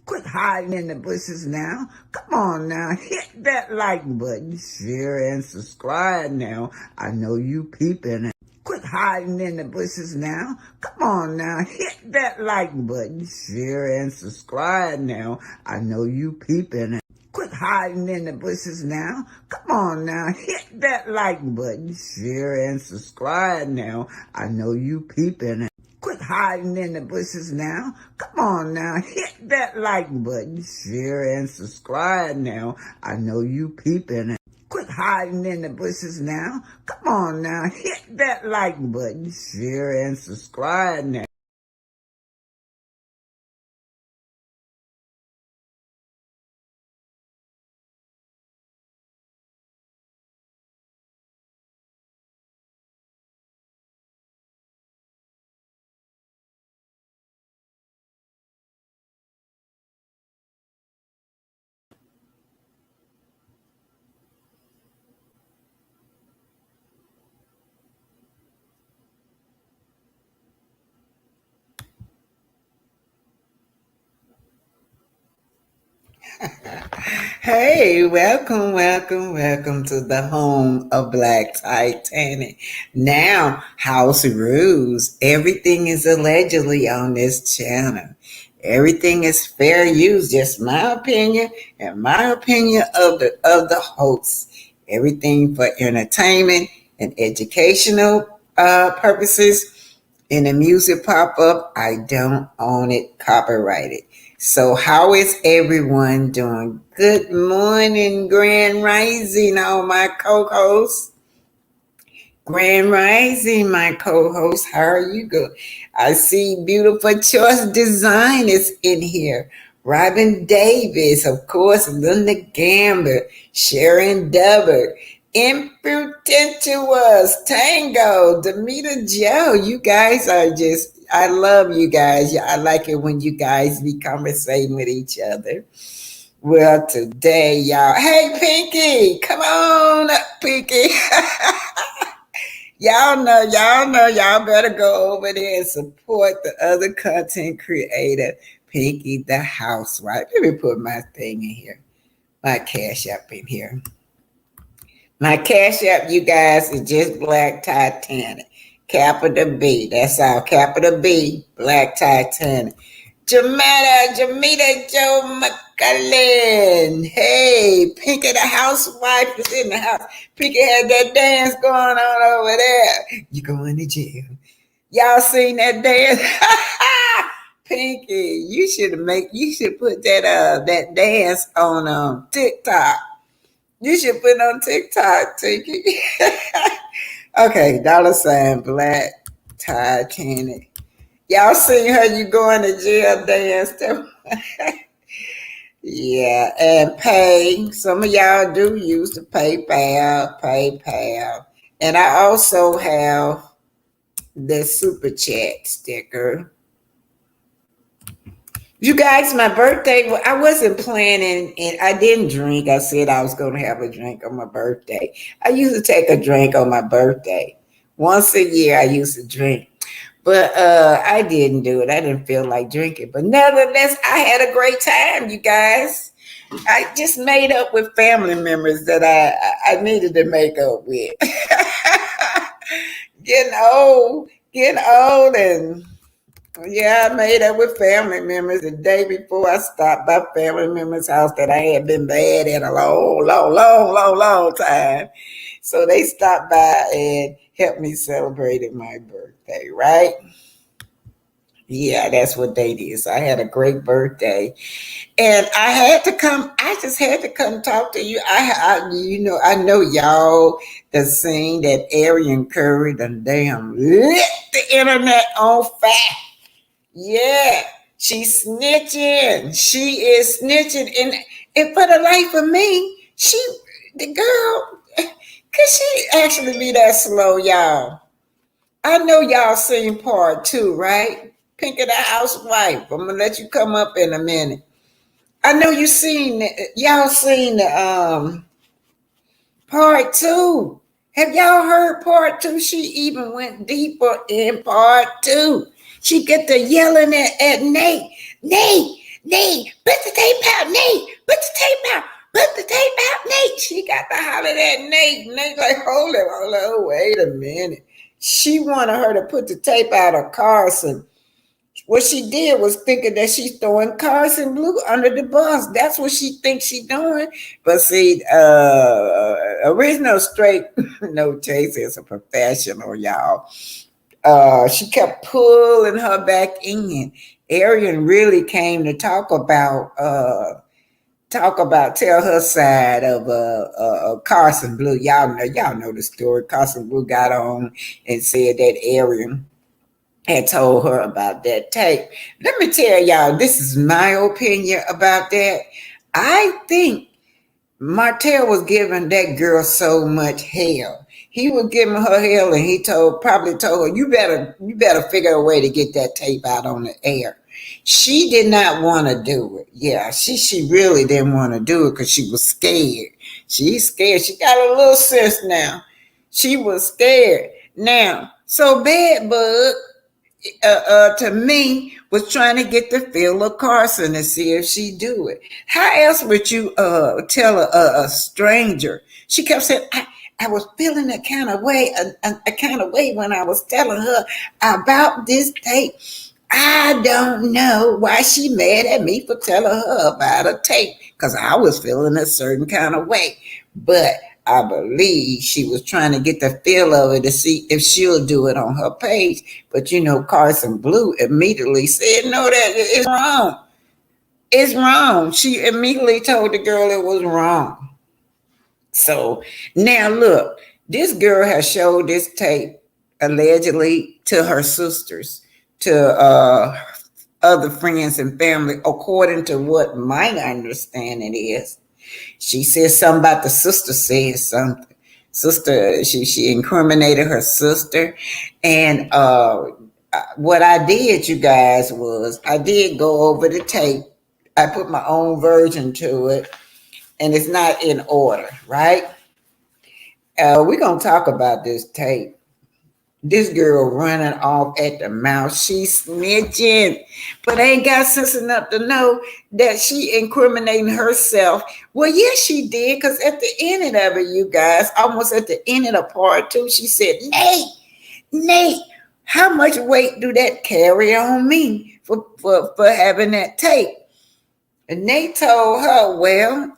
Quit hiding in the bushes now. Come on now, hit that like button, share and subscribe now. I know you peeping. Quit hiding in the bushes now. Come on now, hit that like button, share and subscribe now. I know you peeping. Quit hiding in the bushes now. Come on now, hit that like button, share and subscribe now. I know you peeping. Quit hiding in the bushes now. Come on now, hit that like button, share and subscribe now. I know you peeping. Quit hiding in the bushes now. Come on now, hit that like button, share and subscribe now. Hey, welcome to the home of Black Titanic. Now, house rules. Everything is allegedly on this channel. Everything is fair use, just my opinion and my opinion of the hosts. Everything for entertainment and educational purposes. In the music pop up, I don't own it copyrighted. So, how is everyone doing? Good morning, Grand Rising, all my co hosts. Grand Rising, my co host. How are you going? I see Beautiful Choice Design is in here. Robin Davis, of course, Linda Gamber, Sharon Dubber, Imputentuous, Tango, Demita Joe. You guys are just, I love you guys. I like it when you guys be conversating with each other. Well, today, y'all, hey, Pinky, come on up, Pinky. y'all better go over there and support the other content creator, Pinky the Housewife. Let me put my thing in here, my cash app in here. My cash app, you guys, is just Black Titanic. Capital B. That's all. Capital B, Black Titanic. Jamita Joe McCullen. Hey, Pinky the Housewife is in the house. Pinky had that dance going on over there. You going to jail. Y'all seen that dance? Pinky, you should put that dance on TikTok. You should put it on TikTok, Pinky. Okay, $ Black Titanic. Y'all seen her you going to jail dance too? Yeah, and pay. Some of y'all do use the PayPal. And I also have the super chat sticker. You guys, my birthday, I wasn't planning and I didn't drink. I said I was going to have a drink on my birthday. I used to take a drink on my birthday. Once a year, I used to drink. But I didn't do it. I didn't feel like drinking. But nevertheless, I had a great time, you guys. I just made up with family members that I needed to make up with. Getting old, and yeah, I made up with family members the day before I stopped by family members' house that I had been bad in a long time. So they stopped by and helped me celebrate my birthday, right? Yeah, that's what they did. So I had a great birthday, and I just had to come talk to you. I know y'all the scene that Arian Curry done damn lit the internet on fire. Yeah, she's snitching. She is snitching, and for the life of me, the girl, could she actually be that slow, y'all? I know y'all seen part two, right? Pinky the Housewife. I'm gonna let you come up in a minute. I know y'all seen the part two. Have y'all heard part two? She even went deeper in part two. She get to yelling at Nate. Nate, put the tape out, Nate, put the tape out. Put the tape out, Nate. She got to holler at Nate. Nate like, hold it, wait a minute. She wanted her to put the tape out of Carson. What she did was thinking that she's throwing Carson Blue under the bus. That's what she thinks she's doing. But see, original straight no chase is a professional, y'all. She kept pulling her back in. Arian really came to tell her side of Carson Blue. Y'all know the story. Carson Blue got on and said that Arian had told her about that tape. Let me tell y'all, this is my opinion about that. I think Martell was giving that girl so much hell. He was giving her hell, and he probably told her, you better figure a way to get that tape out on the air. She did not want to do it. Yeah, she really didn't want to do it because she was scared. She's scared. She got a little sense now. She was scared. Now, so Bad Bug, to me, was trying to get the feel of Carson to see if she do it. How else would you tell a stranger? She kept saying, I was feeling a kind of way when I was telling her about this tape. I don't know why she mad at me for telling her about a tape, because I was feeling a certain kind of way. But I believe she was trying to get the feel of it to see if she'll do it on her page. But Carson Blue immediately said, no, that is wrong. It's wrong. She immediately told the girl it was wrong. So now look, this girl has showed this tape allegedly to her sisters, to other friends and family, according to what my understanding is. She said something about the sister said something. Sister, she incriminated her sister. And what I did, you guys, was I did go over the tape. I put my own version to it, and it's not in order, right? We're going to talk about this tape. This girl running off at the mouth. She's snitching, but ain't got sense enough to know that she incriminating herself. Well, yes, she did, because at the end of it, you guys, almost at the end of the part two, she said, Nate, how much weight do that carry on me for having that tape? And they told her, well,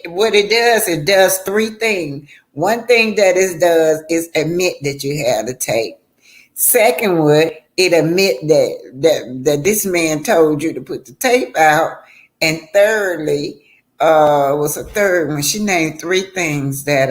what it does three things. One thing that it does is admit that you had a tape. Second one, it admit that this man told you to put the tape out. And thirdly, was a third one. She named three things that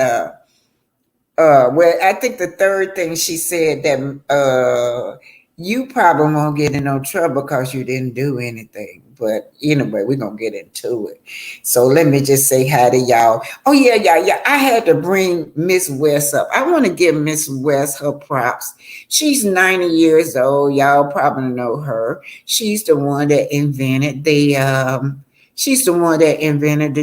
well, I think the third thing she said that you probably won't get in no trouble because you didn't do anything. But anyway, we're going to get into it. So let me just say hi to y'all. Oh, yeah. I had to bring Miss West up. I want to give Miss West her props. She's 90 years old. Y'all probably know her. She's the one that invented the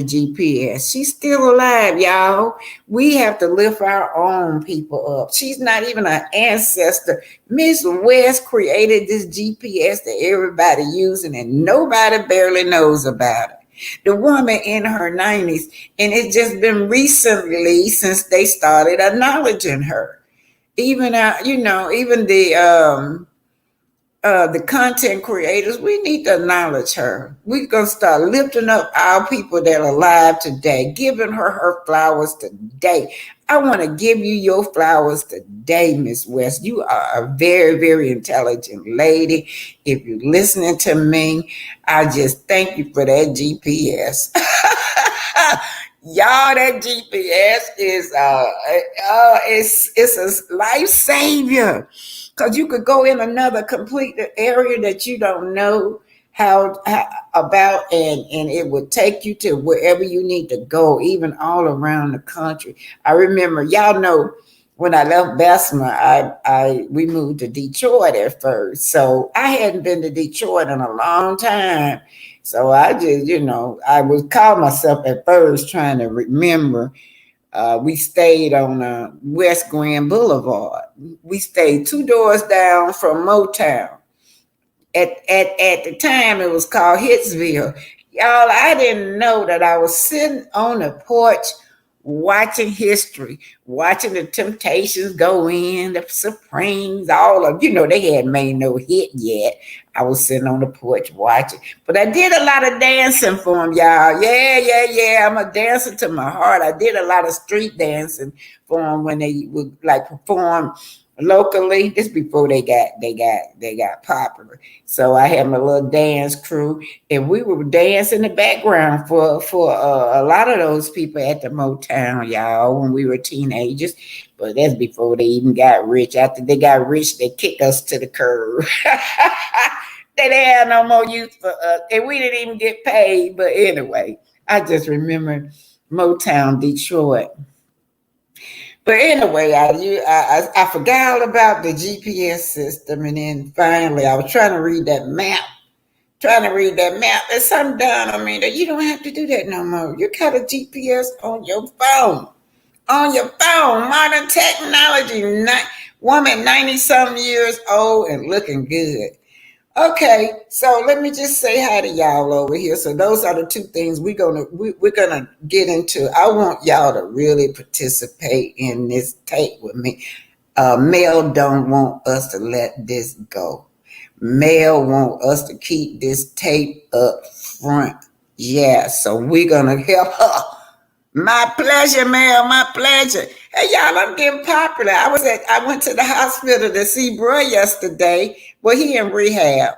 GPS. She's still alive, y'all. We have to lift our own people up. She's not even an ancestor. Miss West created this GPS that everybody using, and nobody barely knows about it. The woman in her 90s, and it's just been recently since they started acknowledging her. Even the content creators, we need to acknowledge her. We're going to start lifting up our people that are alive today, giving her flowers today. I want to give you your flowers today, Miss West. You are a very, very intelligent lady. If you're listening to me, I just thank you for that GPS. Y'all, that GPS is it's a life savior. Because you could go in another complete area that you don't know how about, and it would take you to wherever you need to go, even all around the country. I remember, y'all know, when I left Bessemer, we moved to Detroit at first. So I hadn't been to Detroit in a long time. So I just, I would call myself at first trying to remember. We stayed on West Grand Boulevard. We stayed 2 doors down from Motown. At the time, it was called Hitsville. Y'all, I didn't know that I was sitting on the porch watching history, watching the Temptations go in, the Supremes, all of, they hadn't made no hit yet. I was sitting on the porch watching. But I did a lot of dancing for them, y'all. Yeah, yeah, yeah. I'm a dancer to my heart. I did a lot of street dancing for them when they would like perform locally. This before they got popular. So I had my little dance crew, and we would dance in the background for a lot of those people at the Motown, y'all, when we were teenagers. But that's before they even got rich. After they got rich, they kicked us to the curb. They didn't have no more use for us, and we didn't even get paid. But anyway, I just remember Motown, Detroit. But anyway, I forgot all about the GPS system, and then finally I was trying to read that map. There's something down on me that you don't have to do that no more. You got a GPS on your phone. On your phone, modern technology. Woman, 90 something years old and looking good. Okay, so let me just say hi to y'all over here. So those are the two things we're gonna get into. I want y'all to really participate in this tape with me. Mel don't want us to let this go. Mel want us to keep this tape up front. Yeah, so we're gonna help her. My pleasure, Mel. My pleasure. Hey, y'all, I'm getting popular. I went to the hospital to see bro yesterday. Well, he in rehab.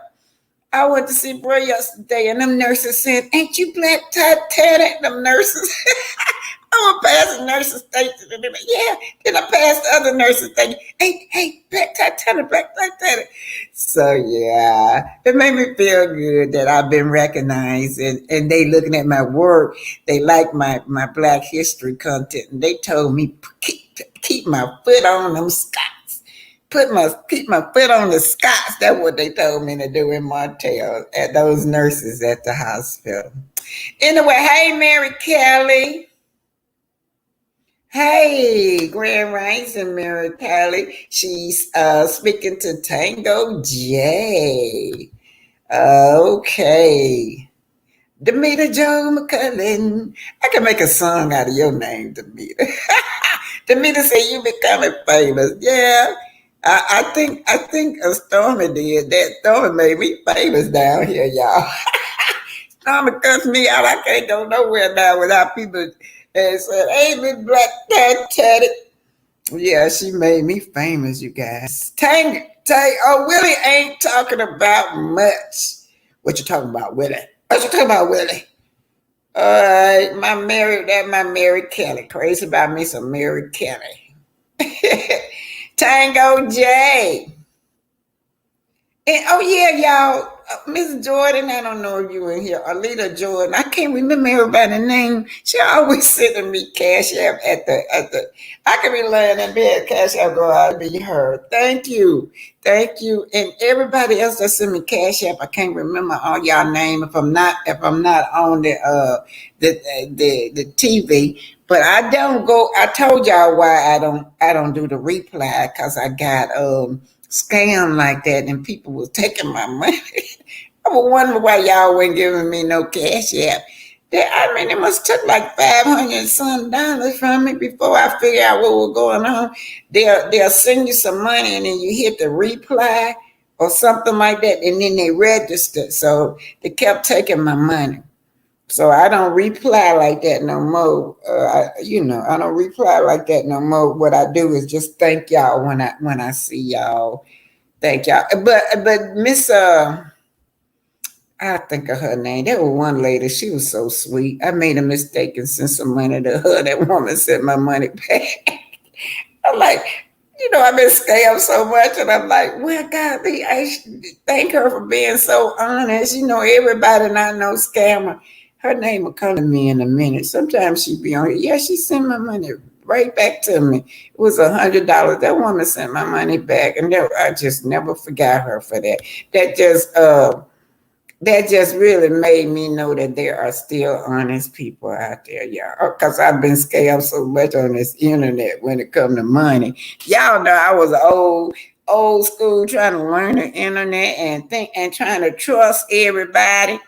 I went to see bro yesterday, and them nurses said, "Ain't you Black Titanic?" Them nurses. I went past the nurses station, and yeah. Then I passed the other nurses station. Hey, Black Titanic, Black Titanic. So yeah, it made me feel good that I've been recognized, and they looking at my work. They like my Black history content, and they told me keep my foot on them Scots. Keep my foot on the Scots. That's what they told me to do in Martell at those nurses at the hospital. Anyway, hey Mary Kelly. Hey, Grand Rising, Mary Kelly. She's speaking to Tango J. Okay. Demita Joe McCullen. I can make a song out of your name, Demita. Demita said you becoming famous. Yeah. I think a Stormy did that. Stormy made me famous down here, y'all. Stormy cussed me out. I can't go nowhere now without people and said, "Hey, Miss Black Titanic." Yeah, she made me famous, you guys. Willie ain't talking about much. What you talking about, Willie? What you talking about, Willie? All right, my Mary Kelly. Crazy about me some Mary Kelly. Tango J. And oh yeah, y'all, Miss Jordan. I don't know if you in here. Alita Jordan. I can't remember everybody's name. She always sending me cash app at the. I can be laying in bed, cash app go out and be heard. Thank you, and everybody else that send me cash app. I can't remember all y'all name if I'm not on the TV. But I don't go. I told y'all why I don't do the reply because I got scam like that and people was taking my money. I was wondering why y'all wasn't giving me no cash app. It must took like $500 some dollars from me before I figure out what was going on. They'll send you some money and then you hit the reply or something like that, and then they register. So they kept taking my money. So I don't reply like that no more. I don't reply like that no more. What I do is just thank y'all when I see y'all. Thank y'all. But Miss I think of her name. There was one lady. She was so sweet. I made a mistake and sent some money to her. That woman sent my money back. I'm like, I've been scammed so much, and I'm like, well, God, I thank her for being so honest. Everybody not no scammer. Her name will come to me in a minute. Sometimes she be on here. Yeah, she sent my money right back to me. It was $100. That woman sent my money back, and I just never forgot her for that. That just really made me know that there are still honest people out there, y'all. Because I've been scammed so much on this internet when it comes to money. Y'all know I was old. old school, trying to learn the internet and think and trying to trust everybody.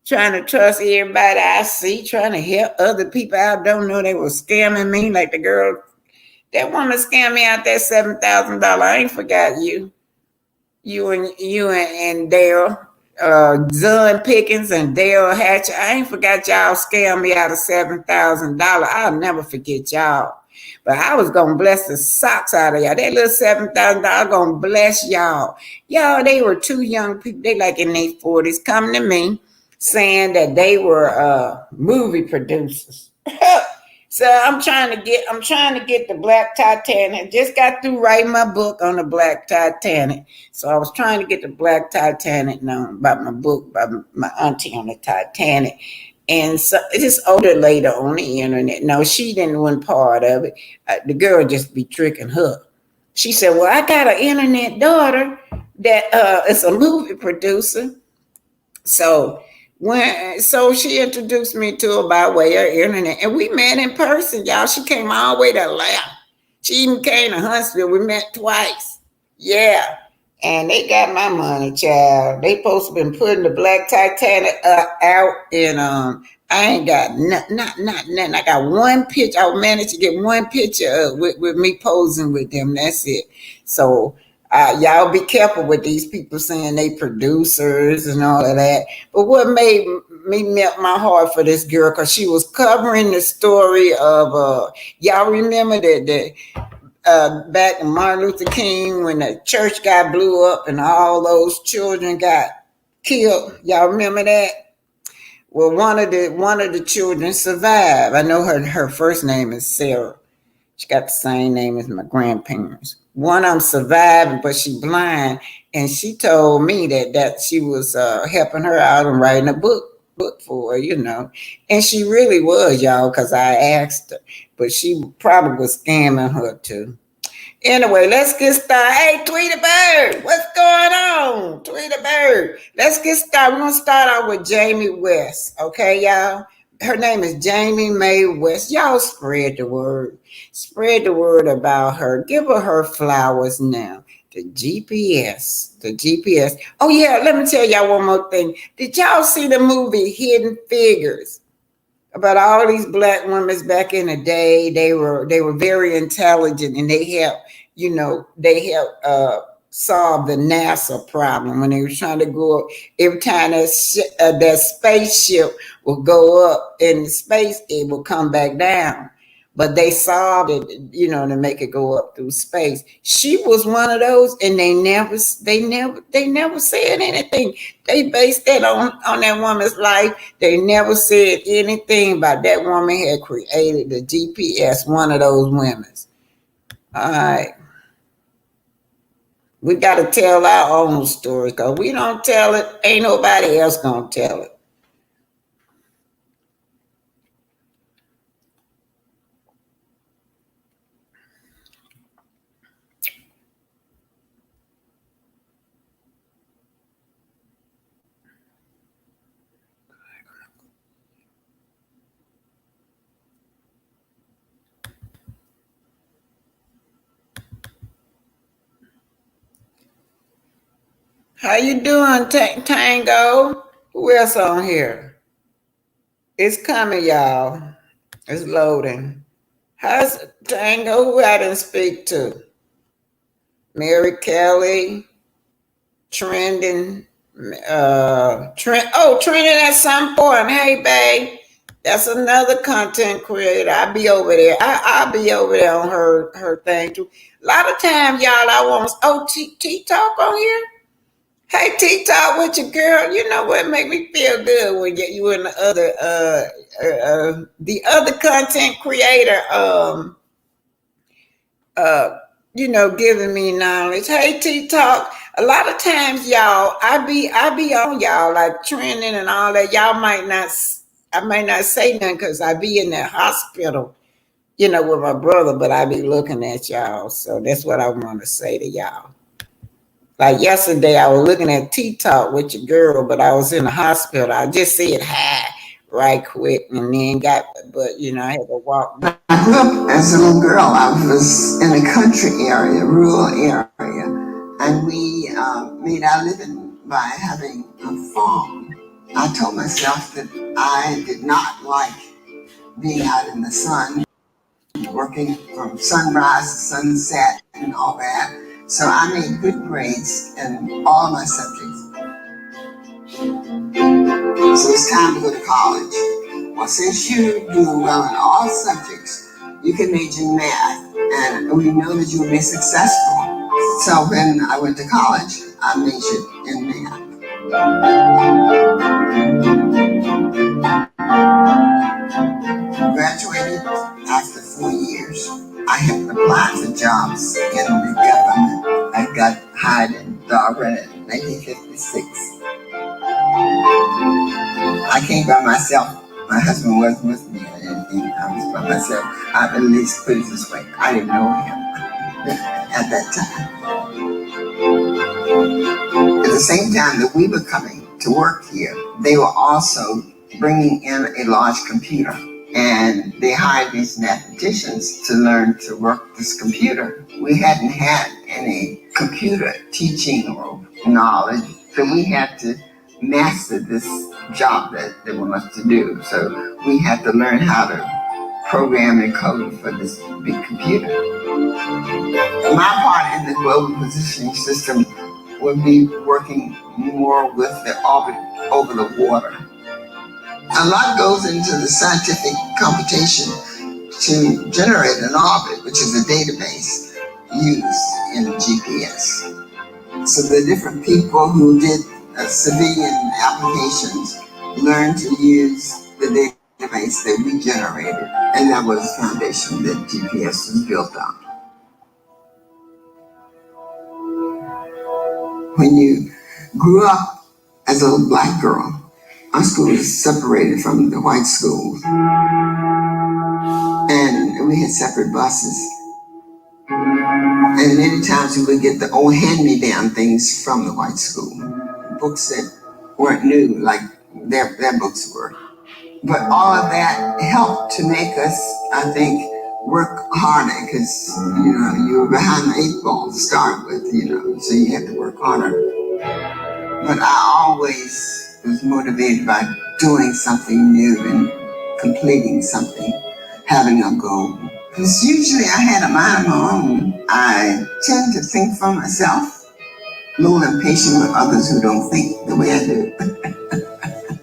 Trying to trust everybody I see, trying to help other people I don't know they were scamming me. Like the girl, that woman scammed me out that $7,000. I ain't forgot you. You and Dale, Zun Pickens and Dale Hatcher. I ain't forgot y'all scammed me out of $7,000. I'll never forget y'all. But I was gonna bless the socks out of y'all. That little $7,000 gonna bless y'all. Y'all, they were two young people. They like in their 40s coming to me saying that they were movie producers. So I'm trying to get the Black Titanic. Just got through writing my book on the Black Titanic. So I was trying to get the Black Titanic known about my book, by my auntie on the Titanic. And so this older lady on the internet. No, she didn't want part of it. The girl just be tricking her. She said, "Well, I got an internet daughter that is a movie producer." So she introduced me to her by way of internet, and we met in person, y'all. She came all the way to Atlanta. She even came to Huntsville. We met twice. Yeah, and they got my money, child. They supposed to been putting the Black Titanic out, and I ain't got nothing. I got one picture. I managed to get one picture with me posing with them. That's it. So y'all be careful with these people saying they producers and all of that. But what made me melt my heart for this girl, because she was covering the story of y'all remember that back in Martin Luther King when the church got blew up and all those children got killed. Y'all remember that? Well, one of the children survived. I know her first name is Sarah. She got the same name as my grandparents. One of them survived, but she blind, and she told me that she was helping her out and writing a book for her. And she really was, y'all, because I asked her, but she probably was scamming her too. Anyway, let's get started. Hey, Tweety Bird, what's going on? Tweety Bird. Let's get started. We're going to start out with Jamie West. Okay, y'all? Her name is Jamie Mae West. Y'all spread the word. Spread the word about her. Give her flowers now. The GPS. The GPS. Oh, yeah, let me tell y'all one more thing. Did y'all see the movie Hidden Figures? About all these black women back in the day? They were very intelligent, and they helped solve the NASA problem when they were trying to go up. Every time that spaceship would go up in space, it would come back down. But they solved it, to make it go up through space. She was one of those, and they never said anything. They based that on that woman's life. They never said anything about that woman had created the GPS. One of those women's. All right. We got to tell our own story, because we don't tell it, ain't nobody else going to tell it. How you doing, Tango? Who else on here? It's coming, y'all. It's loading. How's Tango? Who I didn't speak to? Mary Kelly, Trending, Trending at some point. Hey, babe, that's another content creator. I'll be over there. I'll be over there on her thing too. A lot of times, y'all, I want. Oh, T Talk on here. Hey, T Talk with your girl. You know what make me feel good when you and the other content creator uh giving me knowledge. Hey, T Talk. A lot of times, y'all, I be on y'all like trending and all that. I might not say nothing because I be in that hospital, with my brother, but I be looking at y'all. So that's what I want to say to y'all. Like yesterday, I was looking at T Talk with your girl, but I was in the hospital. I just said hi right quick and then but I had to walk. I grew up as a little girl. I was in a country area, rural area. and we made our living by having a farm. I told myself that I did not like being out in the sun, working from sunrise to sunset and all that. So I made good grades in all my subjects. So it's time to go to college. Well, since you do well in all subjects, you can major in math, and we know that you will be successful. So when I went to college, I majored in math. Graduated after 4 years. I had applied for jobs in the government. I got hired in Darwin in 1956. I came by myself. My husband wasn't with me or anything. I was by myself. I at least put it this way. I didn't know him at that time. At the same time that we were coming to work here, they were also bringing in a large computer. And they hired these mathematicians to learn to work this computer. We hadn't had any computer teaching or knowledge, so we had to master this job that they want us to do. So we had to learn how to program and code for this big computer. My part in the global positioning system would be working more with the orbit over the water. A lot goes into the scientific computation to generate an orbit, which is a database used in GPS. So the different people who did civilian applications learned to use the database that we generated, and that was the foundation that GPS was built on. When you grew up as a little black girl, our school was separated from the white schools, and we had separate buses. And many times we would get the old hand-me-down things from the white school, books that weren't new like their books were. But all of that helped to make us, I think, work harder because, you were behind the 8 ball to start with, so you had to work harder. But I always was motivated by doing something new and completing something, having a goal. Because usually I had a mind of my own. I tend to think for myself, a little impatient with others who don't think the way I do.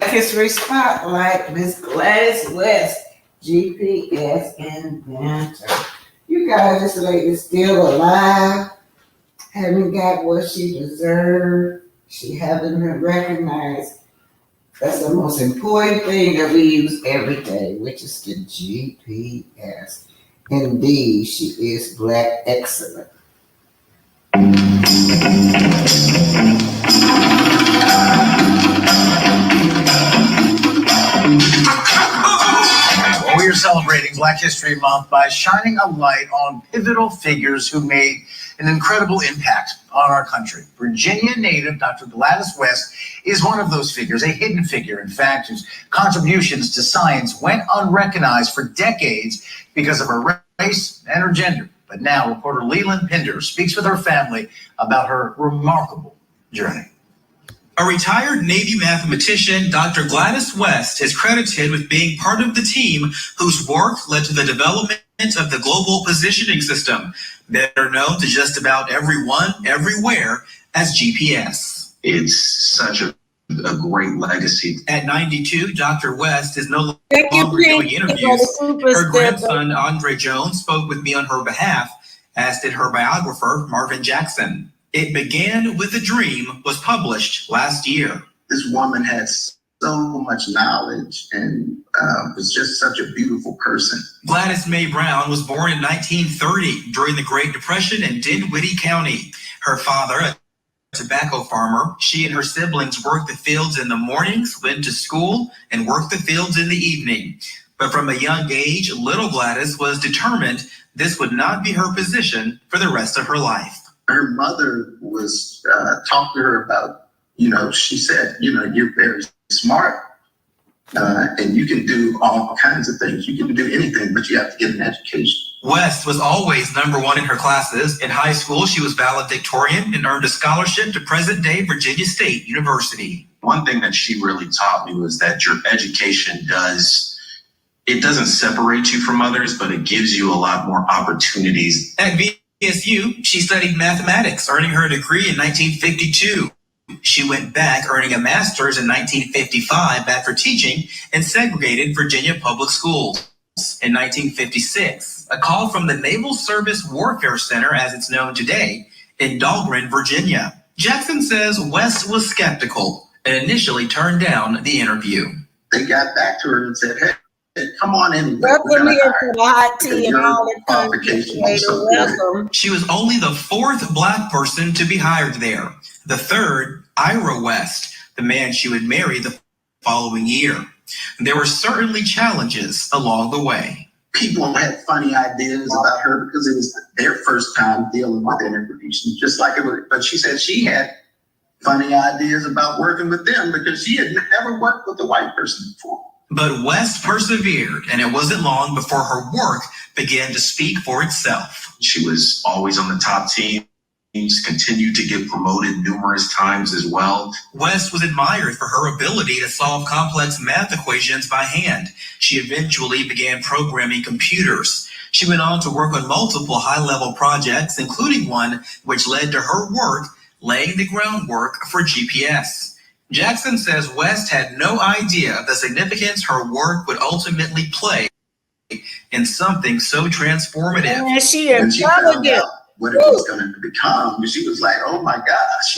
History Spotlight, Miss Gladys West, GPS inventor. You guys, this lady's still alive, haven't got what she deserved. She haven't been recognized. That's the most important thing that we use every day, which is the GPS. Indeed, she is Black excellent. We are celebrating Black History Month by shining a light on pivotal figures who made an incredible impact on our country. Virginia native Dr. Gladys West is one of those figures, a hidden figure, in fact, whose contributions to science went unrecognized for decades because of her race and her gender. But now reporter Leland Pinder speaks with her family about her remarkable journey. A retired Navy mathematician, Dr. Gladys West is credited with being part of the team whose work led to the development of the global positioning system, better known to just about everyone, everywhere as GPS. It's such a great legacy. At 92, Dr. West is no longer doing interviews. Her grandson, Andre Jones, spoke with me on her behalf, as did her biographer, Marvin Jackson. It Began with a Dream was published last year. This woman had so much knowledge and was just such a beautiful person. Gladys Mae Brown was born in 1930 during the Great Depression in Dinwiddie County. Her father, a tobacco farmer, she and her siblings worked the fields in the mornings, went to school, and worked the fields in the evening. But from a young age, little Gladys was determined this would not be her position for the rest of her life. Her mother was talking to her about, she said, you're very smart and you can do all kinds of things. You can do anything, but you have to get an education. West was always number one in her classes. In high school, she was valedictorian and earned a scholarship to present-day Virginia State University. One thing that she really taught me was that your education doesn't separate you from others, but it gives you a lot more opportunities. At VSU, she studied mathematics, earning her degree in 1952. She went back, earning a master's in 1955 after teaching in segregated Virginia public schools. In 1956, a call from the Naval Service Warfare Center, as it's known today, in Dahlgren, Virginia. Jackson says West was skeptical and initially turned down the interview. They got back to her and said, hey, come on in. Welcome here to the hot tea and all that qualifications are so good. welcome. She was only the fourth Black person to be hired there. The third, Ira West, the man she would marry the following year. There were certainly challenges along the way. People had funny ideas about her because it was their first time dealing with information, just like it was. But she said she had funny ideas about working with them because she had never worked with a white person before. But West persevered, and it wasn't long before her work began to speak for itself. She was always on the top teams, continued to get promoted numerous times as well. West was admired for her ability to solve complex math equations by hand. She eventually began programming computers. She went on to work on multiple high-level projects, including one which led to her work laying the groundwork for GPS. Jackson says West had no idea of the significance her work would ultimately play in something so transformative. And she When she found intelligent. out what it was going to become, she was like, oh my gosh,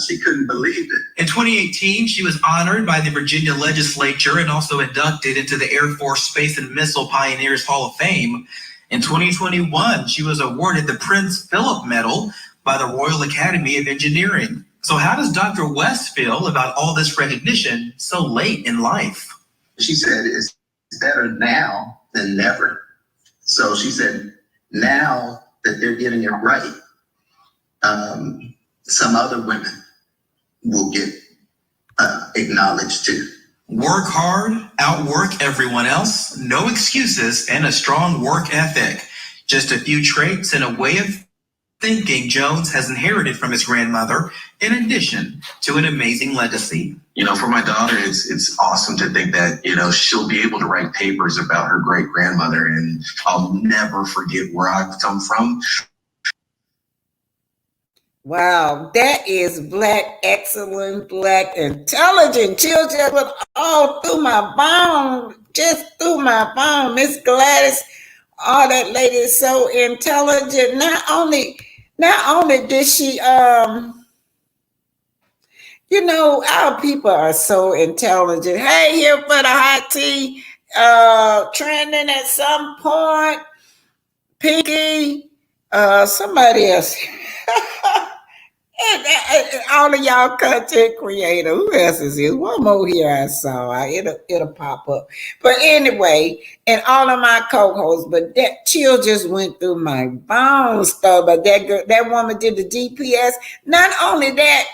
she couldn't believe it. In 2018, she was honored by the Virginia legislature and also inducted into the Air Force Space and Missile Pioneers Hall of Fame. In 2021, she was awarded the Prince Philip Medal by the Royal Academy of Engineering. So how does Dr. West feel about all this recognition so late in life? She said it's better now than never. So she said, now that they're getting it right, some other women will get acknowledged too. Work hard, outwork everyone else, no excuses, and a strong work ethic. Just a few traits and a way of thinking Jones has inherited from his grandmother, in addition to an amazing legacy. For my daughter, it's awesome to think that, she'll be able to write papers about her great grandmother, and I'll never forget where I've come from. Wow, that is Black, excellent, Black, intelligent children with all through my bone, just through my bone. Miss Gladys, oh, that lady is so intelligent. Not only did she, our people are so intelligent. Hey, here for the hot tea, trending at some point. Pinky, somebody else. And all of y'all content creator, who else is here? One more here I saw. It'll pop up. But anyway, and all of my co-hosts, but that chill just went through my bones though. But that girl, that woman did the GPS. Not only that,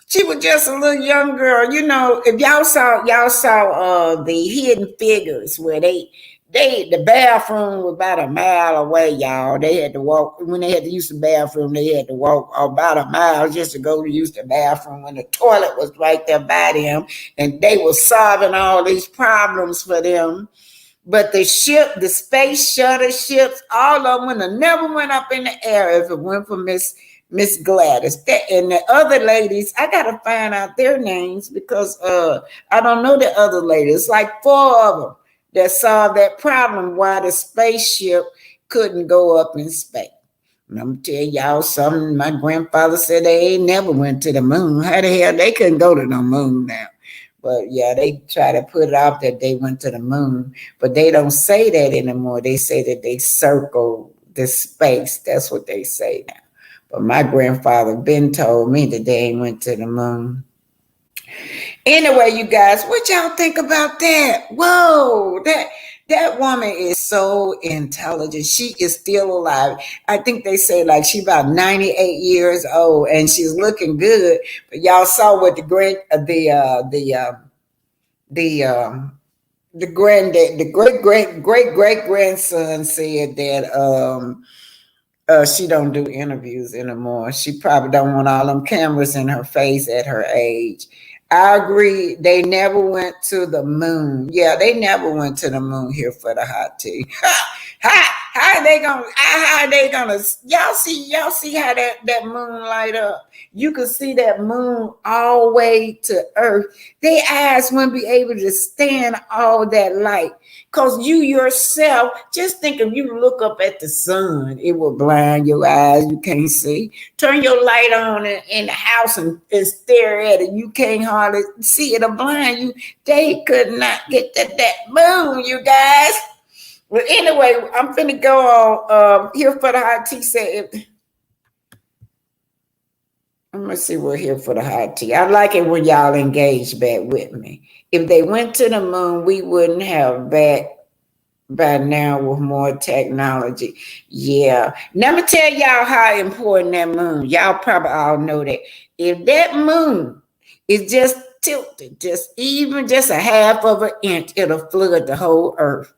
she was just a little young girl. If y'all saw the Hidden Figures where the bathroom was about a mile away, y'all. They had to walk when they had to use the bathroom. They had to walk about a mile just to go to use the bathroom when the toilet was right there by them, and they were solving all these problems for them. But the space shuttle ships, all of them would have never went up in the air if it went for Miss Gladys. And the other ladies, I gotta find out their names because I don't know the other ladies. It's like 4 of them that solved that problem why the spaceship couldn't go up in space. And I'm gonna tell y'all something. My grandfather said they ain't never went to the moon. How the hell they couldn't go to the moon now? But yeah, they try to put it off that they went to the moon, but they don't say that anymore. They say that they circled the space. That's what they say now. But my grandfather been told me that they ain't went to the moon. Anyway, you guys, what y'all think about that? Whoa, that woman is so intelligent. She is still alive. I think they say like she about 98 years old and she's looking good. But y'all saw what the granddad, the great grandson said that she don't do interviews anymore. She probably don't want all them cameras in her face at her age. I agree. They never went to the moon. Yeah, they never went to the moon here for the hot tea. How are they gonna? How are they gonna? Y'all see how that moon light up? You can see that moon all the way to Earth. Their eyes wouldn't be able to stand all that light. Cause you yourself, just think if you look up at the sun, it will blind your eyes. You can't see. Turn your light on in the house and stare at it. You can't hardly see it. It'll blind you. They could not get to that moon, you guys. Well, anyway, I'm finna go on here for the hot tea. I'm gonna see what here for the hot tea. I like it when y'all engage back with me. If they went to the moon, we wouldn't have back by now with more technology. Yeah. Now let me tell y'all how important that moon. Y'all probably all know that. If that moon is just tilted, just a half of an inch, it'll flood the whole earth.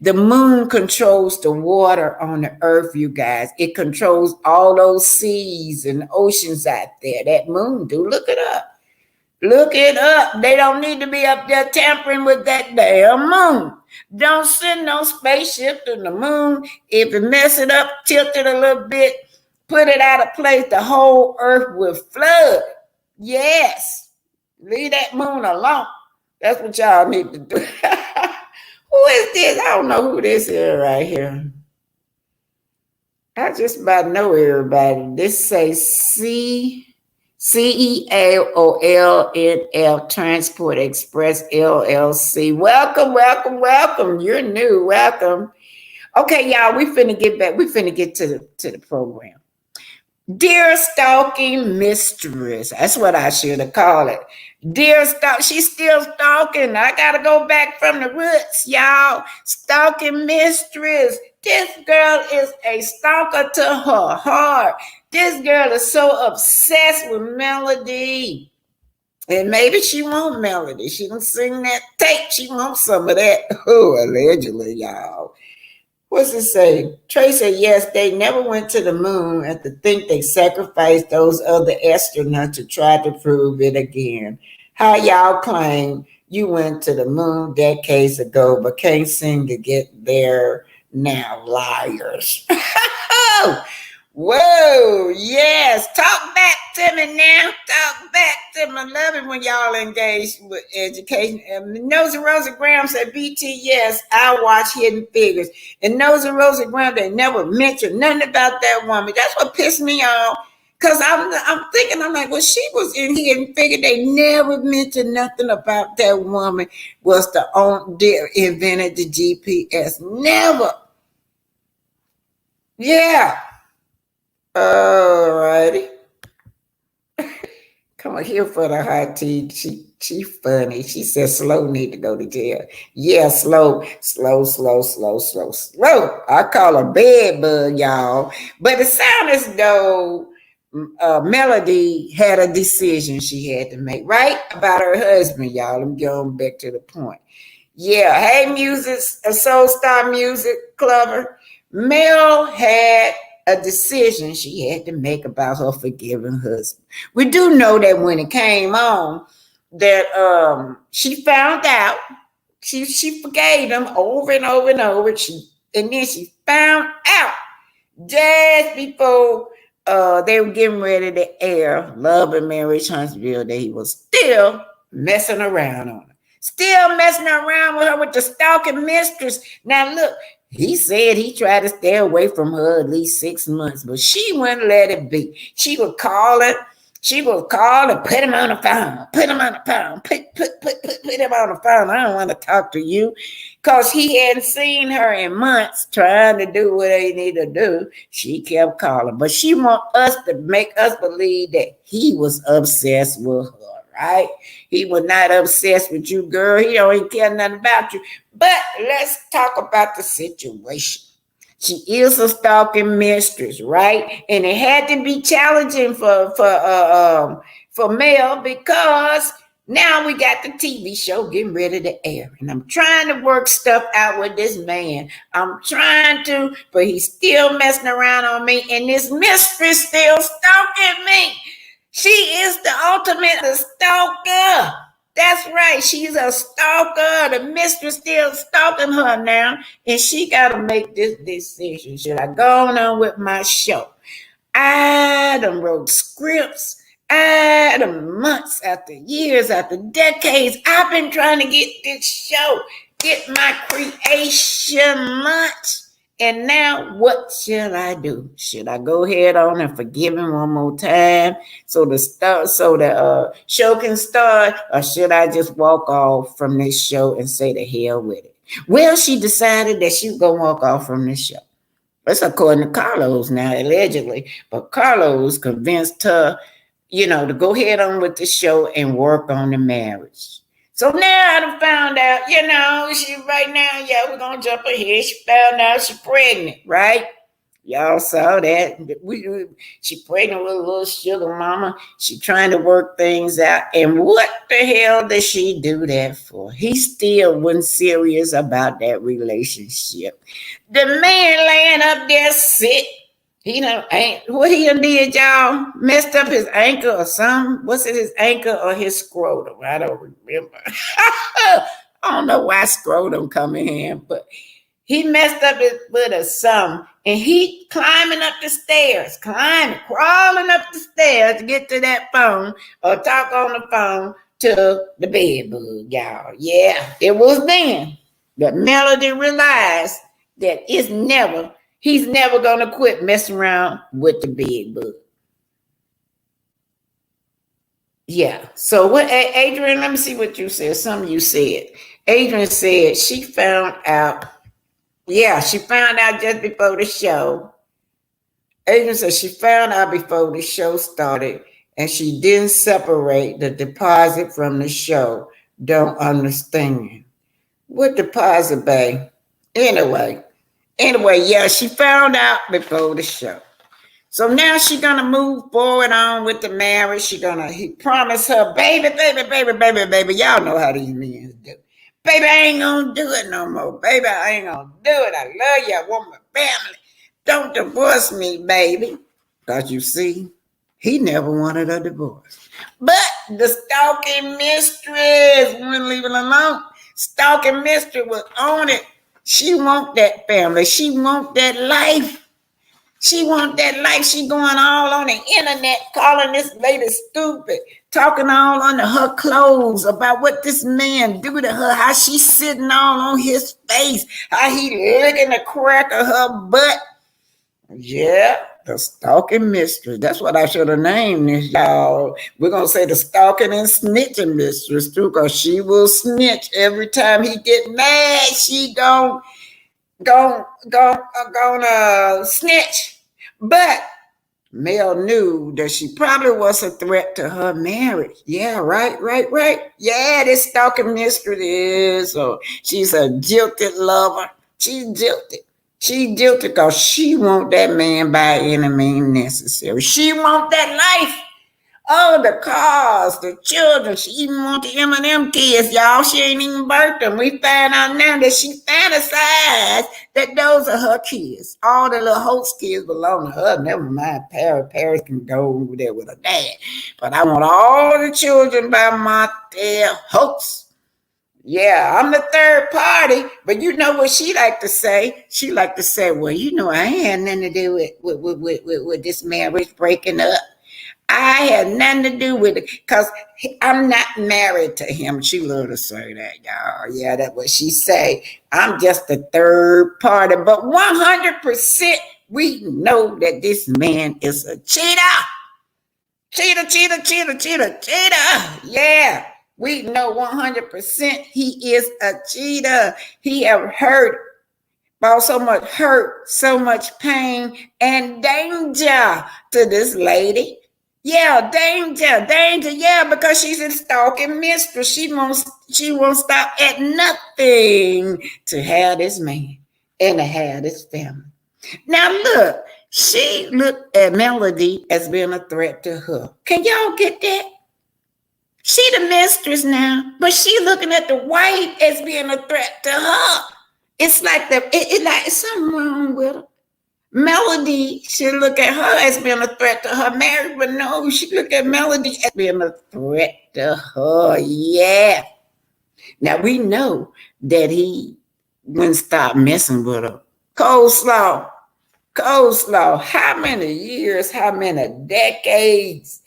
The moon controls the water on the earth, you guys. It controls all those seas and oceans out there. That moon do. Look it up. Look it up. They don't need to be up there tampering with that damn moon. Don't send no spaceship to the moon. If it mess it up, tilt it a little bit, put it out of place, the whole earth will flood. Yes. Leave that moon alone. That's what y'all need to do. Who is this? I don't know who this is right here. I just about know everybody. This says CEAOLNL Transport Express LLC. Welcome, welcome, welcome. You're new. Welcome. Okay, y'all, we finna get back. We finna get to the program. Dear stalking mistress. That's what I should have called it. Dear stalk, she's still stalking. I gotta go back from the roots, y'all. Stalking mistress. This girl is a stalker to her heart. This girl is so obsessed with Melody. And maybe she wants Melody. She can sing that tape. She wants some of that. Oh, allegedly, y'all. What's it say? Trey said, yes, they never went to the moon and to think they sacrificed those other astronauts to try to prove it again. How y'all claim you went to the moon decades ago but can't seem to get there now, liars. Whoa, yes. Talk back to me now. Talk back to me. I love it when y'all engage with education. Nosy Rosa Graham said, BT, yes, I watch Hidden Figures. And Nosy Rosa Graham, they never mentioned nothing about that woman. That's what pissed me off. Because I'm thinking, I'm like, well, she was in Hidden Figure. They never mentioned nothing about that woman was the own invented the GPS. Never. Yeah. Alrighty. Come on here for the hot tea. She funny. She said Slow need to go to jail. Yeah, slow. I call her bed bug, y'all. But it sounds as though Melody had a decision she had to make, right? About her husband, y'all. I'm going back to the point. Yeah, hey, music, Soul Star Music, Clever. Mel had a decision she had to make about her forgiving husband. We do know that when it came on, that she found out she forgave him over and over and over. And then she found out just before they were getting ready to air Love and Marriage Huntsville that he was still messing around on her. Still messing around with her with the stalking mistress. Now look, he said he tried to stay away from her at least 6 months, but she wouldn't let it be. She would call and put him on the phone. Put him on the phone. Put him on the phone. I don't want to talk to you. Because he hadn't seen her in months trying to do what they need to do. She kept calling. But she want us to make us believe that he was obsessed with her, right? He was not obsessed with you, girl. He don't even care nothing about you. But let's talk about the situation. She is a stalking mistress, right? And it had to be challenging for Mel because Now we got the TV show getting ready to air, and I'm trying to work stuff out with this man. I'm trying to, but he's still messing around on me, and this mistress still stalking me. She is the ultimate stalker. That's right. She's a stalker. The mistress still stalking her now, and she got to make this decision. Should I go on with my show? I done wrote scripts. I done months after years after decades. I've been trying to get this show, get my creation launched. And now what should I do? Should I go ahead on and forgive him one more time so the show can start, or should I just walk off from this show and say the hell with it? Well, she decided that she was gonna walk off from this show. That's according to Carlos now, allegedly. But Carlos convinced her, to go ahead on with the show and work on the marriage. So now I done found out, she right now, we're going to jump ahead. She found out she's pregnant, right? Y'all saw that. She pregnant with a little sugar mama. She trying to work things out. And what the hell does she do that for? He still wasn't serious about that relationship. The man laying up there sick. What he done did, y'all? Messed up his ankle or something. Was it his ankle or his scrotum? I don't remember. I don't know why scrotum come in here, but he messed up with a something, and he climbing up the stairs, crawling up the stairs to get to that phone or talk on the phone to the bed bug, y'all. Yeah, it was then that Melody realized that he's never gonna quit messing around with the bed bug. Yeah. So what, Adrian? Let me see what you said. Something you said. Adrian said she found out. Yeah, she found out just before the show. Adrian said she found out before the show started, and she didn't separate the deposit from the show. Don't understand. What deposit, babe? Anyway, yeah, she found out before the show. So now she's gonna move forward on with the marriage. He promised her, baby. Y'all know how these men do. Baby, I ain't gonna do it no more. Baby, I ain't gonna do it. I love you. I want my family. Don't divorce me, baby. Because you see, he never wanted a divorce. But the stalking mistress wouldn't leave it alone. Stalking mistress was on it. She want that family. She want that life. She want that life. She going all on the internet, calling this lady stupid, talking all under her clothes about what this man do to her, how she sitting all on his face, how he licking the crack of her butt. Yeah, the stalking mistress. That's what I should have named this, y'all. We're going to say the stalking and snitching mistress, too, because she will snitch every time he get mad. She gonna snitch. But Mel knew that she probably was a threat to her marriage. Yeah, right. Yeah, this stalking mistress is. So she's a jilted lover. She's jilted. She guilty because she want that man by any means necessary. She want that life. Oh, the cars, the children. She even want the M&M kids, y'all. She ain't even birthed them. We find out now that she fantasized that those are her kids. All the little host kids belong to her. Never mind, Paris can go over there with her dad. But I want all the children by my host. Yeah, I'm the third party, but you know what she like to say? She like to say, well, I ain't had nothing to do with this marriage breaking up. I had nothing to do with it because I'm not married to him. She love to say that, y'all. Yeah, that's what she say. I'm just the third party, but 100% we know that this man is a cheater. Cheater. Yeah. We know 100% he is a cheater. He have hurt, brought so much hurt, so much pain and danger to this lady. Yeah, danger. Yeah, because she's a stalking mistress. She won't stop at nothing to have this man and to have this family. Now look, she looked at Melody as being a threat to her. Can y'all get that? She the mistress now, but she looking at the wife as being a threat to her. It's like it's something wrong with her. Melody should look at her as being a threat to her marriage, but no, she look at Melody as being a threat to her. Yeah. Now we know that he wouldn't stop messing with her. Coleslaw, coleslaw. How many years? How many decades?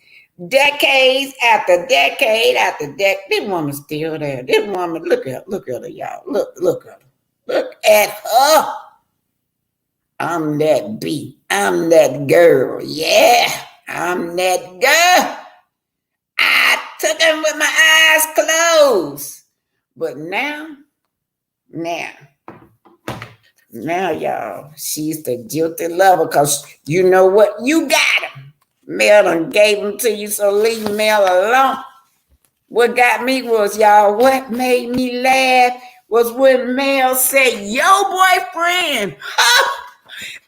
Decades after decade after decade. This woman's still there. This woman, look at her, y'all. Look at her. Look at her. I'm that B. I'm that girl. Yeah, I'm that girl. I took him with my eyes closed. But now, now, y'all, she's the guilty lover because you know what? You got him. Mel done gave him to you, so leave Mel alone. What got me was, y'all, what made me laugh was when Mel said, yo, boyfriend.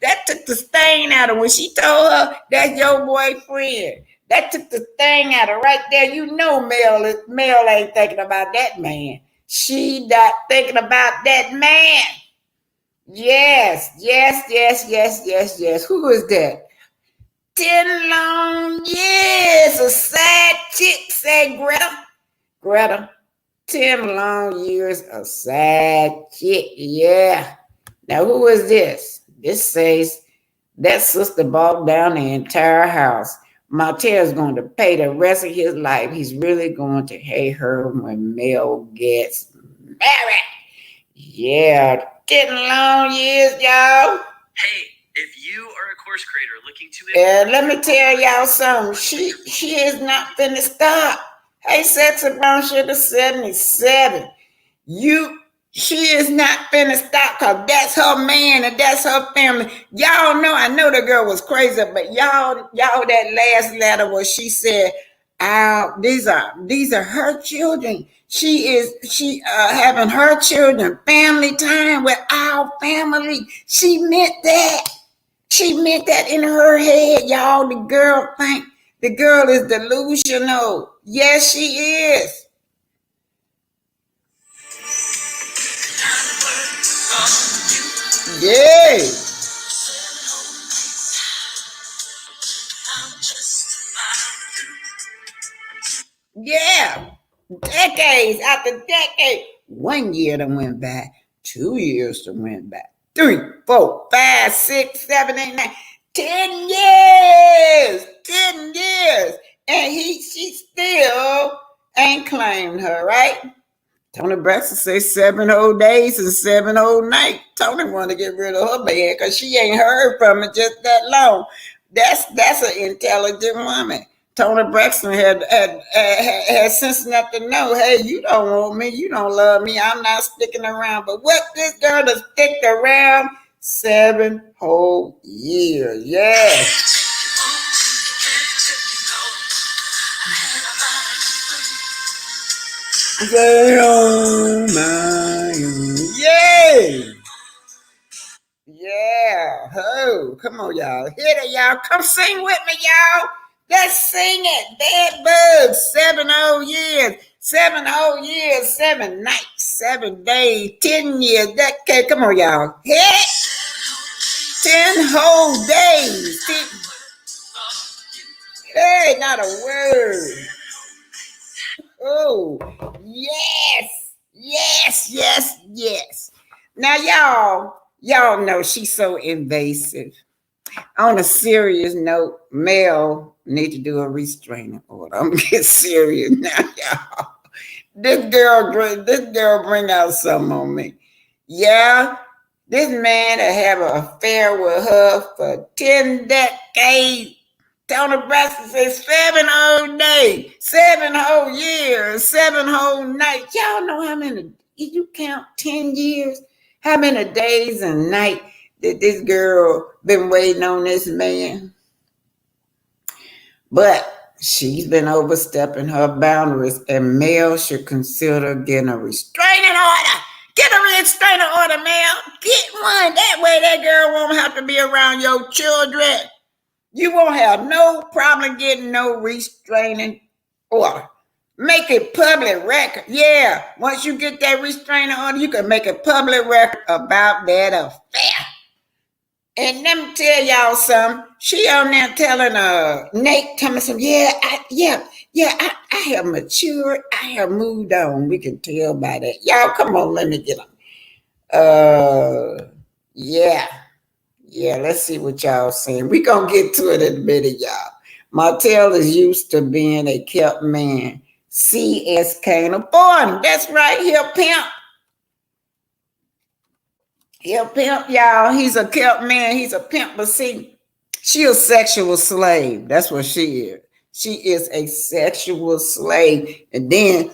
That took the stain out of when she told her that's your boyfriend. That took the sting out of right there. You know Mel ain't thinking about that man. She not thinking about that man. Yes, yes, yes, yes, yes, yes. Who is that? 10 long years. A sad chick, said Greta. Greta, 10 long years, a sad chick. Yeah. Now, who is this? This says that sister bought down the entire house. Martell's going to pay the rest of his life. He's really going to hate her when Mel gets married. Yeah, 10 long years, y'all. Hey, if you are a course creator looking to let me tell y'all something. She is not finna stop. Hey, Sexy Brown Sugar 77. She is not finna stop because that's her man and that's her family. Y'all know, I know the girl was crazy, but y'all that last letter where she said, these are her children. She having her children family time with our family. She meant that. She meant that in her head, y'all. The girl think the girl is delusional. Yes, she is. Yeah. Yeah. Decades after decades. 1 year that went by. 2 years that went by. 3, 4, 5, 6, 7, 8, 9. 10 years. 10 years. And she still ain't claimed her, right? Tony Braxton says 7 whole days and 7 whole nights. Tony want to get rid of her man because she ain't heard from it just that long. That's an intelligent woman. Tony Braxton had sense enough to know, hey, you don't want me, you don't love me, I'm not sticking around. But what this girl to stick around 7 whole years? Yes. Say, oh my, yay! Yeah, oh, come on, y'all. Hit it, y'all. Come sing with me, y'all. Let's sing it. Bad bugs, 7 whole years. 7 whole years, 7 nights, 7 days, 10 years. Decade. Come on, y'all. Hit it. 10 whole days. Hey, not a word. Oh, yes, yes, yes, yes. Now, y'all know she's so invasive. On a serious note, Mel need to do a restraining order. I'm gonna get serious now, y'all. This girl bring out something on me. Yeah, this man that have an affair with her for 10 decades. Tony Braxton says 7 whole days, 7 whole years, 7 whole nights. Y'all know how many, if you count 10 years, how many days and nights that this girl been waiting on this man? But she's been overstepping her boundaries, and Mel should consider getting a restraining order. Get a restraining order, Mel. Get one. That way that girl won't have to be around your children. You won't have no problem getting no restraining order. Make it public record. Yeah, once you get that restraining order, you can make a public record about that affair. And let me tell y'all something. She on there telling Nate Thomason, I have matured. I have moved on. We can tell by that. Y'all, come on, let me get on. Yeah. Yeah, let's see what y'all saying. We gonna get to it in a minute, y'all. Martell is used to being a kept man. CS can't afford him. That's right, he'll pimp. He'll pimp, y'all. He's a kept man. He's a pimp. But see, she a sexual slave. That's what she is. She is a sexual slave. And then,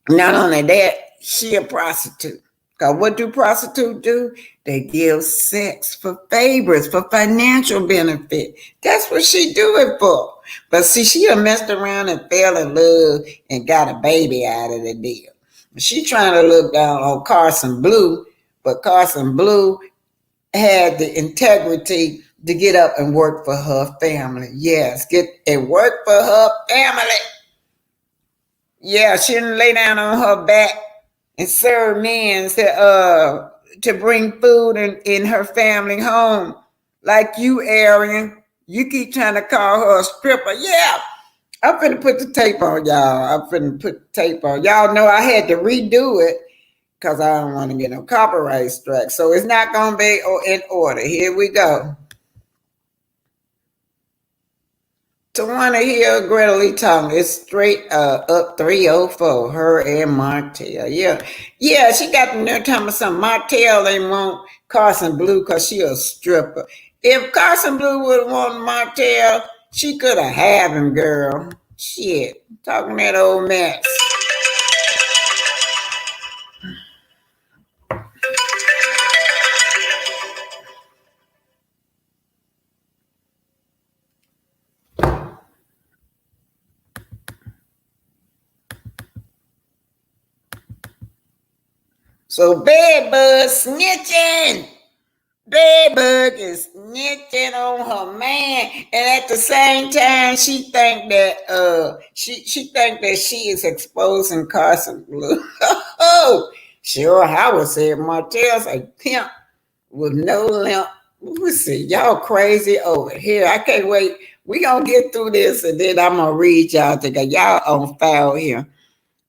not only that, she a prostitute. Because what do prostitutes do? They give sex for favors, for financial benefit. That's what she do it for. But see, she done messed around and fell in love and got a baby out of the deal. She trying to look down on Carson Blue, but Carson Blue had the integrity to get up and work for her family. Yes, get and work for her family. Yeah, she didn't lay down on her back and serve men to bring food in her family home. Like you, Arian. You keep trying to call her a stripper. Yeah, I'm finna put the tape on, y'all. Y'all know I had to redo it because I don't want to get no copyright strike. So it's not going to be in order. Here we go. Tawana Hill, Greta Lee Thomas. It's straight up 304. Her and Martell. Yeah, she got the nerve telling me something. Martell ain't want Carson Blue because she a stripper. If Carson Blue would have wanted Martell, she could have had him, girl. Shit. Talking that old mess. So Bedbug snitching. Bedbug is snitching on her man, and at the same time, she think that she is exposing Carson Blue. Oh, sure, Howard said Martell's a pimp with no limp. Let's see, y'all crazy over here. I can't wait. We gonna get through this, and then I'm gonna read y'all because y'all on file here.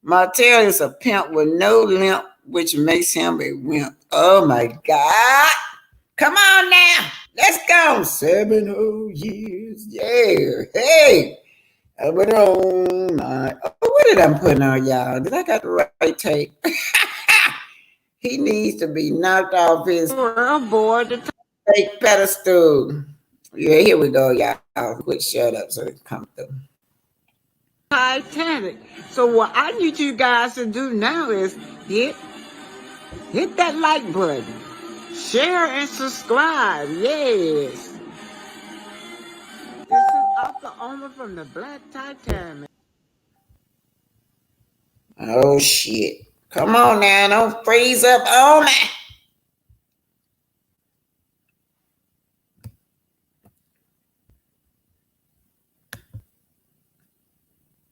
Martell is a pimp with no limp, which makes him a wimp. Oh my God. Come on now. Let's go. 7 whole years. Yeah. Hey. What did I put on, y'all? Did I got the right tape? He needs to be knocked off his board the tape pedestal. Yeah, here we go, y'all. Quit shut up so it come through. Titanic. So what I need you guys to do now is hit that like button, share and subscribe. Yes. This is Arthur Omer from the Black Titanic. Oh shit. Come on now, don't freeze up on me.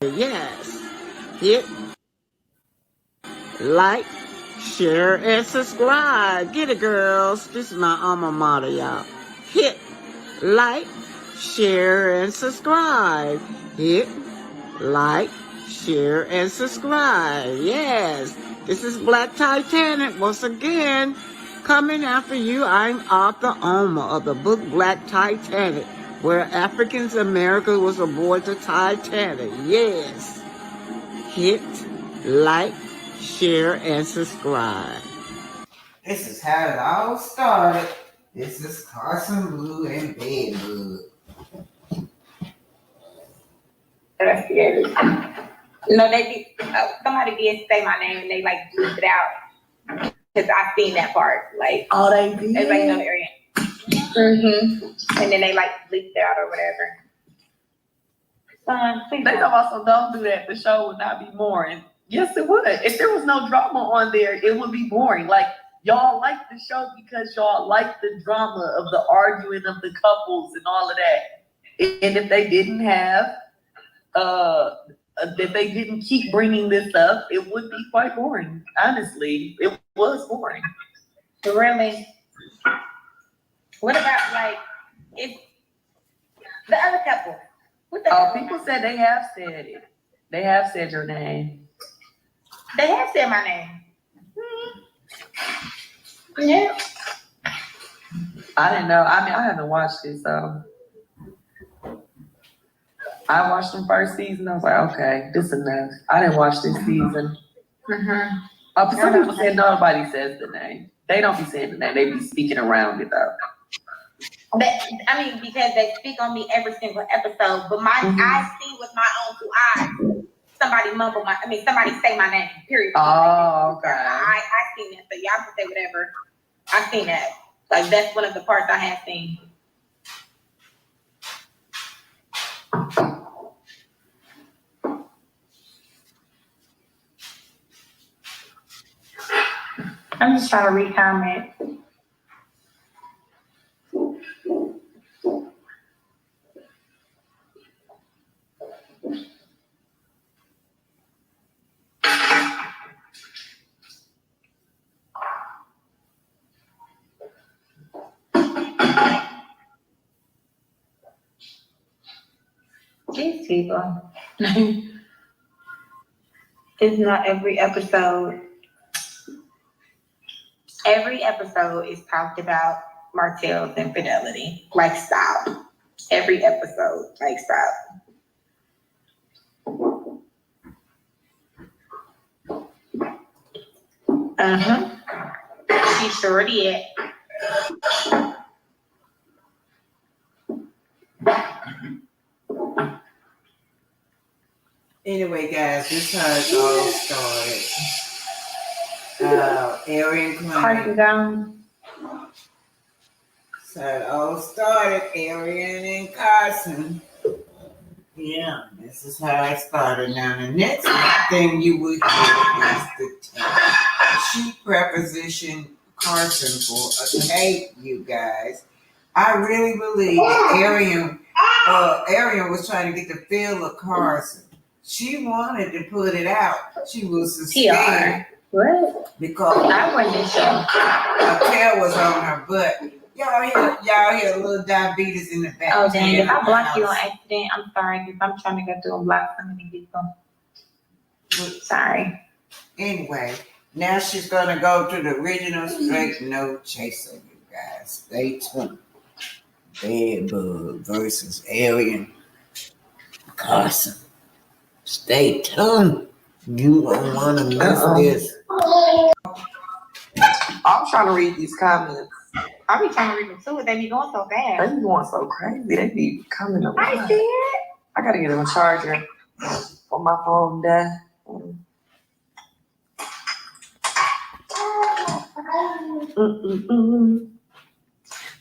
Yes. Hit like, share, and subscribe. Get it, girls. This is my alma mater, y'all. Hit like, share, and subscribe. Hit like, share, and subscribe. Yes. This is Black Titanic once again. Coming after you, I'm Arthur Omer of the book Black Titanic, where Africans America was aboard the Titanic. Yes. Hit like, share, and subscribe. This is how it all started. This is Carson Blue and Bedbug. No, they did. Somebody did say my name and they like bleeped it out because I seen that part. Like, Oh, they did. everybody know the area. And then they like bleeped it out or whatever. Please They don't. also don't do that. The show would not be boring. Yes, it would. If there was no drama on there, it would be boring. Like, y'all like the show because y'all like the drama of the arguing of the couples and all of that. And if they didn't have that they didn't keep bringing this up, it would be quite boring. Honestly, it was boring. Really? What about like if the other couple? What the Oh, people said they have said it. They have said your name. They have said my name. Yeah. I didn't know. I mean, I haven't watched it, so I watched the first season. I was like, okay, this enough. I didn't watch this season. Mm-hmm. Some people said nobody says the name. They don't be saying the name. They be speaking around it though. I mean, because they speak on me every single episode, but my I see with my own two eyes. Somebody say my name. Period. Oh, okay. I seen that, so y'all can say whatever. I seen that. Like that's one of the parts I have seen. I'm just trying to read comments. These people. It's not every episode. Every episode is talked about Martell's infidelity, lifestyle. Every episode, lifestyle. She sure did. Anyway, guys, this is how it all started. Arian Carson Klein. Jones. So it all started, Arian and Carson. Yeah, this is how it started. Now, the next thing you would hear is the tape. She prepositioned Carson for a tape, you guys. I really believe that Arian was trying to get the feel of Carson. She wanted to put it out. She was scared. What? Because I wasn't sure. her tail was on her butt. Y'all hear a little diabetes in the back. Oh, dang. If I block you on accident, I'm sorry, because I'm trying to go through and block so many people. Sorry. Anyway, now she's going to go to the original straight no chaser, you guys. Stay tuned. Bedbug versus Arian Carson. Stay tuned. You don't want to miss this. I'm trying to read these comments. I be trying to read them too. They be going so They fast. be going so crazy. They be coming up. I see it. I gotta get a charger for my phone die.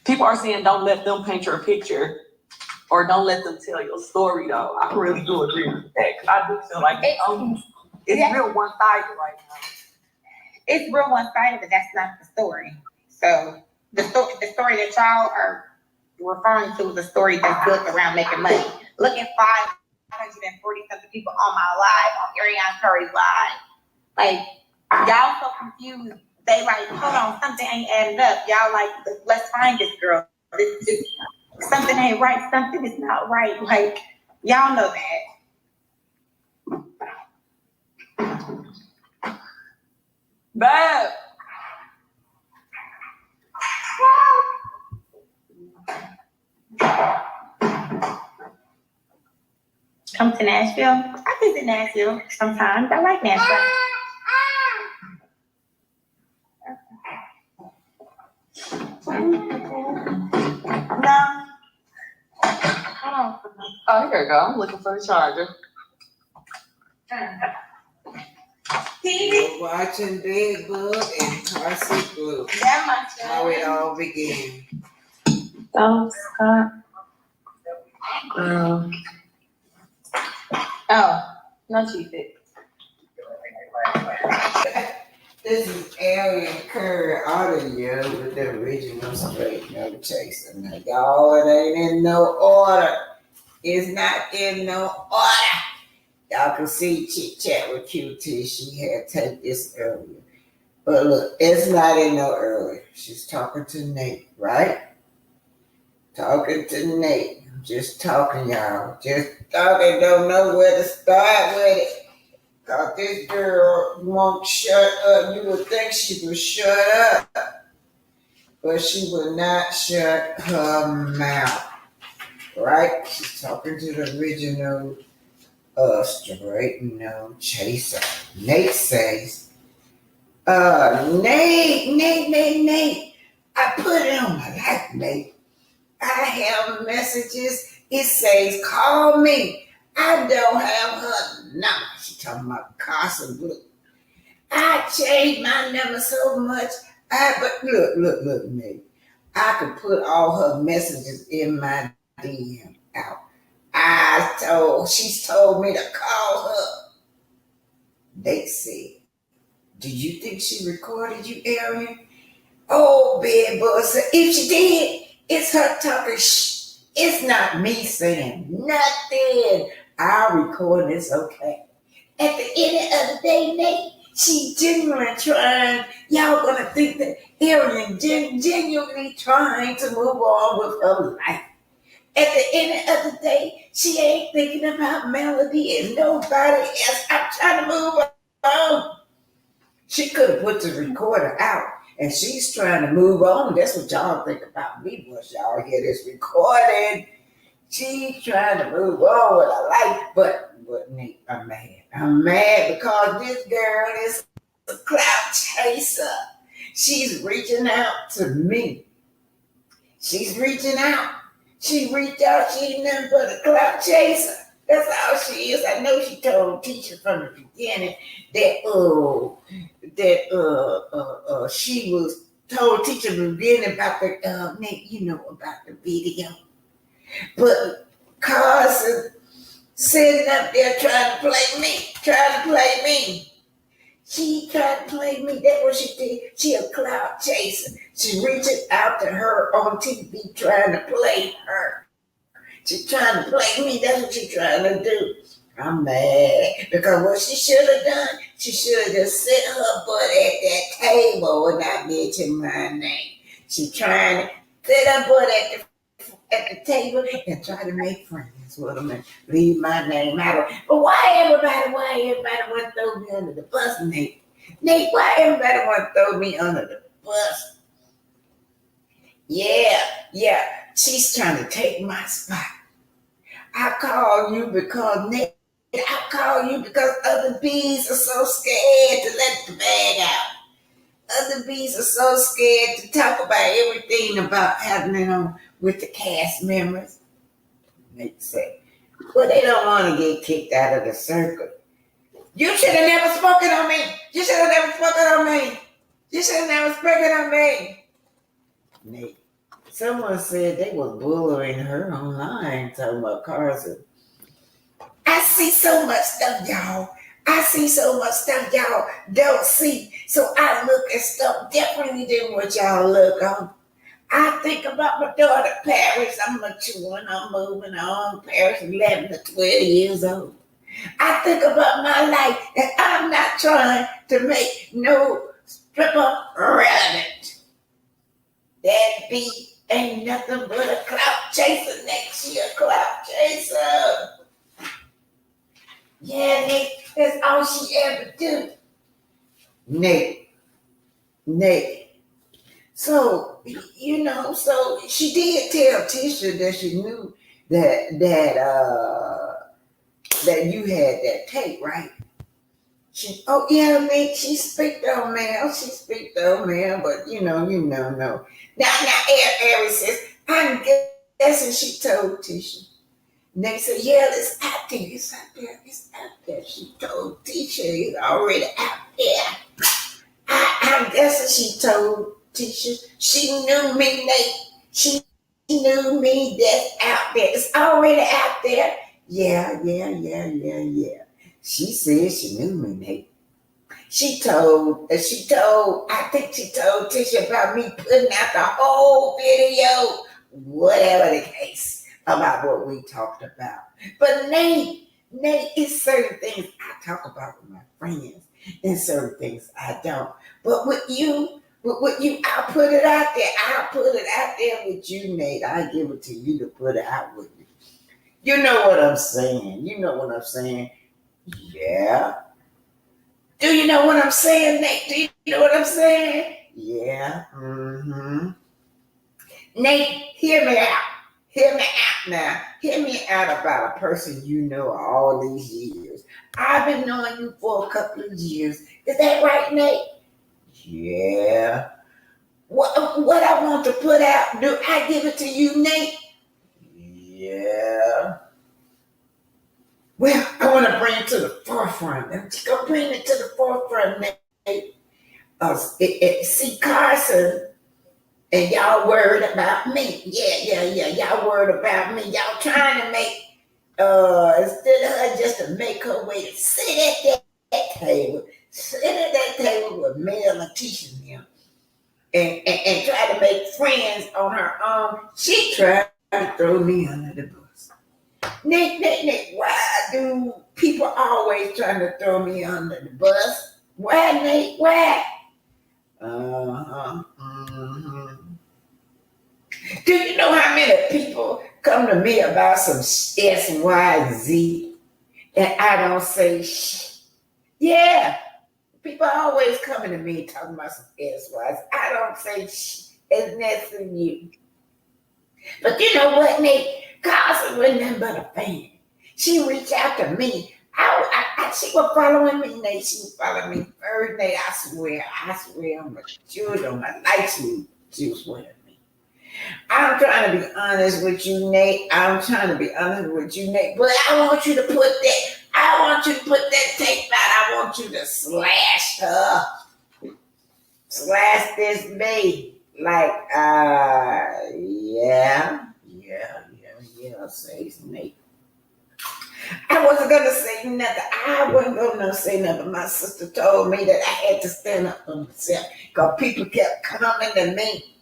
People are saying don't let them paint your picture or don't let them tell your story though. I really do agree with that. 'Cause I do feel like it's real one-sided right now. It's real one-sided, but that's not the story. So the story that y'all are referring to is a story that's built around making money. Look at 540 something people on my live, on Ariana Curry's live. Like, y'all so confused. They like, hold on, something ain't adding up. Y'all like, let's find this girl. Something ain't right. Something is not right. Like, y'all know that. Bad. Come to Nashville. I visit Nashville sometimes. I like Nashville. No. Oh, here we go. I'm looking for the charger. TV. Watching Bedbug and Carson Blue. That much. How it all began. Don't stop. Girl. Oh, no cheese it. This is Arian Curry audio with the original straight no chaser. Now, y'all, it ain't in no order. It's not in no order. Y'all can see chit chat with QT. She had take this earlier. But look, it's not in no earlier. She's talking to Nate, right? Talking to Nate. Just talking, y'all. Just talking. Don't know where to start with it. Cause this girl won't shut up. You would think she would shut up, but she will not shut her mouth. Right? She's talking to the original straight no chaser. Nate says, Nate, I put it on my life, Nate. I have messages. It says, call me. I don't have her number. She talking about Carson Blue. I changed my number so much. But look, Nate. I could put all her messages in my DM out. She's told me to call her. They said, do you think she recorded you, Arian? Oh, bad boy said, if she did, it's her talking shh. It's not me saying nothing. I'll record this, okay. At the end of the day, Nate, she genuinely trying. Y'all gonna think that Arian genuinely trying to move on with her life. At the end of the day, she ain't thinking about Melody and nobody else. I'm trying to move on. She could have put the recorder out and she's trying to move on. That's what y'all think about me once y'all hear this recording. She's trying to move on with her life. But Nate, I'm mad. I'm mad because this girl is a clout chaser. She's reaching out to me. She's reaching out. She reached out, she ain't nothing but a clout chaser. That's all she is. I know she told teacher from the beginning that she was told teacher from the beginning about the Nate, you know about the video. But Carson sitting up there trying to play me. She tried to play me. That's what she did. She a clout chaser. She reaching out to her on TV trying to play her. She's trying to play me. That's what she's trying to do. I'm mad because what she should have done, she should have just sit her butt at that table and not mention my name. She trying to sit her butt at the table and try to make friends with them and leave my name out. But why everybody want to throw me under the bus, Nate? Nate, why everybody want to throw me under the bus? Yeah, she's trying to take my spot. I call you because Nate, I call you because other bees are so scared to let the bag out. Other bees are so scared to talk about everything about happening on with the cast members. Nate said, well, they don't want to get kicked out of the circle. You should have never spoken on me. You should have never spoken on me. You should have never spoken on me. Nate, someone said they was bullying her online, talking about Carson. I see so much stuff, y'all. I see so much stuff y'all don't see. So I look at stuff differently than what y'all look on. I think about my daughter, Paris. I'm maturing, I'm moving on. Paris, 11 to 12 years old. I think about my life, and I'm not trying to make no stripper relevant. That beat ain't nothing but a clout chaser next year, clout chaser. Yeah, Nick, that's all she ever do. Nate. So, so she did tell Tisha that she knew that you had that tape, right? Nate, she speak on mail, but no. Now, Aries says, I'm guessing she told Tisha. Nate said, yeah, it's out there. She told Tisha it's already out there. I'm guessing she told Tisha. She knew me, Nate. She knew me that's out there. It's already out there. Yeah. She said she knew me, Nate. I think she told Tisha about me putting out the whole video, whatever the case, about what we talked about. But Nate, Nate, it's certain things I talk about with my friends and certain things I don't. But with you, I'll put it out there. I'll put it out there with you, Nate. I give it to you to put it out with me. You know what I'm saying. You know what I'm saying. Yeah. Do you know what I'm saying, Nate? Do you know what I'm saying? Yeah. Mm-hmm. Nate, hear me out. Hear me out now. Hear me out about a person you know all these years. I've been knowing you for a couple of years. Is that right, Nate? Yeah. What I want to put out, do I give it to you, Nate? Yeah. Well, I want to bring it to the forefront. I'm just going to bring it to the forefront, Nate. See, Carson, and y'all worried about me. Yeah. Y'all worried about me. Y'all trying to make, instead of her just to make her way to sit at that table, sit at that table with Mel and Tisha and them, and try to make friends on her own, she tried to throw me under the bus. Nick, why do people always trying to throw me under the bus? Why, Nate? Why? Uh-huh. Mm-hmm. Do you know how many people come to me about some X, Y, Z, and I don't say shh? Yeah, people always coming to me talking about some X, Y, Z. I don't say shh. It's next to you. But you know what, Nate? Carson wasn't nothing but a fan. She reached out to me. She was following me, Nate. She was following me first, Nate. I swear on my children, on my life, she was with me. I'm trying to be honest with you, Nate. But I want you to put that tape out. I want you to slash her. Slash this baby. Like, yeah, says Nate. I wasn't gonna say nothing. My sister told me that I had to stand up for myself because people kept coming to me.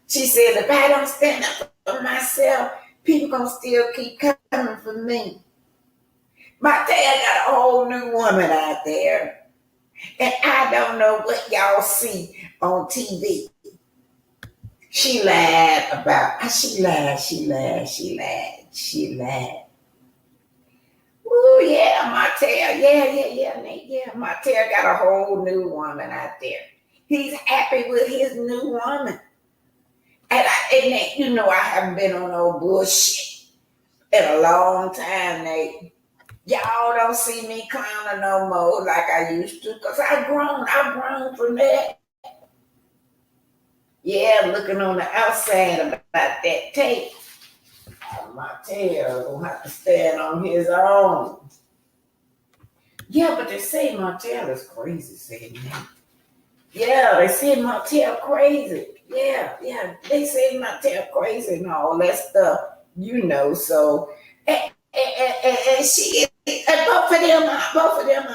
She said, if I don't stand up for myself, people gonna still keep coming for me. My dad got a whole new woman out there, and I don't know what y'all see on TV. She lied. Ooh, yeah, Martell. Yeah, Nate. Yeah, Martell got a whole new woman out there. He's happy with his new woman. And Nate, you know I haven't been on no bullshit in a long time, Nate. Y'all don't see me clowning no more like I used to, because I've grown from that. Yeah, looking on the outside about that tape. Martell gonna have to stand on his own. Yeah, but they say Martell is crazy, saying that. Yeah, they say Martell crazy. Yeah, they say Martell crazy and all that stuff, you know. So, and she, and both of them are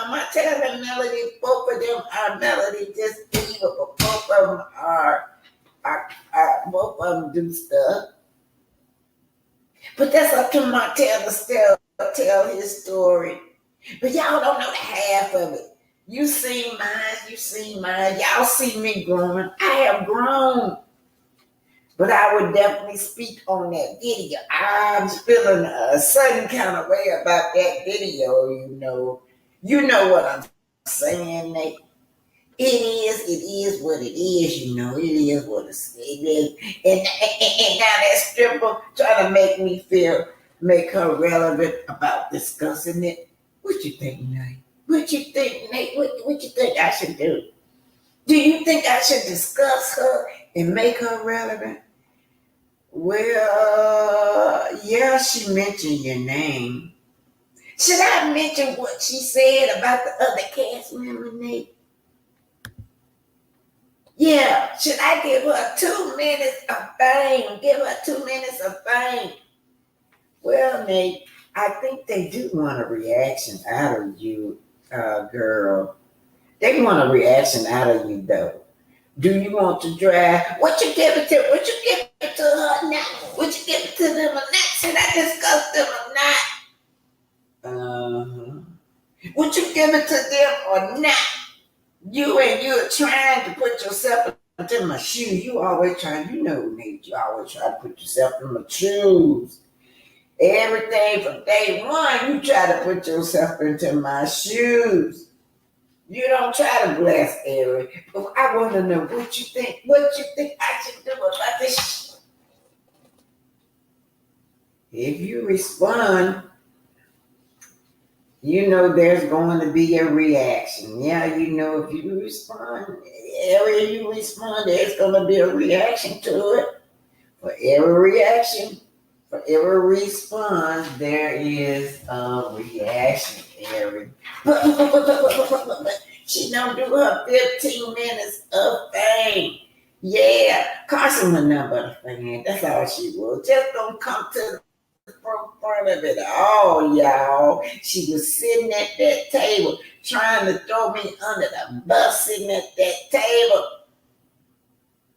Martell and Melody. Both of them are Melody, just evil, but both of them are both of them do stuff. But that's up to Martell to still tell his story. But y'all don't know the half of it. You seen mine. Y'all see me growing. I have grown. But I would definitely speak on that video. I'm feeling a certain kind of way about that video, you know. You know what I'm saying, Nate. It is what it is, you know. It is what it is. And now that stripper trying to make her relevant about discussing it. What you think, Nate? What you think I should do? Do you think I should discuss her and make her relevant? Well, yeah, she mentioned your name. Should I mention what she said about the other cast member, Nate? Yeah, should I give her 2 minutes of fame? Well, Nate, I think they do want a reaction out of you, girl. They want a reaction out of you, though. Do you want to drive? What you give it to her now? Would you give it to them or not? Should I discuss them or not? shoes. You always try, Nate, you always try to put yourself in my shoes. Everything from day one, you try to put yourself into my shoes. You don't try to bless Eric. But I want to know what you think. What you think I should do about this? If you respond, there's going to be a reaction. Yeah, if you respond, area you respond, there's going to be a reaction to it. For every reaction, for every response, there is a reaction, Eric. But she don't do her 15 minutes of fame. Yeah, Carson was nothing but a fan. That's all she was. Just don't come to the front of it all, y'all. She was sitting at that table trying to throw me under the bus, sitting at that table.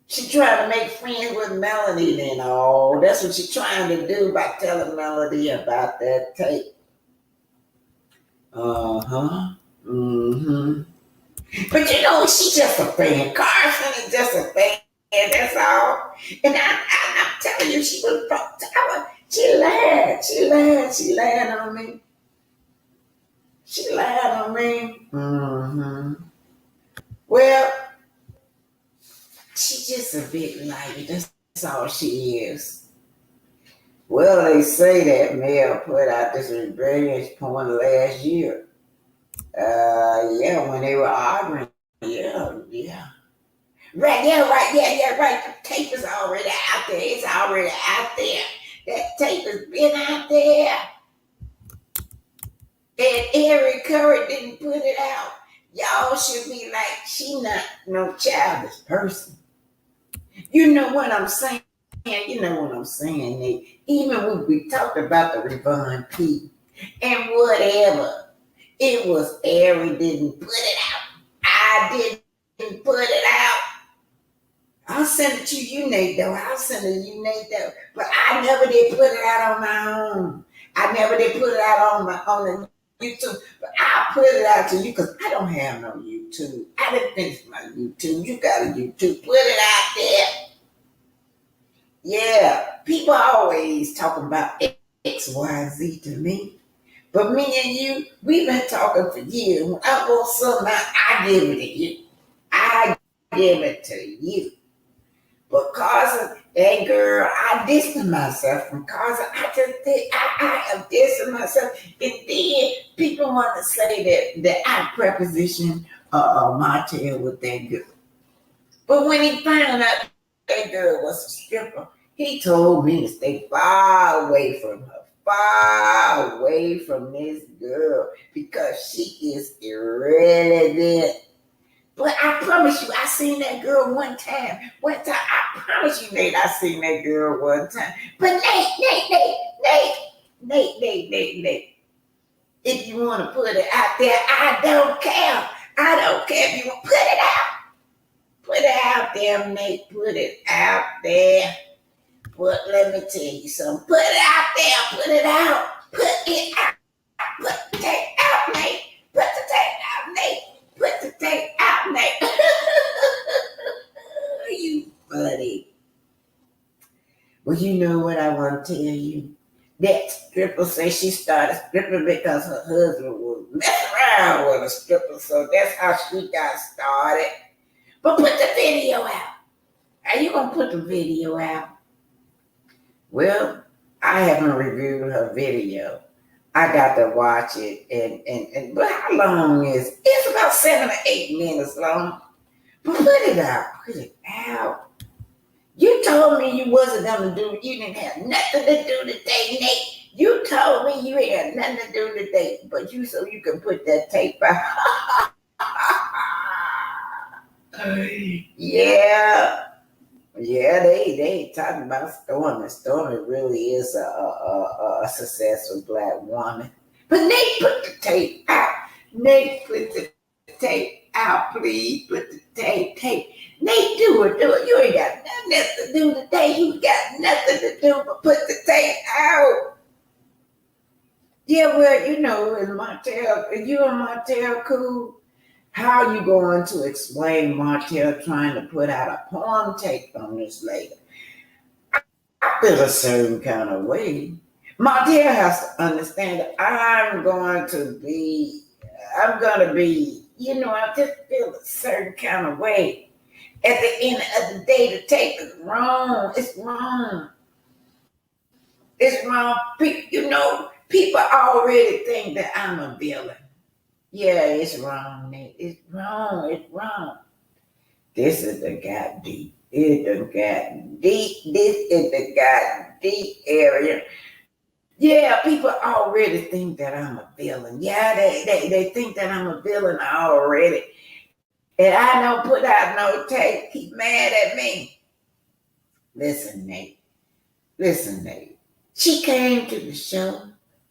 She trying to make friends with Melody and all. That's what she's trying to do by telling Melody about that tape. Uh-huh. Mm-hmm. But she's just a fan. Carson is just a fan. That's all. And I'm telling you, she lied. She lied on me. She lied on me. Mm-hmm. Well, she's just a big liar. That's all she is. Well, they say that Mel put out this revenge porn last year. When they were arguing. Yeah. Right, right. The tape is already out there. It's already out there. That tape has been out there. And Eric Curry didn't put it out. Y'all should be like, she not no childish person. You know what I'm saying? Nate. Even when we talked about the Revon P and whatever, it was Eric didn't put it out. I didn't put it out. I'll send it to you, Nate, though. But I never did put it out on my own. I never did put it out on the YouTube. But I'll put it out to you because I don't have no YouTube. I didn't finish my YouTube. You got a YouTube. Put it out there. Yeah, people always talking about X, Y, Z to me. But me and you, we've been talking for years. When I want something out, I give it to you. I give it to you. Because of that girl, I distanced myself from Carson. I am distancing myself. And then people want to say that I preposition Martell with that girl. But when he found out that girl was a stripper, he told me to stay far away from her, far away from this girl, because she is irrelevant. But I promise you, I seen that girl one time. I promise you, Nate, I seen that girl one time. But Nate, if you want to put it out there, I don't care. I don't care if you want to put it out. Put it out there, Nate. Put it out there. But let me tell you something. Put it out there. Put it out. Put it out. Put the tape out, Nate. Put the tape out, Nate. Put the tape out, Nate. You funny. Well, you know what I want to tell you? That stripper says she started stripping because her husband was messing around with a stripper. So that's how she got started. But put the video out. Are you going to put the video out? Well, I haven't reviewed her video. I got to watch it. But how long is it? It's about 7 or 8 minutes long. But put it out. Put it out. You told me you wasn't going to do, you didn't have nothing to do today, Nate. You told me you had nothing to do today. But so you can put that tape out. Yeah, they talking about Stormy. Stormy really is a successful black woman. But Nate, put the tape out. Nate, put the tape out, please. Put the tape. Nate, do it. You ain't got nothing to do today. You got nothing to do but put the tape out. Yeah, well, and Martell, you and Martell cool. How are you going to explain Martell trying to put out a porn tape on this lady? I feel a certain kind of way. Martell has to understand that I'm going to be, I just feel a certain kind of way. At the end of the day, the tape is wrong. It's wrong. It's wrong. People already think that I'm a villain. Yeah, it's wrong, Nate. It's wrong. It's wrong. This is the got deep. It done got deep. This is the got deep area. Yeah, people already think that I'm a villain. Yeah, they think that I'm a villain already. And I don't put out no tape. Keep mad at me. Listen, Nate. She came to the show.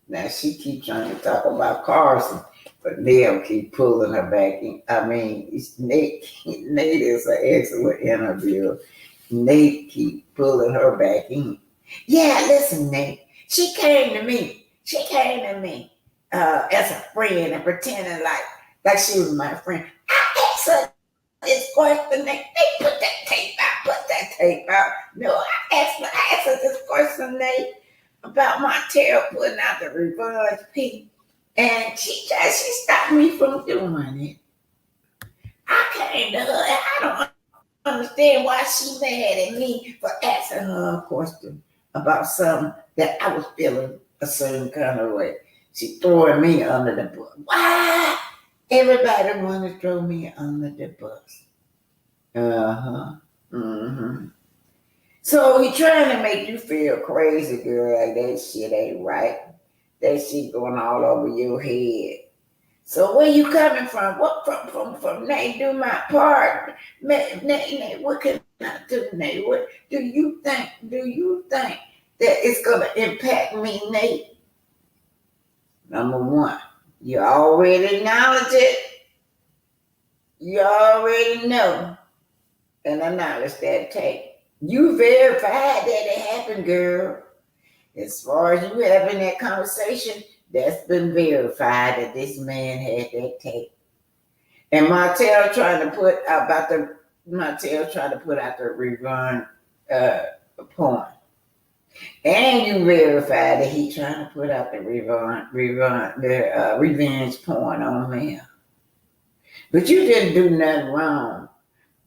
Now she keep trying to talk about Carson, but Neil keep pulling her back in. I mean, Nate is an excellent interviewer. Nate keep pulling her back in. Yeah, listen, Nate. She came to me as a friend and pretending like she was my friend. I asked her this question. They put that tape out. No, I asked her this question, Nate, about my tail putting out the reverse P. And she stopped me from doing it. I came to her and I don't understand why she mad at me for asking her a question about something that I was feeling a certain kind of way. She throwing me under the bus. Why? Everybody want to throw me under the bus. Uh-huh. Mm-hmm. So he trying to make you feel crazy, girl, like that shit ain't right. That shit going all over your head. So where you coming from? What from Nate, do my part. Nate, what can I do, Nate? What do you think that it's gonna impact me, Nate? Number one, you already acknowledge it. You already know and acknowledge that tape. You verified that it happened, girl. As far as you having that conversation, that's been verified that this man had that tape. And Martell trying to put out the rerun porn. And you verified that he trying to put out the revenge porn on me. But you didn't do nothing wrong.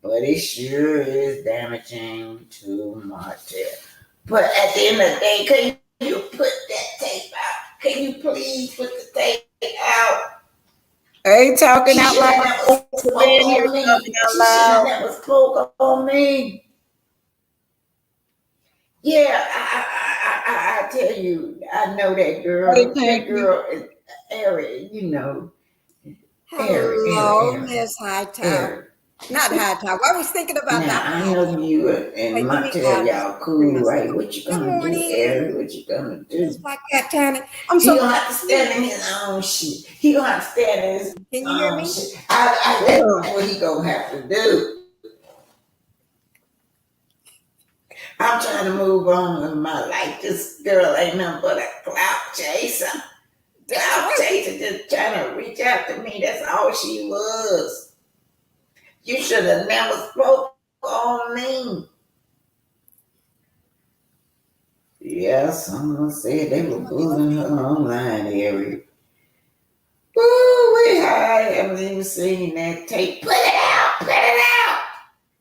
But it sure is damaging to Martell. But at the end of the day, can you put that tape out? Can you please put the tape out? I ain't talking out loud. She never spoke on me. Yeah, I tell you, I know that girl. That girl is Ari, Hello, Miss Hightower. Not Hightower. I was thinking about now, that. I know you and Martell, y'all cool, right? What you gonna do, Ari? What you gonna do? It's like that, Tana. He don't have to stand in his own shit. He don't have to stand in his Can you hear me? shit. That's what he gonna have to do. I'm trying to move on with my life. This girl ain't nothing but a clout chaser. Clout chaser just trying to reach out to me. That's all she was. You should have never spoke on me. Yeah, someone said they were bullying her online, Eric. Ooh, I haven't even seen that tape. Put it out! Put it out!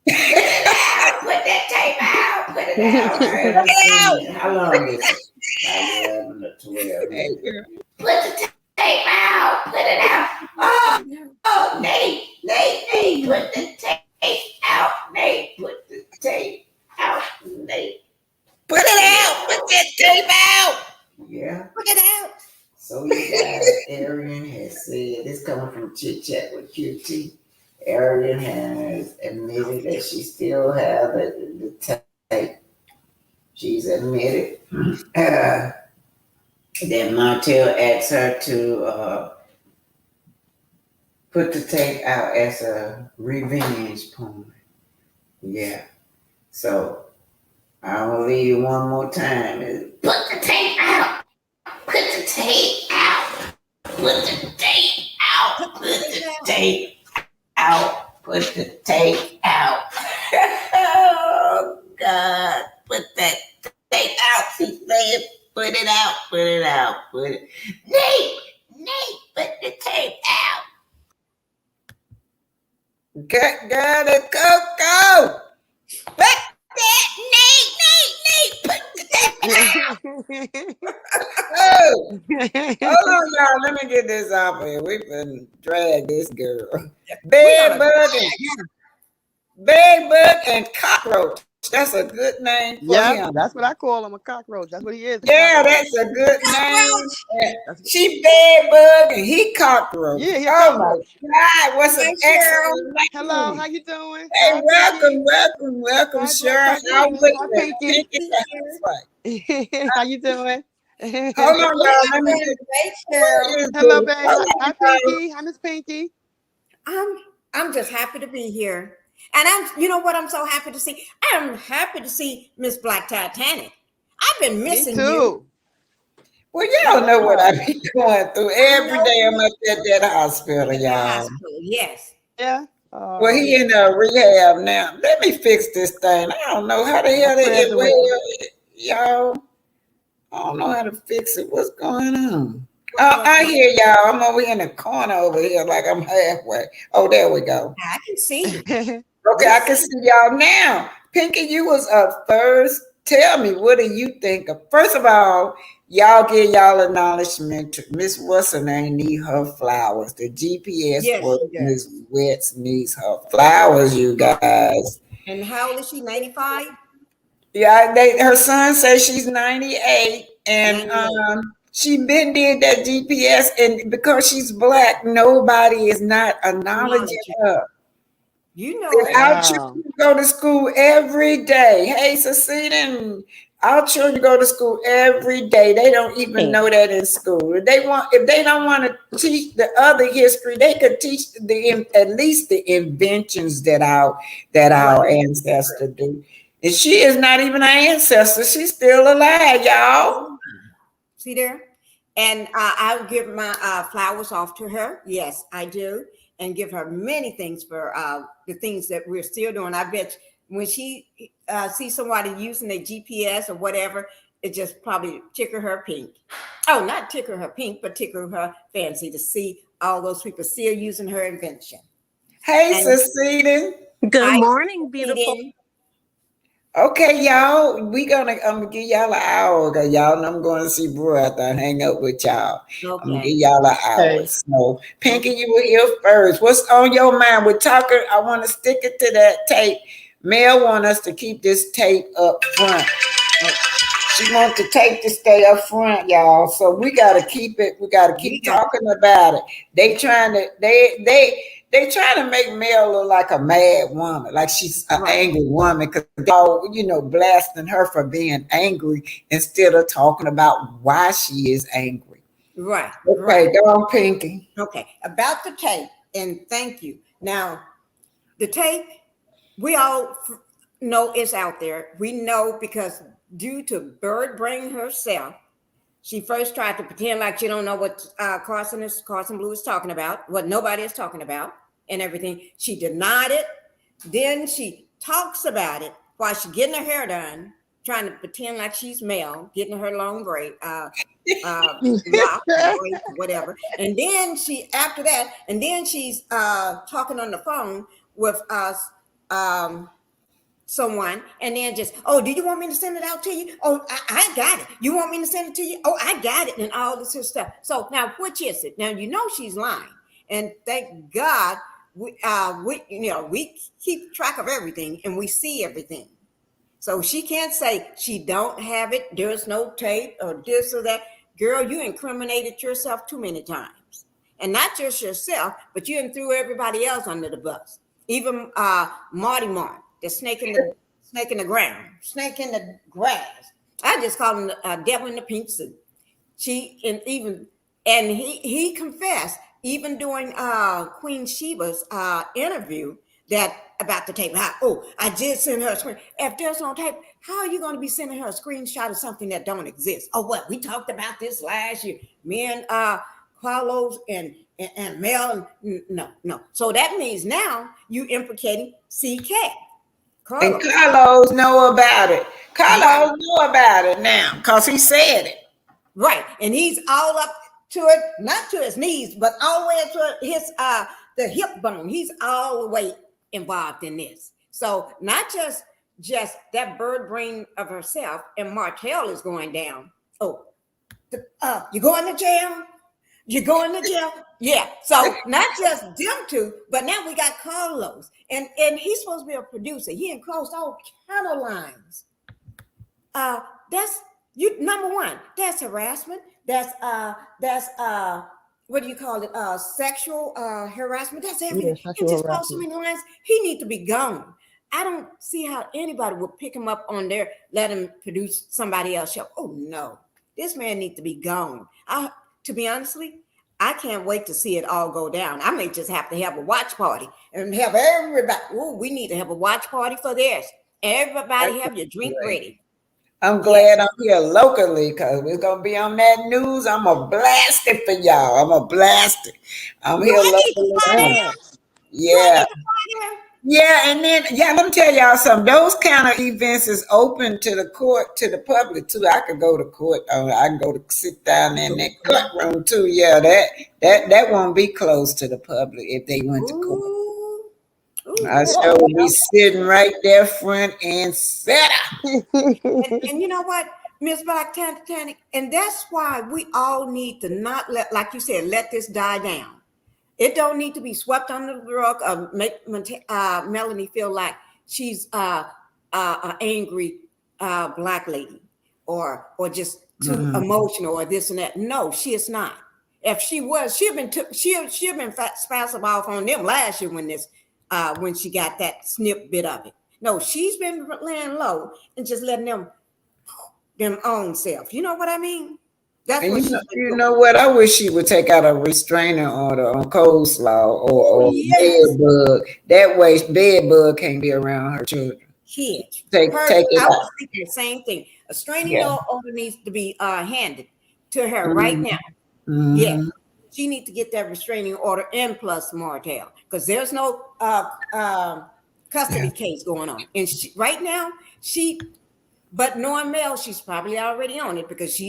Put it out! Put that tape out! Put it out! I haven't seen it. How long is it? Like 11 or 12 minutes. Put the tape out! Put it out! Oh, Nate! Put the tape out! Nate, put the tape out! Nate. Put it out! Put that tape out! Yeah. Put it out! So you guys, Arian has said, this coming from Chit Chat with QT. Arian has admitted that she still has the tape. She's admitted that Martell asked her to put the tape out as a revenge porn. Yeah. So I'm gonna leave you one more time. Put the tape out. Put the tape out. Put the tape out. Put the tape out. Put the tape out. Oh, God. Put that tape out. She said, put it out, put it out, put it. Nate, put the tape out. Got it, Coco. Put that, Nate, put the tape out. Oh, hold on, y'all. Let me get this off here. We've been drag this girl. Bed bug and cockroach. That's a good name for Yeah, him. that's what I call him, a cockroach. That's what he is. Yeah, that's a good name. She bed bug and he cockroach. Yeah, he a Oh my cockroach. God, what's an Hi, Cheryl. excellent Hello, name. how you doing? Hey, Hi, welcome, Hi, Cheryl. How Black was Hi, it? Pinky. Pinky, right. How you doing? Hold on, y'all. Let me Great, get Cheryl. Hello, babe. Hold Hi, on, y'all. Pinky. Hi, Miss Pinky. I'm just happy to be here. And you know what I'm so happy to see? I'm happy to see Miss Black Titanic. I've been Me missing you. too. Well, y'all know what I be going through. I Every know day I'm you up at that hospital, at the y'all. hospital. Yes. Yeah. Well, he in rehab now. Let me fix this thing. I don't know how the My hell prayers are with you. y'all. I don't know how to fix it. What's going on? What's I wrong? hear y'all. I'm over here in the corner over here, like I'm halfway. Oh, there we go. I can see you. Okay, I can see y'all now. Pinky, you was up first. Tell me, what do you think of? First of all, y'all give y'all acknowledgement to Miss What's her name need her flowers. The GPS Yes, work she does. Miss Wets needs her flowers, you guys. And how old is she? 95? Yeah, her son says she's 98, and 98. she been did that GPS, and because she's black, nobody is not acknowledging Acknowledge you. her. You know And it. our Wow. children go to school every day. Hey, Cecile, our children go to school every day. They don't even know that in school. If they don't want to teach the other history, they could teach at least the inventions that our ancestors do. And she is not even our ancestor. She's still alive, y'all. See there? And I'll give my flowers off to her. Yes, I do. And give her many things for the things that we're still doing. I bet when she sees somebody using a GPS or whatever, it just probably tickle her pink. Oh, not tickle her pink, but tickle her fancy to see all those people still using her invention. Hey, And Cecile. Good I morning, beautiful. Okay, y'all, I'm gonna give y'all an hour, cause y'all know I'm going to see Brew after I hang up with y'all. I'm gonna give Okay. y'all an hour. So, Pinky, you were here first. What's on your mind? We're talking. I want to stick it to that tape. Mel want us to keep this tape up front. She wants the tape to stay up front, y'all. So we gotta keep it. We gotta keep talking about it. They trying to make Mel look like a mad woman, like she's an angry woman, because they all, blasting her for being angry instead of talking about why she is angry. Right. Okay, go on, Pinky. Okay. About the tape, and thank you. Now, the tape, we all know it's out there. We know because due to Bird Brain herself, she first tried to pretend like she don't know what Carson Blue is talking about, what nobody is talking about, and everything. She denied it. Then she talks about it while she's getting her hair done, trying to pretend like she's male, getting her long braid, lock, braid, whatever. And then after that, she's talking on the phone with us. Someone, and then just, oh, do you want me to send it out to you? Oh, I got it. You want me to send it to you? Oh, I got it, and all this stuff. So now, which is it? Now you know she's lying, and thank God we keep track of everything and we see everything. So she can't say she don't have it. There's no tape or this or that. Girl, you incriminated yourself too many times, and not just yourself, but you threw everybody else under the bus. Even Marty Martin, the snake in the ground, snake in the grass. I just call him the devil in the pink suit. He confessed even during Queen Sheba's interview that about the tape. I did send her a screen. If there's no tape, how are you going to be sending her a screenshot of something that don't exist? Oh, what? We talked about this last year. Me and Carlos and Mel. No. So that means now you implicating CK. And Carlos. Carlos know about it. Right. Carlos know about it now because he said it. Right. And he's all up to it, not to his knees, but all the way up to his the hip bone. He's all the way involved in this. So not just that bird brain of herself and Martell is going down. Oh, you going to jail? You going to jail? Yeah. So not just them two, but now we got Carlos. And he's supposed to be a producer. He ain't crossed all kind of lines. That's you number one, that's harassment. That's what do you call it? Sexual harassment. That's everything. Yeah, He sexual just crossed so harassment. many lines. He need to be gone. I don't see how anybody would pick him up on there, let him produce somebody else's show. Oh no, this man needs to be gone. To be honestly, I can't wait to see it all go down. I may just have to have a watch party and have everybody. Oh, we need to have a watch party for this. Everybody have your drink ready. I'm glad I'm here locally because we're going to be on that news. I'm going to blast it for y'all. I'm going to blast it. I'm Do here I need to locally. fly there? Do I Yeah. need to fly there? Yeah, and then let me tell y'all something. Those kind of events is open to the court, to the public too. I could go to court. I can go to sit down in that courtroom too. Yeah, that won't be closed to the public if they went to court. Ooh, I sure will be sitting right there front and center. and you know what, Miss Black Titanic, and that's why we all need to not let, like you said, let this die down. It don't need to be swept under the rug or make Melanie feel like she's an angry black lady or just too emotional or this and that. No, she is not. If she was, she'd been passive off on them last year when she got that snip bit of it. No, she's been laying low and just letting them own self. You know what I mean? That's And what you know what? I wish she would take out a restraining order on coleslaw or bed bug. That way, bed bug can't be around her children. Kids. Take it I out. was thinking the same thing. A restraining order needs to be handed to her right now. Mm-hmm. Yeah, she needs to get that restraining order and plus Martell because there's no custody case going on. And right now, but knowing Mel, she's probably already on it because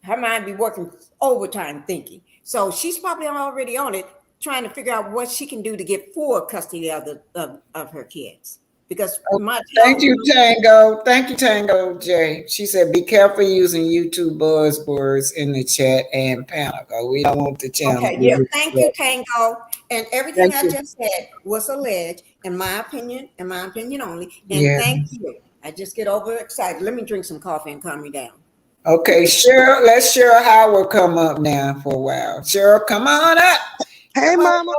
her mind be working overtime thinking. So she's probably already on it, trying to figure out what she can do to get full custody of her kids. Because Thank you, Tango. Thank you, Tango J. She said, "Be careful using YouTube buzzwords in the chat and panel. We don't want the channel." Okay, yeah. Thank you, Tango. And everything I just said was alleged, in my opinion only. And thank you. I just get overexcited. Let me drink some coffee and calm me down. Okay, Cheryl. Let Cheryl Howard come up now for a while. Cheryl, come on up. Hey, Mama.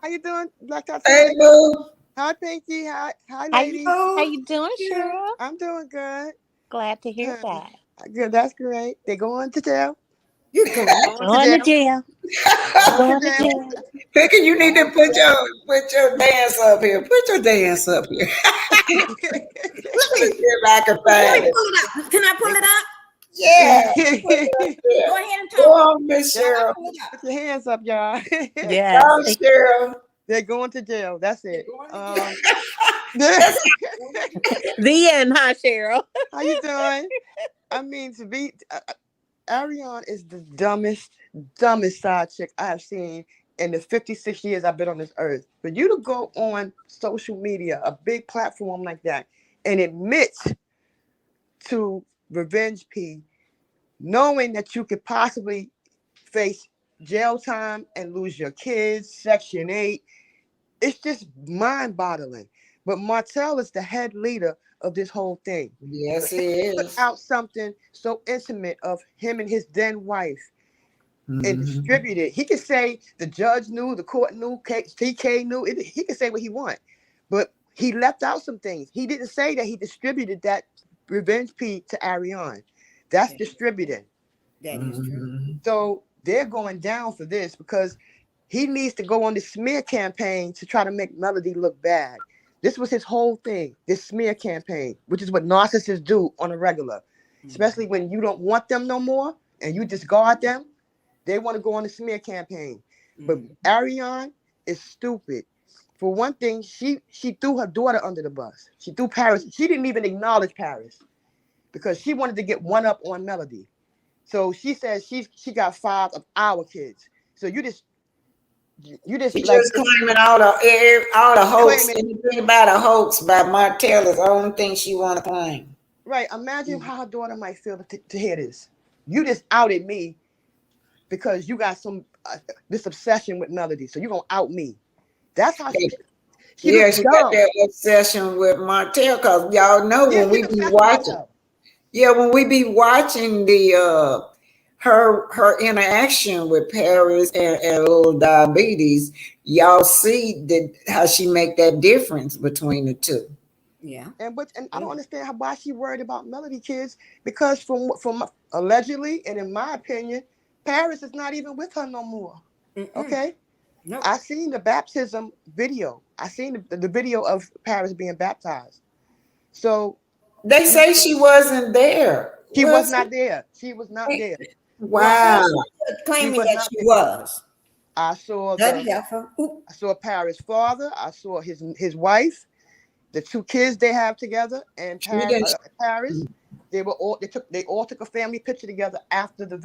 How you doing? Black Hey, boo. Hi, Pinky. Hi, ladies. How you doing, Cheryl? I'm doing good. Glad to hear that. Good. That's great. They're going to jail. You're going to jail. Going to jail. Picky, you need to put your dance up here. Put your dance up here. Let me see if I can find it. Pull it up. Can I pull it up? Yeah. Go ahead and talk. Go on, Miss Cheryl. Put your hands up, y'all. Yeah. Go on, Cheryl. They're going to jail. That's it. The end, huh, Cheryl? How you doing? I mean, to be Ariane is the dumbest side chick I have seen in the 56 years I've been on this earth. For you to go on social media, a big platform like that, and admit to Revenge P, knowing that you could possibly face jail time and lose your kids, Section 8, it's just mind-boggling. But Martell is the head leader of this whole thing. Yes, he is. Put out something so intimate of him and his then wife and distribute it. He could say the judge knew, the court knew, TK knew. He could say what he want. But he left out some things. He didn't say that he distributed that Revenge P to Ariane. That's distributed. That is true. So they're going down for this because he needs to go on the smear campaign to try to make Melody look bad. This was his whole thing, this smear campaign, which is what narcissists do on a regular, especially when you don't want them no more and you discard them. They want to go on a smear campaign. But Ariane is stupid. For one thing, she threw her daughter under the bus. She threw Paris. She didn't even acknowledge Paris because she wanted to get one up on Melody. So she says she got 5 of our kids. So you just She like just claiming all the hoax. claiming Anything about a hoax by Martell is the only thing she want to claim. right. Imagine how her daughter might feel to hear this. You just outed me because you got some this obsession with Melody. So you're gonna out me. That's how she Yeah, looks she got dumb. that obsession with Martell because y'all know Yeah, when she's we be obsessed with watching. Martell. Yeah, when we be watching the her interaction with Paris and little diabetes, y'all see how she make that difference between the two. Yeah. And I don't understand why she worried about Melody kids because from allegedly and in my opinion, Paris is not even with her no more. Okay, No. I seen the baptism video. I seen the video of Paris being baptized. So They say she wasn't there. she was not there. She was not there. Wow. Claiming was that not she there. was. I saw That heifer. I saw Paris' father. I saw his wife, the 2 kids they have together, and Paris. They all took a family picture together after the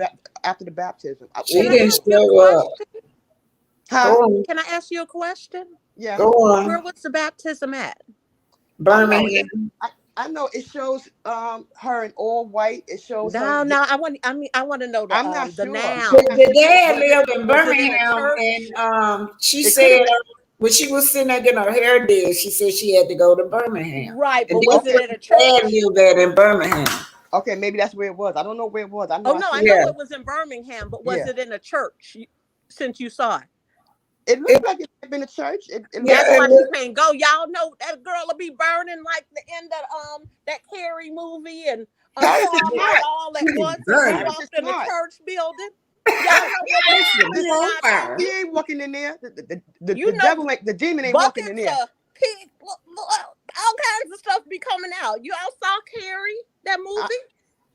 baptism. She Can I didn't ask you a show up. question? Huh? Go on. Can I ask you a question? Yeah. Go Where on. was the baptism at? I know Birmingham. I know it shows her in all white. It shows her. No, I want to know I'm not the sure. noun. The dad Was it lived in was it in a Birmingham, church? and she It could have said been when she was sitting there getting her hair did, she said she had to go to Birmingham, Right, and but then was it okay. at a dad church? lived there in Birmingham. Okay, maybe that's where it was. I don't know where it was. I know Oh I no, I seen know Yeah, it was in Birmingham, but was Yeah. it in a church? Since you saw it, It looked like it had been a church. It yeah, that's looked why it she was, can't go. Y'all know that girl will be burning like the end of that Carrie movie and Paris is Unfortunately smart. all at once, and she Paris is walked in the smart. church building. Y'all know what would Listen, happen you in on our fire. time. He ain't walking in there. You The know, devil ain't the demon ain't walking in buckets there. of pig, all kinds of stuff be coming out. You all saw Carrie that movie?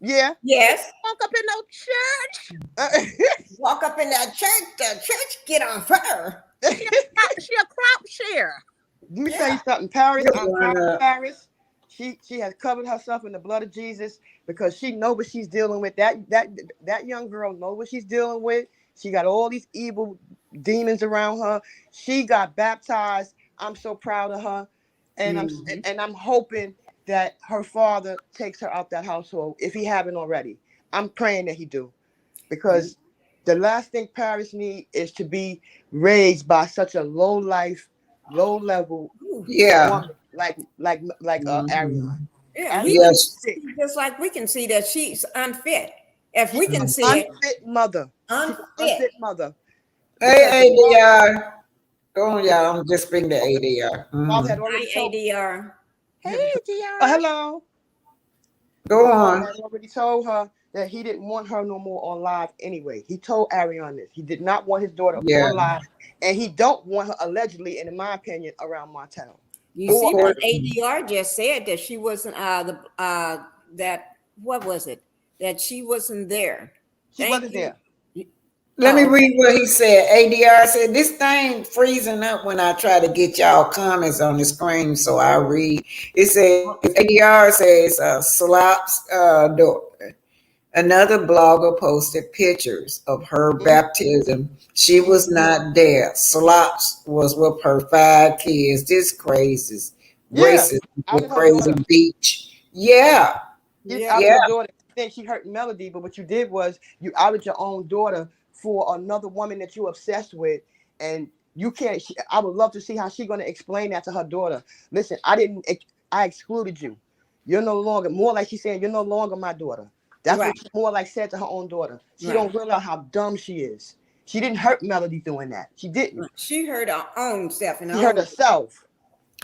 Yeah. Yes. Walk up in no church. Walk up in that church. The church get on fire. She a crop share. Let me tell you something, Paris. it I'm proud was, of Paris. She has covered herself in the blood of Jesus because she knows what she's dealing with. That young girl knows what she's dealing with. She got all these evil demons around her. She got baptized. I'm so proud of her, and I'm hoping that her father takes her out that household if he haven't already. I'm praying that he do, because the last thing Paris need is to be raised by such a low level yeah, woman like Ariane. Yeah, we Ariane can is yes. sick. see, just like we can see that she's unfit. If we She's can an see it, unfit mother. She's an unfit. unfit mother. Hey, Because the ADR. Go on, y'all. I'm just speaking to ADR. father had Hi, already told. ADR. Hey, Oh, Tiara. hello. Go The father on. had already told her that he didn't want her no more on live anyway. He told Ariane this. He did not want his daughter Yeah, on live, and he don't want her allegedly, and in my opinion, around Martell. You of see, course. but ADR just said that she wasn't that what was it? That she wasn't there. She Thank wasn't you. there. Let me Oh, read what he said. ADR said, this thing freezing up when I try to get y'all comments on the screen, so I read. It says, ADR says, Slop's daughter. Another blogger posted pictures of her baptism. She was not there. Slops was with her 5 kids. This crazy. Yeah, Racist with outed her crazy daughter. beach. Yeah, You yeah. outed yeah, her daughter. You think she hurt Melody, but what you did was you outed your own daughter for another woman that you're obsessed with, and you can't. I would love to see how she's going to explain that to her daughter. Listen, I excluded you. You're no longer. More like she's saying, you're no longer my daughter. That's Right. what she more like said to her own daughter. She Right. don't realize how dumb she is. She didn't hurt Melody doing that. She didn't. She heard her own self and She her hurt own. herself.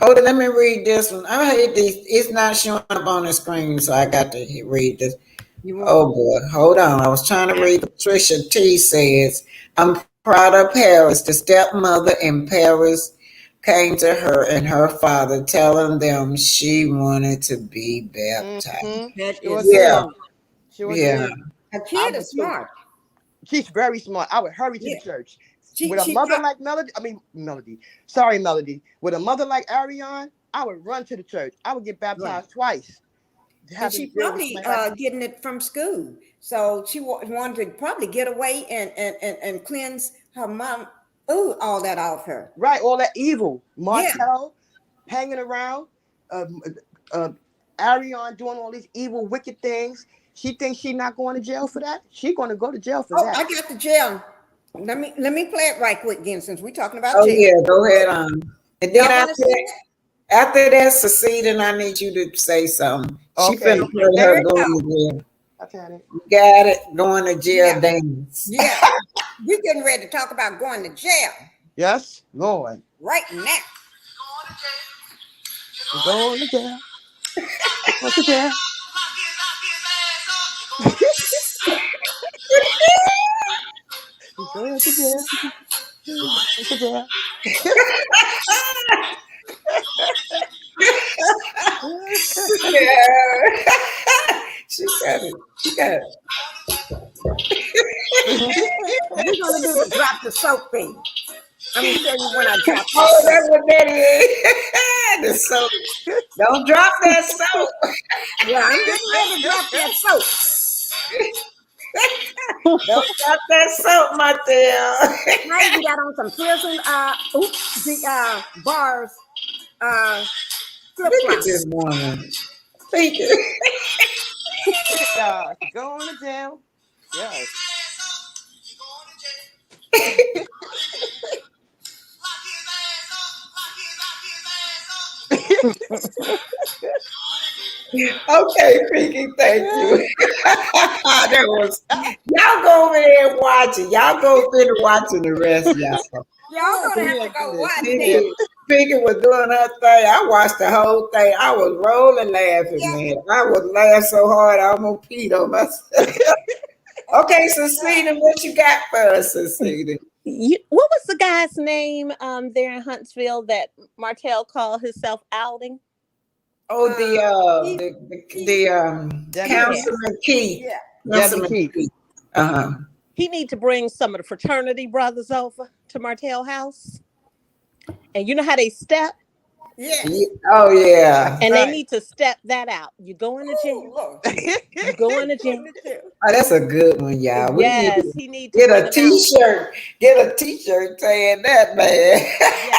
hold on, let me read this one. I hate these. It's not showing up on the screen, so I got to read this. You want? Oh boy, hold on. I was trying to read. Patricia T says, I'm proud of Paris. The stepmother in Paris came to her and her father, telling them she wanted to be baptized. Mm-hmm. That Sure is Yeah, did. smart. Sure yeah. did. A I kid would is too. smart. She's very smart. I would hurry to Yeah. the church. She With a she mother pro- like Melody. Sorry, Melody. With a mother like Ariane, I would run to the church. I would get right. baptized twice. And Having she to deal with probably somebody like getting it from school. So she wanted to probably get away and cleanse her mom. Ooh, all that off her. right, all that evil. Yeah. Martel hanging around, um, Ariane doing all these evil, wicked things. She thinks she's not going to jail for that. She's going to go to jail for Oh, that. I got the jail. Let me play it right quick again since we're talking about Oh jail. yeah, go ahead on. And then Y'all want to see it? after that, Seceding, I need you to say something. She finna Okay, play There her it going go. to jail. I've had it. You got it, going to jail Yeah. dance. Yeah. We're getting ready to talk about going to jail Yes, Lord. right now. You're going to jail. Going to jail. You're going to jail. You're going to jail. Yeah. She got it. She got it. We're gonna do the drop the soap thing. I'm gonna show you when I drop the Oh, soap. that's what that is. The soap. Don't drop that soap. Yeah, I'm getting ready to drop that soap. Don't drop that soap, Martell. Now you got on some prison the bars flip Look at flops. this woman. Think it. Yeah, you're going to jail. Yes. Okay, Pinky, thank you. That was y'all go over there and watch it. Y'all go finish watching the rest, y'all. Y'all Oh, gonna have yeah, to go goodness. watch Yeah. that. Pinky was doing her thing. I watched the whole thing. I was rolling laughing, Yeah. man. I was laughing so hard I almost peed on myself. Okay, Cecily, what you got for us, Cecily? What was the guy's name there in Huntsville that Martell called himself outing? Oh, Keith, Devin Yeah. Keith. Councilman Keith. yeah. Devin Councilman Keith. Keith. Uh-huh. He need to bring some of the fraternity brothers over to Martell House. And you know how they step? Yes. Yeah. Oh yeah. And they Right. need to step that out. You going to Oh, jail? Lord. You going to jail? Oh, that's a good one, y'all. We need Yes, to he need to get bring a them out. t-shirt. Get a t-shirt saying that, man. Yeah.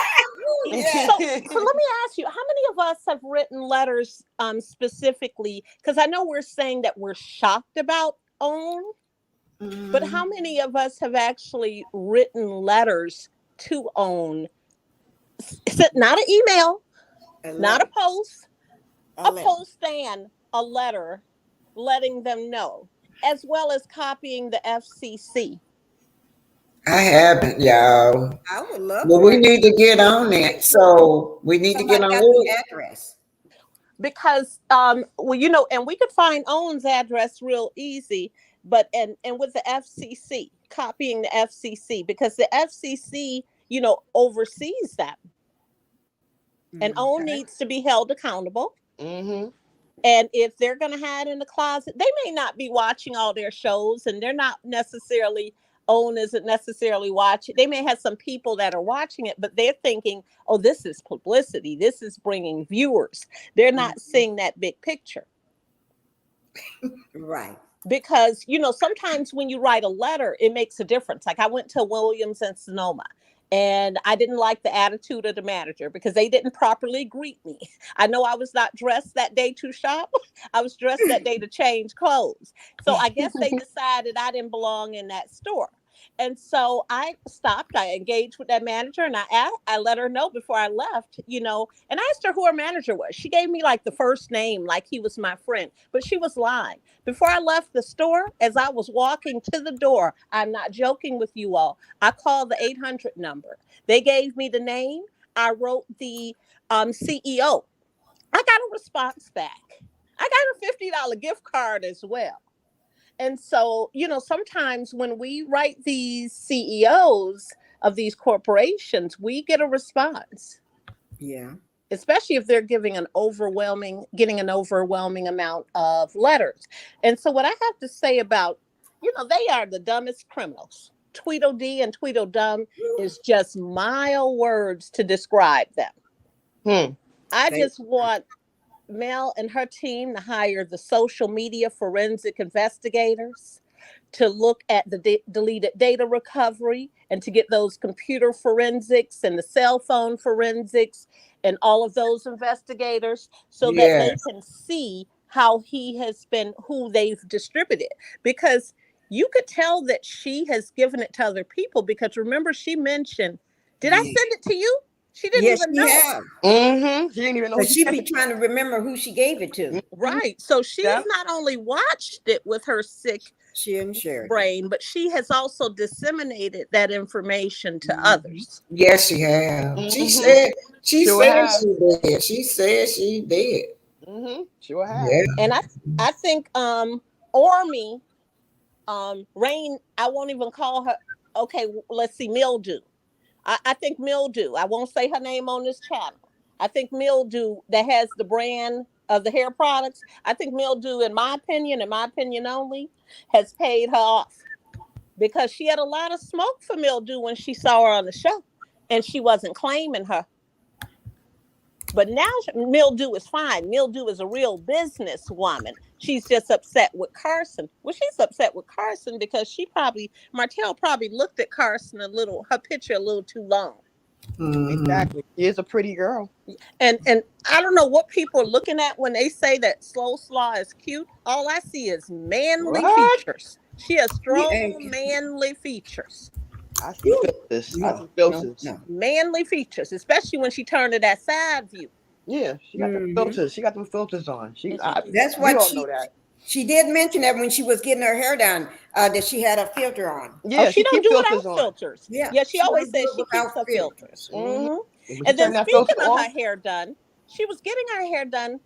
Yeah. So let me ask you, how many of us have written letters specifically? Because I know we're saying that we're shocked about OWN, but how many of us have actually written letters to OWN? Not an email, not a post, a post and a letter letting them know, as well as copying the FCC. I haven't, y'all. I would love But to we have need to get on it. So we need to get somebody on got the it. address. Because well, you know, and we could find OWN's address real easy, but and with the FCC, copying the FCC, because the FCC, you know, oversees that, and OWN needs to be held accountable. Mm-hmm. And if they're going to hide in the closet, they may not be watching all their shows, and they're not necessarily, OWN isn't necessarily watching. They may have some people that are watching it, but they're thinking, oh, this is publicity. This is bringing viewers. They're not seeing that big picture. Right. Because, you know, sometimes when you write a letter, it makes a difference. Like I went to Williams and Sonoma, and I didn't like the attitude of the manager because they didn't properly greet me. I know I was not dressed that day to shop. I was dressed that day to change clothes. So I guess they decided I didn't belong in that store. And so I stopped. I engaged with that manager, and I let her know before I left, you know, and I asked her who her manager was. She gave me like the first name, like he was my friend, but she was lying. Before I left the store, as I was walking to the door, I'm not joking with you all, I called the 800 number. They gave me the name. I wrote the CEO. I got a response back. I got a $50 gift card as well. And so, you know, sometimes when we write these CEOs of these corporations, we get a response. Yeah. Especially if they're getting an overwhelming amount of letters. And so what I have to say about they are the dumbest criminals. Tweedledee and Tweedledum is just mild words to describe them. I just want Mel and her team to hire the social media forensic investigators to look at the deleted data recovery and to get those computer forensics and the cell phone forensics and all of those investigators so that they can see how he has been, who they've distributed. Because you could tell that she has given it to other people, because remember she mentioned, did I send it to you? She didn't even know. She didn't even know. But she be trying to remember who she gave it to. Right. So she's not only watched it with her sick brain, but she has also disseminated that information to others. Yes, she has. She said she did. She said she did. Sure has. Yeah. And I think Ormy, Rain, I won't even call her. Okay, let's see, Mildew. I think Mildew, I won't say her name on this channel. I think Mildew, that has the brand of the hair products, I think Mildew, in my opinion only, has paid her off, because she had a lot of smoke for Mildew when she saw her on the show, and she wasn't claiming her. But now Mildew is fine. Mildew is a real businesswoman. She's just upset with Carson. Well, she's upset with Carson because Martell probably looked at Carson her picture a little too long. Exactly. She is a pretty girl. And I don't know what people are looking at when they say that Slow Slaw is cute. All I see is manly features. She has strong manly features. I see filters. No. Manly features, especially when she turned to that side view. Yeah, she got the filters. She got them filters on. That's what she did mention that when she was getting her hair done, that she had a filter on. Yeah, she don't do it without filters. Yeah, she always says she keeps her filters. And then speaking of her hair done, she was getting her hair done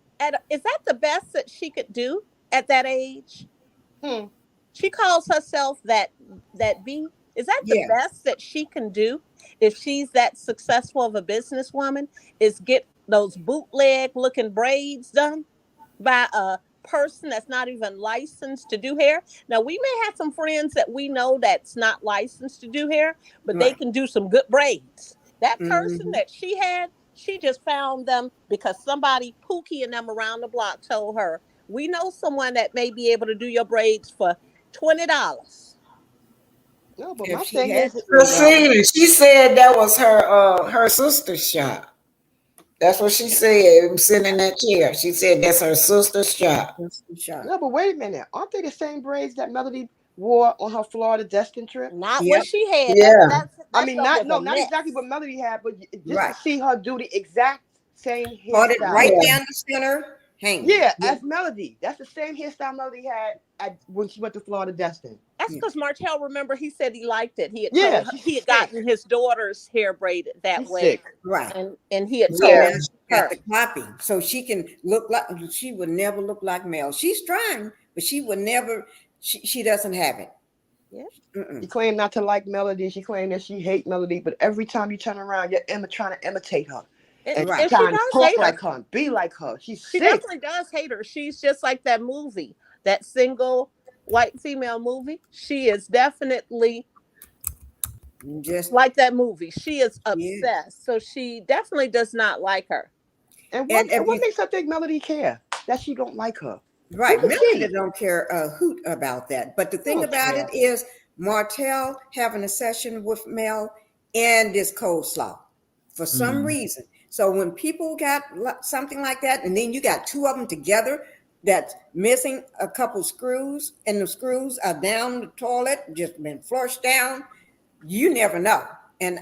is that the best that she could do at that age? She calls herself that B. Is that the best that she can do if she's that successful of a businesswoman, is get those bootleg looking braids done by a person that's not even licensed to do hair? Now, we may have some friends that we know that's not licensed to do hair, but they can do some good braids. That person that she had, she just found them because somebody Pookie and them around the block told her, we know someone that may be able to do your braids for $20. No, but my thing is, Christina, she said that was her sister's shop. That's what she said. Sitting in that chair, she said that's her sister's shop. No, but wait a minute. Aren't they the same braids that Melody wore on her Florida Destin trip? Not what she had. Yeah. Not exactly what Melody had, but just to see her do the exact same hairstyle. Hold it right down the center. As Melody. That's the same hairstyle Melody had when she went to Florida Destin. That's because Martell, remember, he said he liked it. He had gotten his daughter's hair braided that way. Sick. Right. And he had told her the copy. So she can look like, she would never look like Mel. She's trying, but she would never, she doesn't have it. She claimed not to like Melody. She claimed that she hate Melody, but every time you turn around, you're trying to imitate her. And trying to talk like her, be like her. She definitely does hate her. She's just like that movie, that single white female movie. She is definitely just like that movie. She is obsessed. So she definitely does not like her. And what makes her think Melody care that she don't like her? Right. Melody don't care a hoot about that. But the thing about it is Martell having a session with Mel and this coleslaw for some reason. So when people got something like that, and then you got two of them together that's missing a couple screws, and the screws are down the toilet, just been flushed down, you never know. And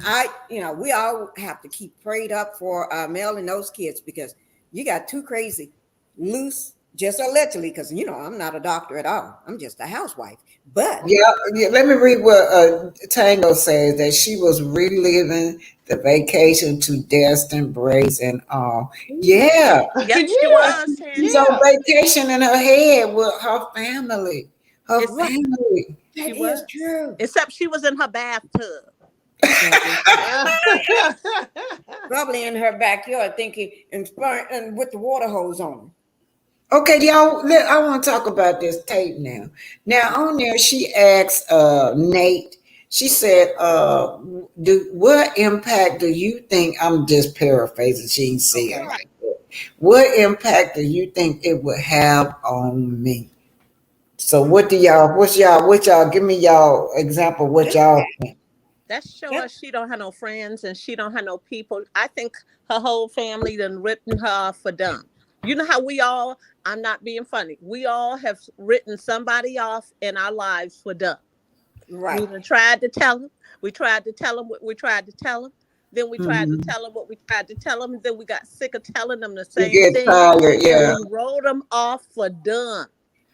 we all have to keep prayed up for Mel and those kids, because you got two crazy, loose, just allegedly, because I'm not a doctor at all. I'm just a housewife. But let me read what Tango says, that she was reliving the vacation to Destin braids and all. Yeah. Yes, she was. She's on vacation in her head with her family. Her family. That is true. Except she was in her bathtub. Probably in her backyard thinking and with the water hose on. Okay, y'all. I want to talk about this tape now. Now on there, she asked Nate. She said, what impact do you think?" I'm just paraphrasing. She didn't say it Okay. like that. "What impact do you think it would have on me?" So what do y'all? What y'all? Give me y'all example. What y'all think? That's showing Yep. she don't have no friends and she don't have no people. I think her whole family done written her off for dumb. You know how we all, I'm not being funny, we all have written somebody off in our lives for dumb. We Right. done tried to tell them. We tried to tell them what we tried to tell them. Then we tried to Mhm. tell them what we tried to tell them. Then we got sick of telling them the You same get thing. tired, And yeah. we wrote them off for dumb.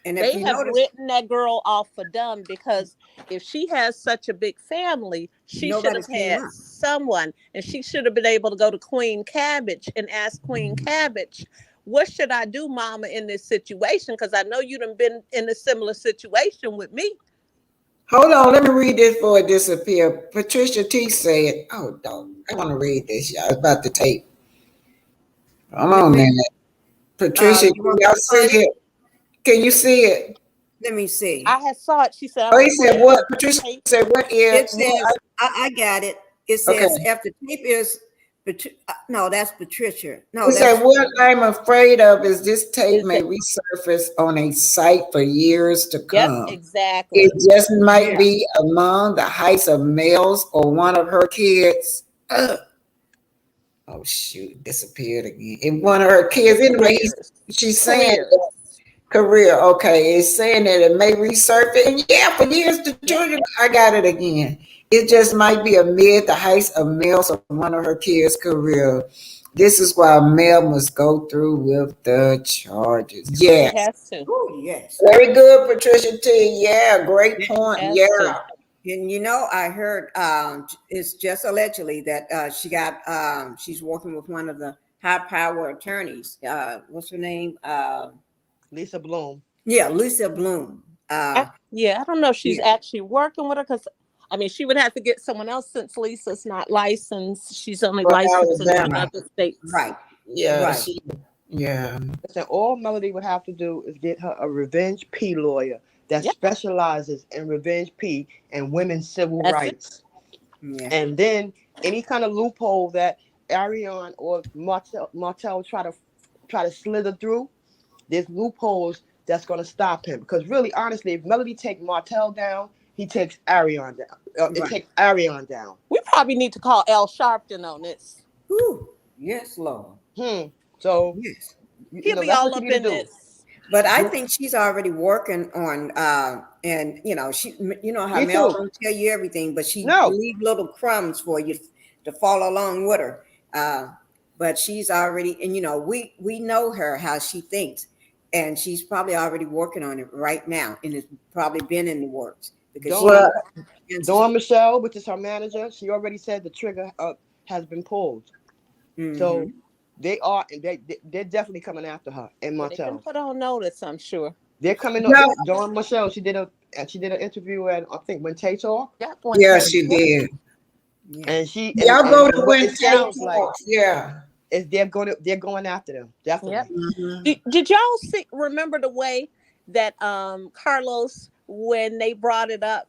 And if They you have notice, written that girl off for dumb because if she has such a big family, she should nobody have came had up. someone and she should have been able to go to Queen Cabbage and ask Queen Cabbage, what should I do, mama, in this situation? Because I know you done been in a similar situation with me. Hold on, let me read this before it disappear. Patricia T said, "Oh, dog, I want to read this, y'all. It's about the tape. Come Let on, me. man. Patricia, You can want me y'all to see find it? it? Can you see it?" Let me see. I had saw it. She said, I'm Oh, going he to put said it what? after Patricia tape. said what? Yeah, It says, I got it. It okay. says after tape is, no, that's Patricia. No, He said, that's "What I'm afraid of is this tape Is may that, resurface on a site for years to yep, come. It exactly. just might Yeah. be among the heights of males or one of her kids." Oh shoot, disappeared again. And one of her kids, anyway, Careers. she's saying Careers. career. Okay, it's saying that it may resurface. And yeah, for years the Yep. children, I got it again. It just might be amid the heights of males of one of her kids' career. This is why Mel must go through with the charges. She Yes. has to. oh yes. Very good, Patricia T. Yeah, great point. Yeah. Has to. And I heard it's just allegedly that she got she's working with one of the high power attorneys. What's her name? Lisa Bloom. Yeah, Lisa Bloom. Yeah, I don't know if she's Yeah, actually working with her because, I mean, she would have to get someone else since Lisa's not licensed. She's only For licensed in Alabama. right, 2 other states. right, Yeah, right. she, yeah. Listen, all Melody would have to do is get her a revenge P lawyer that Yep, specializes in revenge P and women's civil that's it. rights. Yeah, And then any kind of loophole that Ariane or Martel try to slither through, there's loopholes that's going to stop him. Because really, honestly, if Melody takes Martel down, he takes Ariane down. It right. takes Ariane down. We probably need to call Al Sharpton on this. Whew. Yes, Lord. So Yes. you He'll know be that's all what you up need to in do. this. But I Get, think she's already working on, and she, how me Mel too. don't tell you everything, but she No, leave little crumbs for you to follow along with her. But she's already, and we know her how she thinks, and she's probably already working on it right now, and it's probably been in the works because she Well, Dawn answers. Dawn Michelle, which is her manager, she already said the trigger has been pulled. So Mm-hmm. they're definitely coming after her and Yeah, they've been Martell. put on notice, I'm sure. They're coming up. no, Dawn Michelle, she did an interview at I think when Tay Talk, Yep, one yeah, take. she Yep. did. Yeah. and she Y'all and go to from what when it Tay sounds like talks. Yeah. is they're going after them Yep. definitely. Mhm. Did y'all remember the way that Carlos, when they brought it up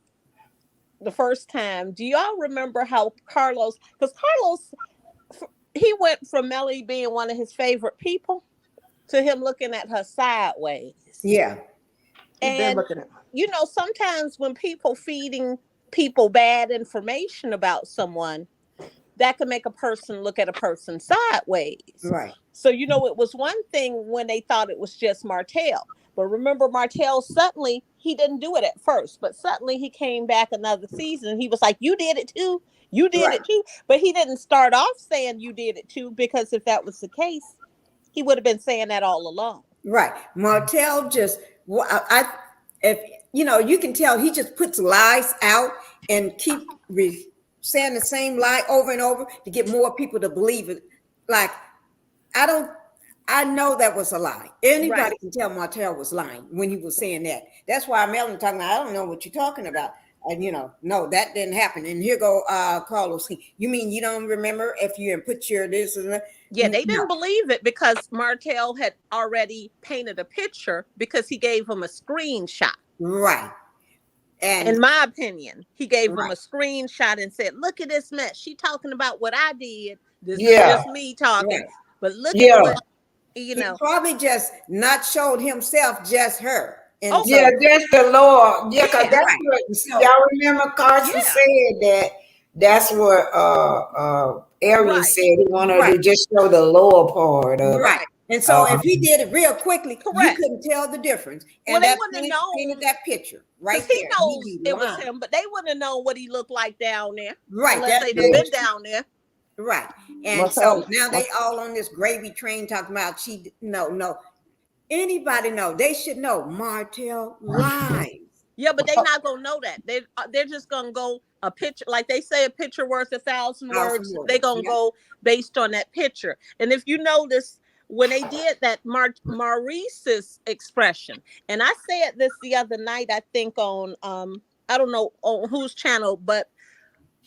the first time, do y'all remember how Carlos, because Carlos, he went from Melly being one of his favorite people to him looking at her sideways. Yeah. He been And, looking at. sometimes when people feeding people bad information about someone, that can make a person look at a person sideways. Right. So, it was one thing when they thought it was just Martell. But remember, Martell suddenly, he didn't do it at first, but suddenly he came back another season. He was like, you did it too. You did Right. it too. But he didn't start off saying you did it too, because if that was the case, he would have been saying that all along. Right. Martell just, if you can tell he just puts lies out and keep saying the same lie over and over to get more people to believe it. Like, I don't, I know that was a lie. Right. Anybody can tell Martell was lying when he was saying that. That's why Melvin talking about, I don't know what you're talking about. And no, that didn't happen. And here go Carlos. You mean you don't remember if you put your this and that? Yeah, they No. didn't believe it because Martell had already painted a picture because he gave him a screenshot. Right. And in my opinion, he gave him right. a screenshot and said, "Look at this mess. She talking about what I did. This is Yeah. just me talking. Right. But look Yeah. at what He probably just not showed himself, just her. And Oh, Yeah, that's the Lord. Yeah, because Yeah. that's Right. what So- y'all remember Carson Yeah. said that that's what Arian Right. said. He wanted to Right. just show the lower part of it. Right. And so Uh-huh. if he did it real quickly, you Correct. couldn't tell the difference. Well, And they that wouldn't have known painted that picture right because he there. knows He'd be it was lying. him, but they wouldn't have known what he looked like down there Right. unless That, they'd have been down there. right. And Marcel, so now they all on this gravy train talking about no. Anybody know? They should know Martell lies. Yeah, but they're not gonna know that. They're just gonna go a picture, like they say, a picture worth 1,000 words. They're gonna go based on that picture. And if you notice, when they did that Maurice's expression, and I said this the other night, I think on I don't know on whose channel, but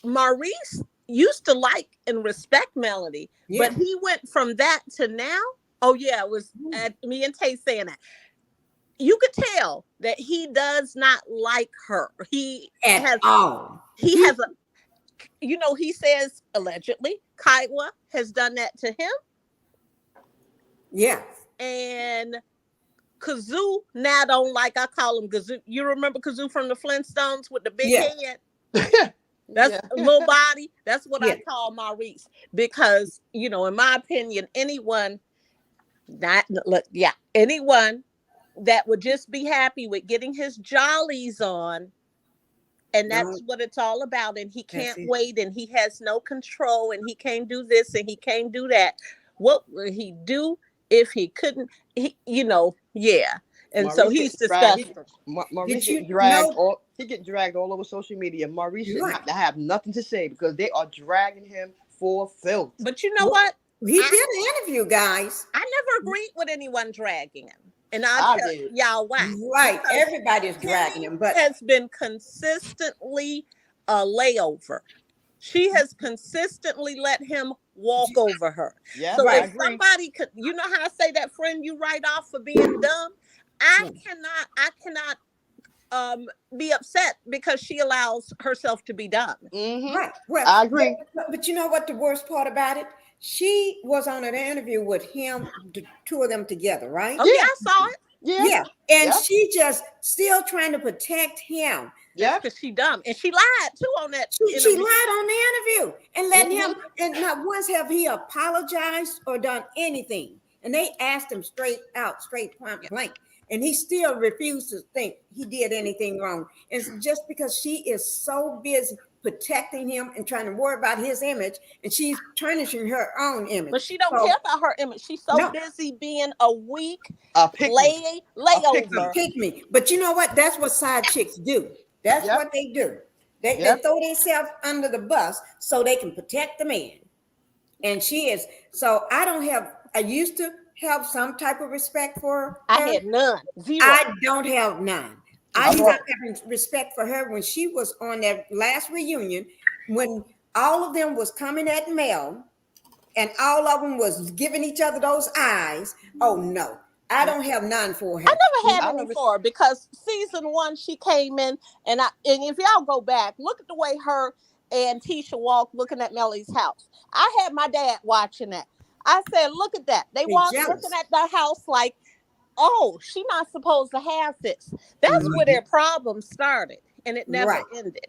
Maurice used to like and respect Melody, Yeah. but he went from that to now. Oh yeah, it was me and Tay saying that. You could tell that he does not like her. He At all. He has a, he says allegedly Kaiwa has done that to him. Yeah. And Kazoo now don't like, I call him Kazoo. You remember Kazoo from the Flintstones with the big head? That's a little body. That's what I call Maurice. Because, in my opinion, anyone that would just be happy with getting his jollies on, and that's what it's all about, and he can't wait, and he has no control, and he can't do this and he can't do that. What would he do if he couldn't? And Maurice so he's disgusting. Maurice get dragged all over social media. Maurice should not have nothing to say because they are dragging him for filth. But you know what? He did an interview, guys. I never agreed with anyone dragging him. And I'll tell y'all why. Right. Everybody's dragging him, but has been consistently a layover. She has consistently let him walk over her. Yeah, so right. If somebody could, how I say that friend you write off for being dumb? I cannot be upset because she allows herself to be dumb. Mm-hmm. Right. Well, I agree. But you know what the worst part about it? She was on an interview with him, the two of them together, right? Oh, yeah, I saw it. Yeah. And she just still trying to protect him. Yeah, because she dumb. And she lied too on that. She lied on the interview and letting him, and not once have he apologized or done anything. And they asked him straight point blank. And he still refused to think he did anything wrong. It's just because she is so busy protecting him and trying to worry about his image, and she's tarnishing her own image. But she don't care about her image. She's so busy being a weak layover. Pick me. But you know what? That's what side chicks do. That's what they do. They throw themselves under the bus so they can protect the man. And she is. So I used to have some type of respect for her. I had none. Zero. I don't have none. I stopped having respect for her when she was on that last reunion, when all of them was coming at Mel and all of them was giving each other those eyes. Oh no, I don't have none for her. I never had any for her because season 1 she came in and if y'all go back, look at the way her and Tisha walked looking at Melly's house. I had my dad watching that. I said, look at that. They walked looking at the house like, oh, she's not supposed to have this. That's where their problem started, and it never ended.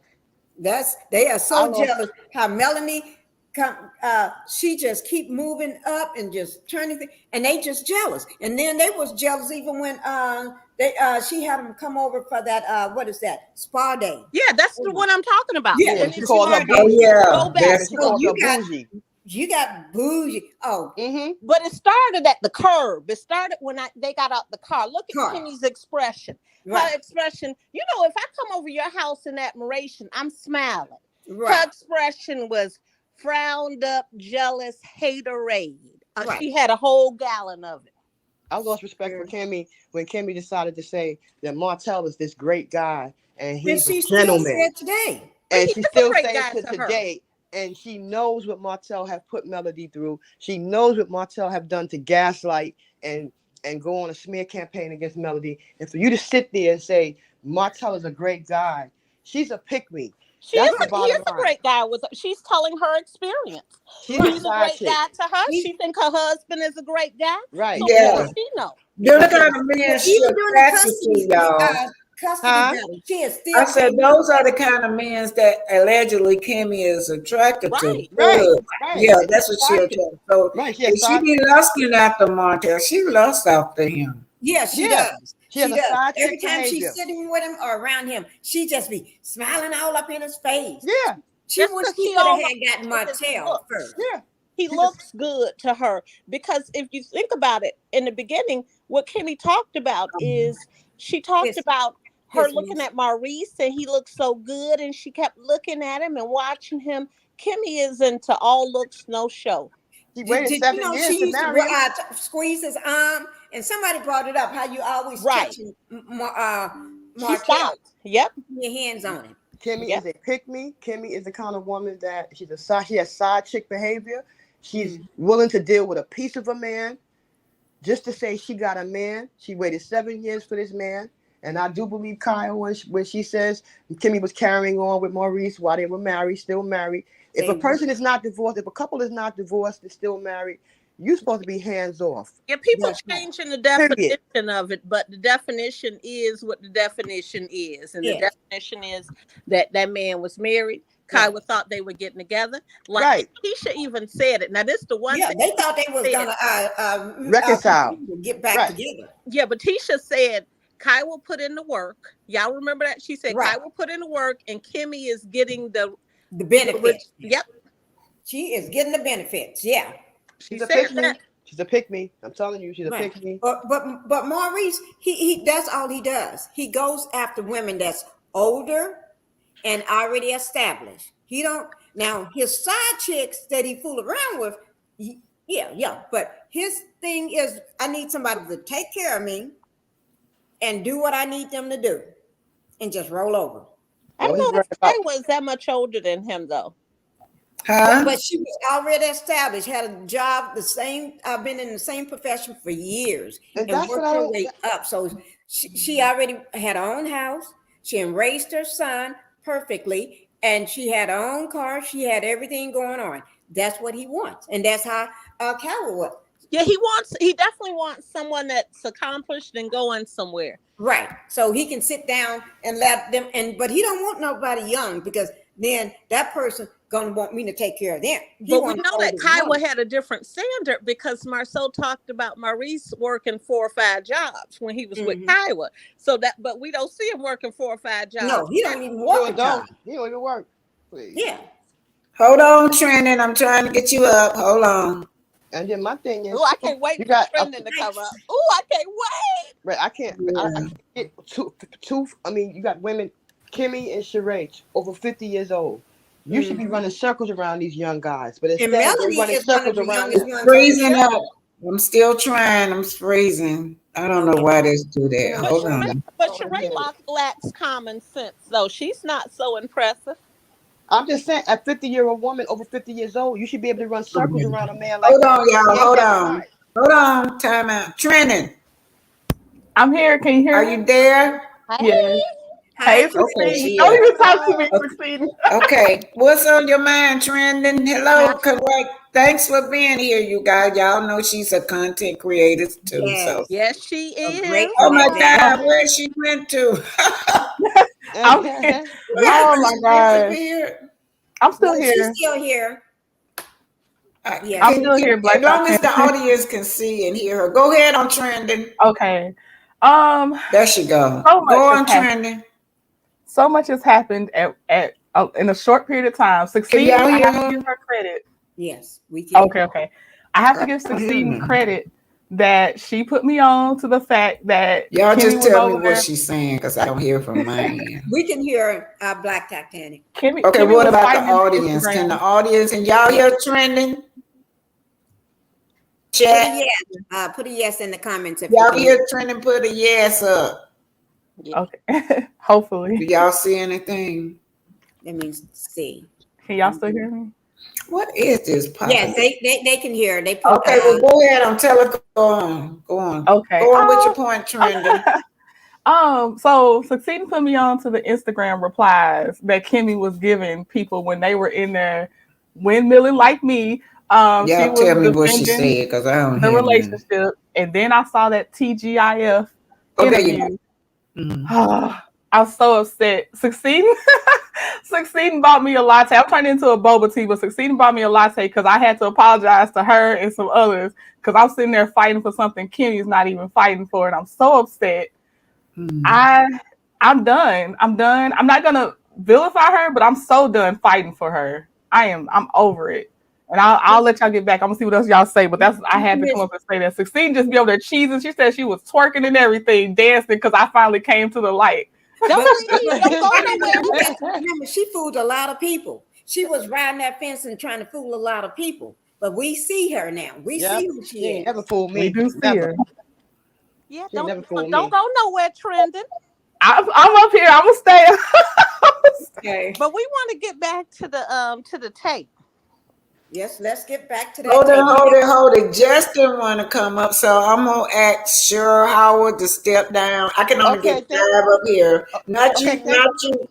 They are so jealous how Melanie she just keep moving up and just turning things, and they just jealous. And then they was jealous even when she had them come over for that what is that, spa day? Yeah, that's the one I'm talking about. Yeah, she called her bougie. Go back. She called her bougie. You got bougie. Oh, but it started at the curb. It started when they got out the car. Look at Kenny's expression. Her expression. If I come over your house in admiration, I'm smiling. Her expression was frowned up, jealous, haterade. She had a whole gallon of it. I lost respect for Kimmy when Kimmy decided to say that Martell is this great guy and And he's a she still gentleman. said today. But And he she is a still great says guy to to her. today, and she knows what Martell have put Melody through. She knows what Martell have done to gaslight and go on a smear campaign against Melody. And for you to sit there and say Martell is a great guy, she's a pick-me. He That's the is bottom a line. great guy she's telling her experience. She's a He's a side great chick. guy to her. She think her husband is a great guy. Right. So what Yeah. does she know? They're the Okay. kind of men But she even during the attracted to, y'all. custody Huh? battle, she is still. I said those are the kind of men that allegedly Kimmy is attracted to. Right. Right. Good. Right. Yeah, She's that's a what she side chick. attracted. So Right. She has if she side be lusting after Martell, she lusts after him. Yeah, she Yeah. does. She has a side Every chick time she's behavior. sitting with him or around him, she just be smiling all up in his face. Yeah. She It's wish 'cause she she could have all had gotten over his Martell looks. first. Yeah. He looks good to her because if you think about it, in the beginning, what Kimmy talked about is she talked His- about her his looking miss- at Maurice and he looked so good and she kept looking at him and watching him. Kimmy is into all looks, no show. She Did, waited did you 7 know years she to used to marry him. squeeze his arm? And somebody brought it up how you always Right. touching She Martell, stopped. Yep. your hands on him. Kimmy Yep. is a pick-me. Kimmy is the kind of woman that she has side chick behavior. She's willing to deal with a piece of a man just to say she got a man. She waited 7 years for this man. And I do believe Kyle when she says Kimmy was carrying on with Maurice while they were married, still married. If a person is not divorced, if a couple is not divorced, they're still married, you're supposed to be hands off. Yeah, people That's right. changing the definition of it, but the definition is what the definition is. And the definition is that that man was married. Kyle thought they were getting together. Like Keisha even said it. Now, this is the one thing they thought they was gonna reconcile, get back together. Yeah, but Tisha said Kai will put in the work. Y'all remember that? She said Kai will put in the work and Kimmy is getting the benefits. Yep. She is getting the benefits. Yeah. She's a pick-me. She's a pick-me. I'm telling you, she's a Right. pick-me. But Maurice, he that's all he does. He goes after women that's older and already established. He don't now his side chicks that he fool around with. Yeah. But his thing is, I need somebody to take care of me and do what I need them to do, and just roll over. I don't know if Kai was that much older than him though. But she was already established, had a job, I've been in the same profession for years and that's worked what her way up. So she already had her own house. She raised her son perfectly, and she had her own car. She had everything going on. That's what he wants. And that's how Cowell was. Yeah, he definitely wants someone that's accomplished and going somewhere. Right. So he can sit down and let them, but he don't want nobody young, because then that person gonna want me to take care of them. But we know that Kyle had a different standard because Marceau talked about Maurice working 4 or 5 jobs when he was with Kyle. So but we don't see him working 4 or 5 jobs. No, he don't even work. He don't even work. Please. Yeah. Hold on, Trending. I'm trying to get you up. Hold on. And then my thing is, I can't wait for Trending to come up. I can't wait. Right, I can't get two. I mean, you got women, Kimmy and Sheree, over 50 years old. You should be running circles around these young guys, but instead Melody they're running is one circles of the around youngest them. ones. Freezing up. I'm still trying. I'm freezing. I don't know why this do that. Hold on. But Sheree lacks common sense, though. She's not so impressive. I'm just saying, a 50-year-old woman over 50 years old, you should be able to run circles around a man like Hold that. on, y'all. Hold on. Time out. Trending. I'm here. Can you hear me? Are you there? Yes. Hey, Christine. Don't even talk to me, Christine. Okay. What's on your mind, Trending? Hello. Correct. Thanks for being here, you guys. Y'all know she's a content creator too. Yes. So Yes, she is. Great. oh my God, where she went to? I'm here. Oh my God. I'm still here. She's still here. Yeah, I'm still here, Black. As long as the audience can see and hear her. Go ahead on Trending. Okay. There she go. So Go on Trending. So much has happened at in a short period of time. Succeeding, I have to give her credit. Yes, we can. Okay. I have to give Succeeding credit that she put me on to the fact that y'all Kimmy just tell me what what she's saying, because I don't hear from mine. We can hear Black Titanic. Okay, Kimmy what about the audience? Can the audience and y'all hear Trending? chat. Put a yes in the comments if Y'all you hear Trending? Put a yes up. Okay. Hopefully. Do y'all see anything? That means see. Can y'all still hear me? What is this popping? Yes, they can hear. They put Okay, well, go ahead. I'm telling. Go on. Okay. Go on with your point, Trending. So Succeeding put me on to the Instagram replies that Kimmy was giving people when they were in there windmilling like me. She Y'all was tell me what she defending said, because I don't the hear nothing. relationship, and then I saw that TGIF Oh, there you interview. go. I was so upset. Succeeding bought me a latte. I'm turning into a boba tea, but Succeeding bought me a latte because I had to apologize to her and some others because I was sitting there fighting for something Kimmy's not even fighting for, and I'm so upset. I'm done. I'm not gonna vilify her, but I'm so done fighting for her. I'm over it. And I'll let y'all get back. I'm gonna see what else y'all say, but I had to come up and say that. Succeeding just be over there cheesing. She said she was twerking and everything, dancing because I finally came to the light. Don't go nowhere. Remember, she fooled a lot of people. She was riding that fence and trying to fool a lot of people. But we see her now. We see who she is. Never fool me. We do see her. Yeah, don't go nowhere, Trending. I'm up here. I'm gonna stay. Okay. But we want to get back to the tape. Yes, let's get back to that. Hold it. Justin want to come up, so I'm gonna ask Cheryl Howard to step down. I can only get 5 up here. Not you.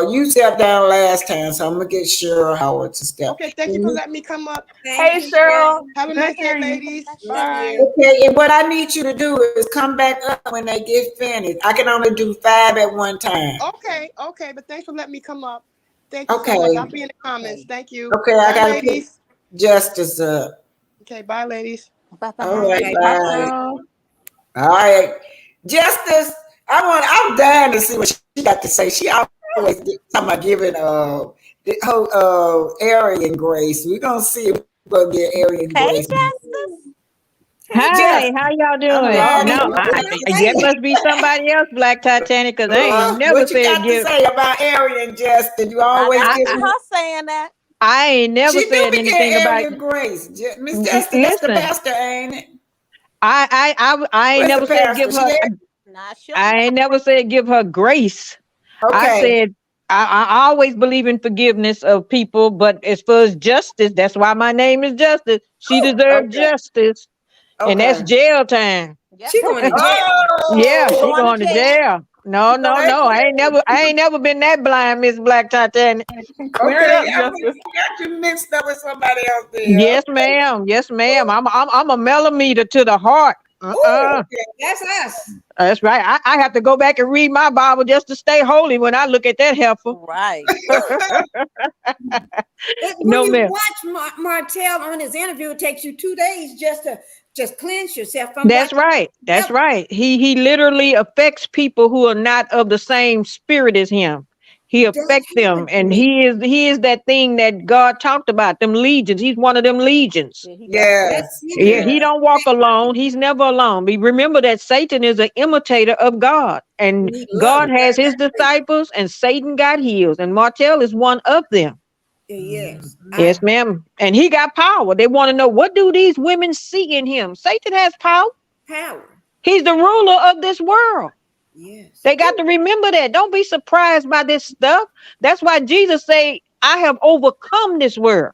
You stepped down last time, so I'm gonna get Cheryl Howard to step. Okay, thank you for letting me come up. Hey, Cheryl. Have a nice day, ladies. Bye. Okay, and what I need you to do is come back up when they get finished. I can only do 5 at one time. Okay, but thanks for letting me come up. Thank you so much. I'll be in the comments. Thank you. Okay, bye, I gotta ladies. put Justice up. Okay, bye, ladies. Bye. All right, bye. All right, Justice. I'm dying to see what she got to say. She always talking about giving the whole Aryan grace. We're gonna see if we're gonna get Aryan grace. Hey, how y'all doing? That must be somebody else, Black Titanic, because I ain't never what you said got to say about Aryan, Justin? You always give her saying that. I ain't never she said anything about Aryan grace. Miss Justin, that's the pastor, ain't it? I ain't never said give her. I ain't never said give her grace. Okay. I said I always believe in forgiveness of people, but as far as justice, that's why my name is Justice. She deserves justice, and that's jail time. She going to jail. Yeah, she going to jail. No. I ain't never been that blind, Miss Black Titanic. Clear it up, Justice. Got you mixed up with somebody else there. Yes, ma'am. Yes, ma'am. I'm a millimeter to the heart. That's us. That's right. I have to go back and read my Bible just to stay holy when I look at that heifer. Right. No, when you ma'am. watch Martell on his interview, it takes you 2 days just to cleanse yourself from. That's right. That's right. He literally affects people who are not of the same spirit as him. He affects them, and he is that thing that God talked about, them legions. He's one of them legions. He don't walk alone. He's never alone. But remember that Satan is an imitator of God, and God has his disciples, and Satan got his, and Martell is one of them. Yes. Yes, ma'am. And he got power. They want to know, what do these women see in him? Satan has power. He's the ruler of this world. Yes. They got to remember that. Don't be surprised by this stuff. That's why Jesus said, I have overcome this world.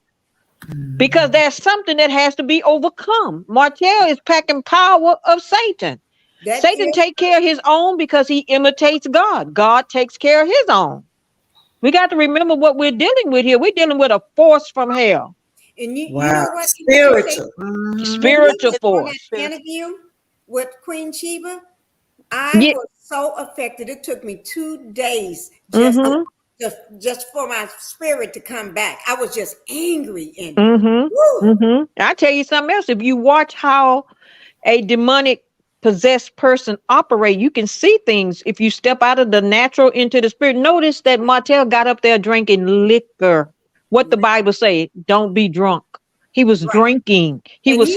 Because there's something that has to be overcome. Martell is packing power of Satan. Satan take care of his own because he imitates God. God takes care of his own. We got to remember what we're dealing with here. We're dealing with a force from hell. And you know what? Spiritual force. On that interview with Queen Sheba, I was so affected. It took me 2 days just for my spirit to come back. I was just angry. I tell you something else. If you watch how a demonic possessed person operate, you can see things if you step out of the natural into the spirit. Notice that Martell got up there drinking liquor. What the Bible say, don't be drunk. He was drinking. He was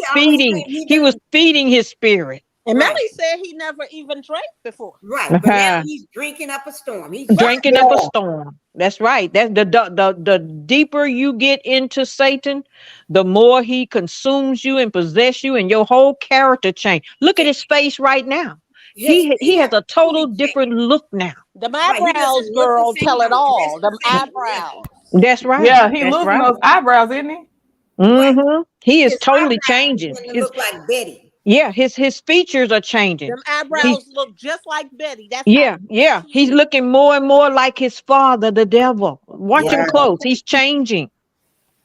feeding his spirit. And Melly said he never even drank before. Right. But now he's drinking up a storm. He's drinking up a storm. That's right. That's the deeper you get into Satan, the more he consumes you and possess you, and your whole character change. Look at his face right now. He has a total different look now. Them Right, he eyebrows, doesn't look the girl, same. He tell it don't dress all. the Them same. eyebrows. That's right. Yeah, he That's losing right. those eyebrows, isn't he? Right. Mm-hmm. He is His totally eyebrows changing. begin to His look like Betty. Yeah, his features are changing. Them Right. He eyebrows look just like Betty. That's how yeah. she He's is. looking more and more like his father, the devil. Watch him Yes. Wow. close. He's changing.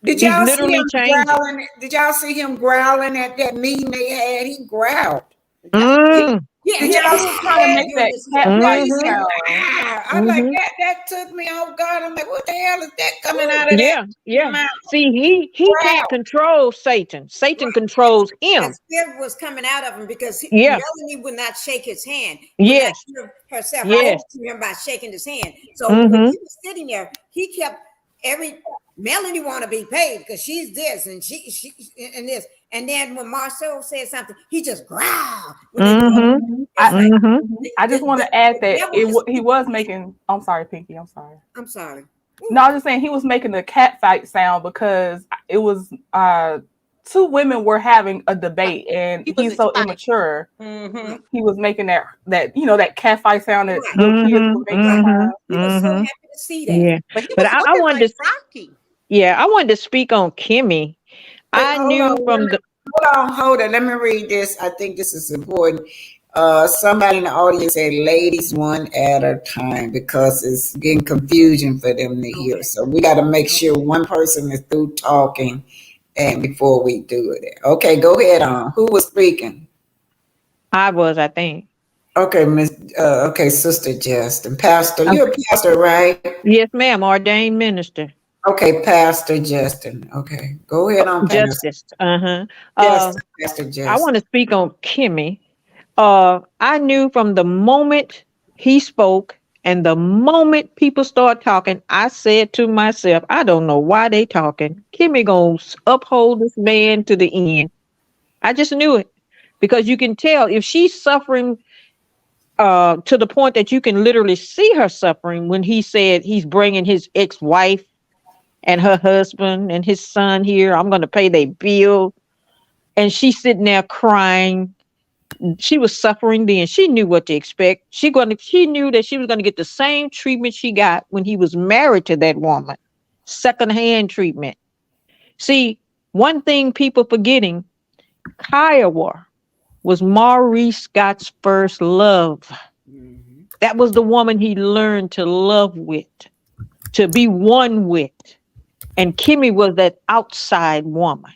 Did He's y'all see literally him changing. growling? Did y'all see him growling at that meeting they had? He growled. Yep. Mm, Yeah, Did he Yeah, y'all he always was see trying to that? make doing that this stuff. Yeah, catfight he mm-hmm, said, sound. wow. I'm like, mm-hmm. that took me off guard. I'm like, what the hell is that coming out of that Yeah, yeah. mouth? See, he can't control Satan. Satan controls That him. spirit was coming out of him because Yeah. Melanie would not shake his hand, would not Yes. give herself over Yes. to him by shaking his hand. So when Mm-hmm. he was sitting there, he kept every Melanie want to be paid because she's this and she and this. And then when Marcel said something, he just growled when they talk. Mm-hmm. It's like Mm-hmm. I just want to add the that devil is he was making. I'm sorry, Pinky. I'm sorry. I'm sorry. No, I was just saying he was making the cat fight sound because it was two women were having a debate and He was he's so excited. immature. Mm-hmm. He was making that that cat fight sound that Right, little kids Mm-hmm. would make right. sometimes. Mm-hmm. He was so Mm-hmm. happy to see that. Yeah. But he But was I looking wanted like to Rocky. yeah, I wanted to speak on Kimmy. Wait, I knew from the hold on. Let me read this. I think this is important. Somebody in the audience said ladies one at a time because it's getting confusion for them to hear. Okay. So we got to make sure one person is through talking and before we do it. Okay, go ahead on. Who was speaking? I think. Okay, Miss. Okay, Sister Justin, Pastor. Um, You're a pastor, right? yes, ma'am, ordained minister. Okay, Pastor Justin. Okay, go ahead on, Pastor. Justice. Uh-huh. Yes, Uh Pastor I want Justin. to speak on Kimmy. I knew from the moment he spoke and the moment people start talking, I said to myself, I don't know why they talking. Kimmy gonna uphold this man to the end. I just knew it because you can tell if she's suffering to the point that you can literally see her suffering when he said he's bringing his ex-wife and her husband and his son here. I'm going to pay their bill. And she's sitting there crying. She was suffering then. She knew what to expect. She knew that she was going to get the same treatment she got when he was married to that woman. Secondhand treatment. See, one thing people forgetting, Kiowa was Maurice Scott's first love. Mm-hmm. That was the woman he learned to love with, to be one with. And Kimmy was that outside woman.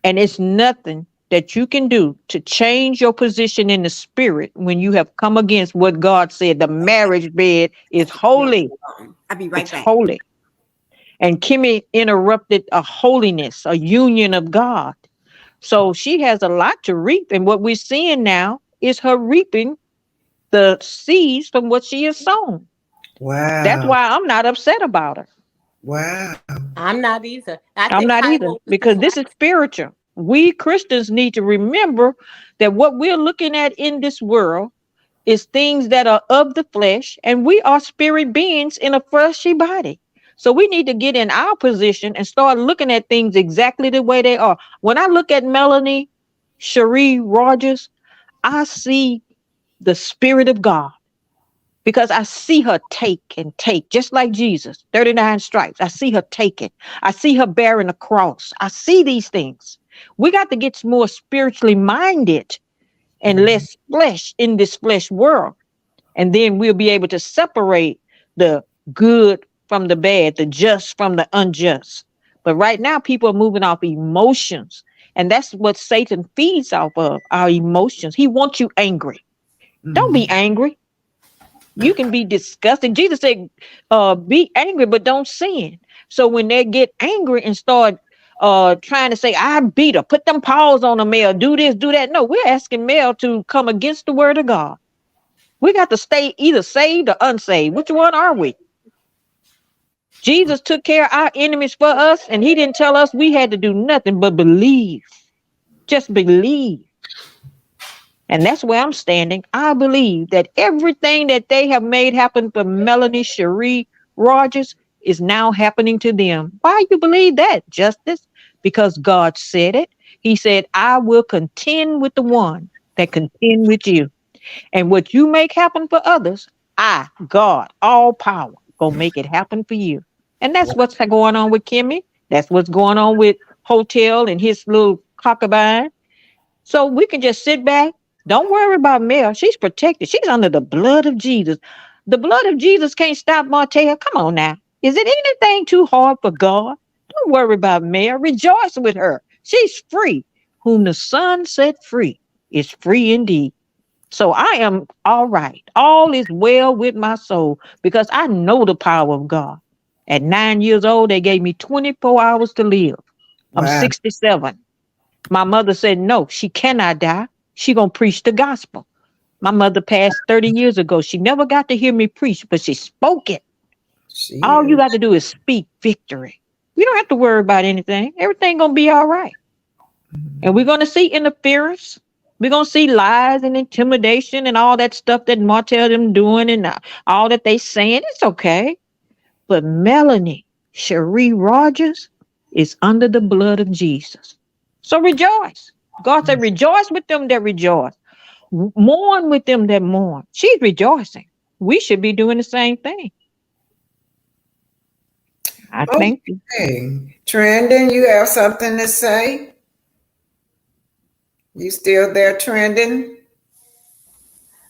And it's nothing that you can do to change your position in the spirit when you have come against what God said. The marriage bed is holy. I'll be right It's back. holy. And Kimmy interrupted a holiness, a union of God. So she has a lot to reap. And what we're seeing now is her reaping the seeds from what she has sown. That's Wow. why I'm not upset about her. Wow. I'm not either. I I'm think not either Kyle was because just this like is spiritual. We Christians need to remember that what we're looking at in this world is things that are of the flesh, and we are spirit beings in a fleshy body. So we need to get in our position and start looking at things exactly the way they are. When I look at Melanie Cherie Rogers, I see the Spirit of God because I see her take and take, just like Jesus, 39 stripes. I see her taking. I see her bearing a cross. I see these things. We got to get more spiritually minded and less flesh in this flesh world. And then we'll be able to separate the good from the bad, the just from the unjust. But right now, people are moving off emotions. And that's what Satan feeds off of, our emotions. He wants you angry. Don't be angry. You can be disgusted. Jesus said, be angry, but don't sin. So when they get angry and start trying to say, I beat her, put them paws on her, Mel, do this, do that. No, we're asking Mel to come against the word of God. We got to stay either saved or unsaved. Which one are we? Jesus took care of our enemies for us, and he didn't tell us we had to do nothing but believe. Just believe. And that's where I'm standing. I believe that everything that they have made happen for Melanie Cherie Rogers is now happening to them. Why you believe that, Justice? Because God said it. He said, I will contend with the one that contend with you. And what you make happen for others, I, God, all power, gonna make it happen for you. And that's what's going on with Kimmy. That's what's going on with Hotel and his little cockabine. So we can just sit back. Don't worry about Mel. She's protected. She's under the blood of Jesus. The blood of Jesus can't stop Martell. Come on now. Is it anything too hard for God? Don't worry about Mel. Rejoice with her. She's free. Whom the Son set free is free indeed. So I am all right. All is well with my soul because I know the power of God. At 9 years old, they gave me 24 hours to live. I'm Wow. 67. My mother said, no, she cannot die. She gonna preach the gospel. My mother passed 30 years ago. She never got to hear me preach, but she spoke it. She All you is. got to do is speak victory. You don't have to worry about anything. Everything gonna be all right. And we're gonna see interference. We're gonna see lies and intimidation and all that stuff that Martell them doing and all that they saying. It's okay. But Melanie Cherie Rogers is under the blood of Jesus. So rejoice. God said, rejoice with them that rejoice. Mourn with them that mourn. She's rejoicing. We should be doing the same thing. I thank you. Okay. Trending, you have something to say? You still there, Trending?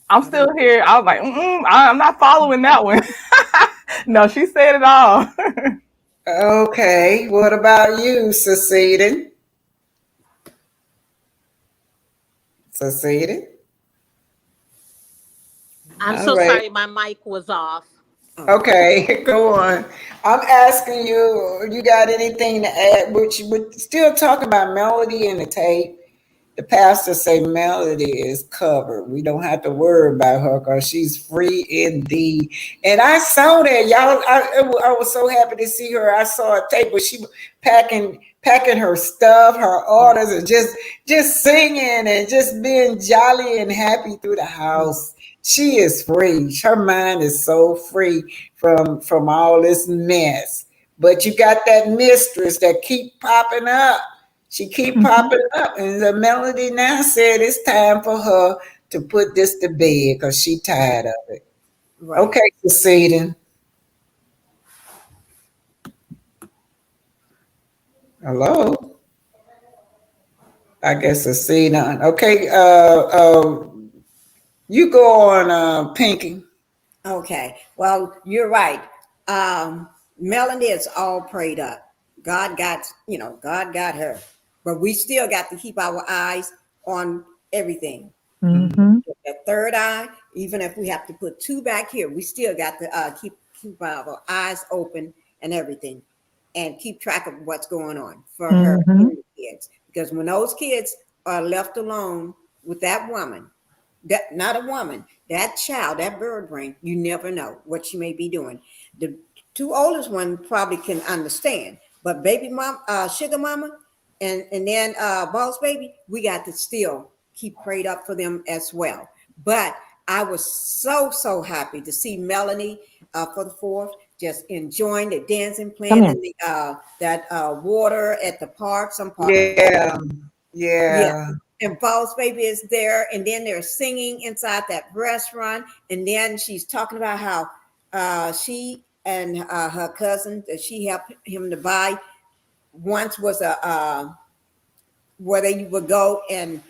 I'm still here. I was like, I'm not following that one. No, she said it all. Okay. What about you, Seceding? Seceding? I'm All so right. sorry, my mic was off. Okay, go on. I'm asking you, you got anything to add? We're still talking about Melody and the tape. The pastor say Melody is covered. We don't have to worry about her because she's free indeed. And I saw that, y'all. I was so happy to see her. I saw a tape where she was packing her stuff, her orders, and just singing and just being jolly and happy through the house. She is free. Her mind is so free from all this mess. But you got that mistress that keep popping up. She keep Mhm. popping up, and the Melody now said it's time for her to put this to bed because she tired of it. Right. Okay, proceeding. Hello. I guess proceeding. Okay. You go on, Pinky. Okay. Well, you're right. Melanie is all prayed up. God got her. But we still got to keep our eyes on everything. Mhm. That third eye, even if we have to put two back here, we still got to keep our eyes open and everything, and keep track of what's going on for her Mhm. and the kids. Because when those kids are left alone with that woman, that not a woman, that child, that bird brain, you never know what she may be doing. The two oldest one probably can understand, but baby mom, sugar mama, and then boss baby, we got to still keep prayed up for them as well. But I was so happy to see Melanie for the fourth, just enjoying the dancing, Come playing here. in the that water at the park. Some park, Yeah, yeah. yeah, And Boss Baby is there, and then they're singing inside that restaurant, and then she's talking about how she and her cousin that she helped him to buy once was a where they would go and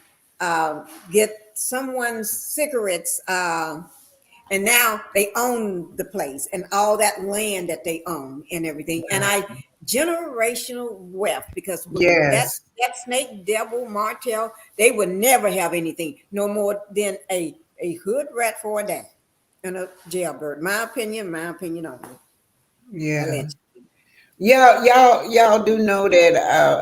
get someone's cigarettes, and now they own the place and all that land that they own and everything. And I generational wealth because with yes, that snake devil Martell, they would never have anything no more than a hood rat for a day and a jailbird. My opinion only. yeah. Allegedly. Yeah, y'all do know that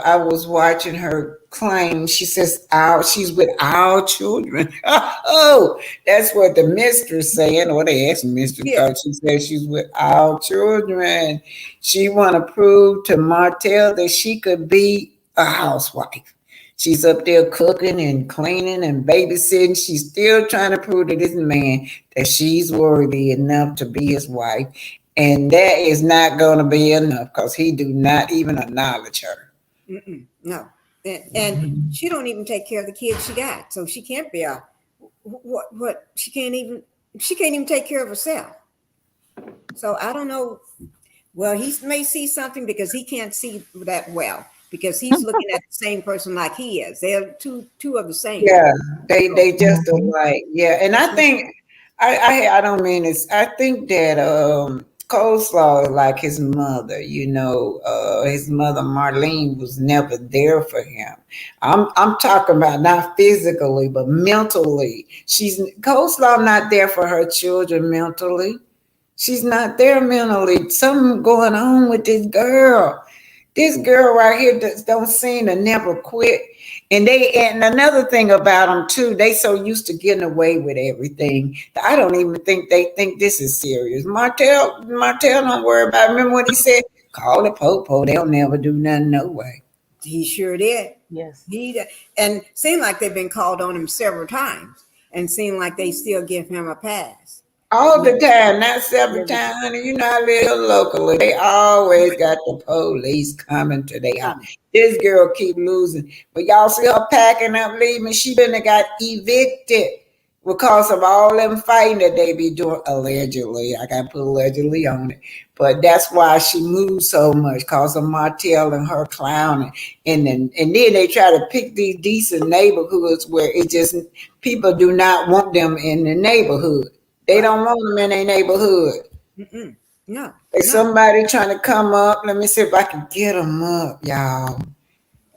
I was watching her claim. She says she's with our children. Oh, that's what the mistress saying, or they asked the mistress Yeah. because she said she's with our children. She want to prove to Martell that she could be a housewife. She's up there cooking and cleaning and babysitting. She's still trying to prove to this man that she's worthy enough to be his wife. And that is not going to be enough because he do not even acknowledge her. No, and she don't even take care of the kids she got, so she can't be a what she can't even take care of herself. So I don't know. Well, he may see something because he can't see that well because he's looking at the same person like he is. They're two of the same. Yeah, they just alike. Yeah, and I think I don't mean this. I think that Coleslaw is like his mother. His mother Marlene was never there for him. I'm talking about not physically but mentally. She's Coleslaw not there for her children mentally. She's not there mentally. Something going on with this girl. This girl right here don't seem to never quit. And another thing about them too, they so used to getting away with everything. I don't even think they think this is serious. Martell don't worry about it. Remember what he said? Call it popo. They'll never do nothing no way. He sure did. Yes. And seemed like they've been called on him several times and seemed like they still give him a pass. All the time, not several times, honey. You know, I live locally. They always got the police coming to their house. This girl keep losing. But y'all see her packing up, leaving. She been got evicted because of all them fighting that they be doing, allegedly. I got to put allegedly on it. But that's why she moves so much, because of Martell and her clowning. And then they try to pick these decent neighborhoods where it just, people do not want them in the neighborhood. They don't want them in their neighborhood. No. There's somebody trying to come up. Let me see if I can get them up, y'all.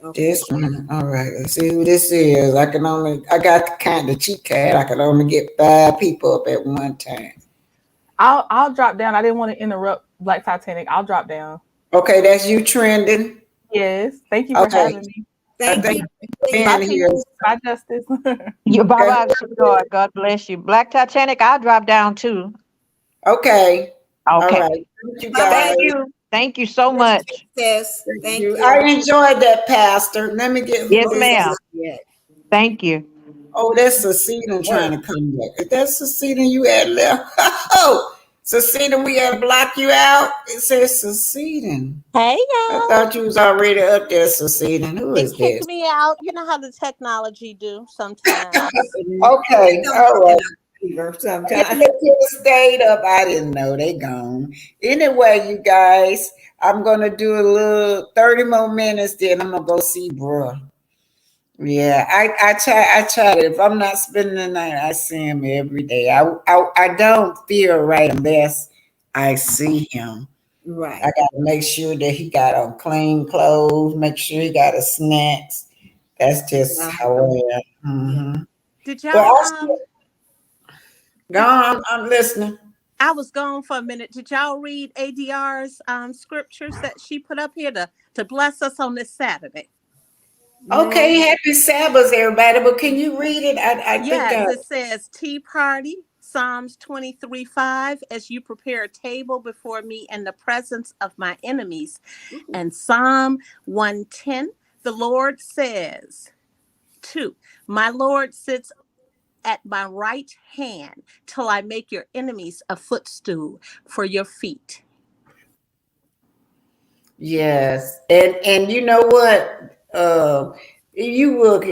Okay. This one. All right. Let's see who this is. I got the kind of cheat card. I can only get 5 people up at one time. I'll drop down. I didn't want to interrupt Black Titanic. I'll drop down. Okay, that's you trending. Yes. Thank you for having me. Thank you. Bye, people. Bye, Justice. You bye bye. God bless you. Black Titanic, I'll drop down too. Okay. All Okay. right. Thank you, guys. Thank you. Thank you so much. Yes. Thank you. I enjoyed that, Pastor. Let me get. Yes, ma'am. Thank you. Oh, that's Cecina trying to come back. Is that Cecina you had left? Oh, Cecina, we had to block you out. It says Cecina. Hey, I y'all. thought you was already up there, Cecina. Who is It kicked this? me out. You know how the technology do sometimes. Okay, all right. Sometimes. It stayed up. I didn't know they gone. Anyway, you guys, I'm gonna do a little 30 more minutes. Then I'm gonna go see bruh. Yeah, I try. If I'm not spending the night, I see him every day. I don't feel right unless I see him. Right. I gotta make sure that he got on clean clothes. Make sure he got his snacks. That's just how I am. Mm-hmm. Did But y'all go on, I'm listening. I was gone for a minute. Did y'all read ADR's scriptures that she put up here to bless us on this Saturday? Okay, happy Sabbath, everybody. But can you read it? Yes, it says Tea Party, Psalms 23:5, as you prepare a table before me in the presence of my enemies. And Psalm 110, the Lord says, 2, my Lord sits at my right hand till I make your enemies a footstool for your feet. Yes, and you know what? You will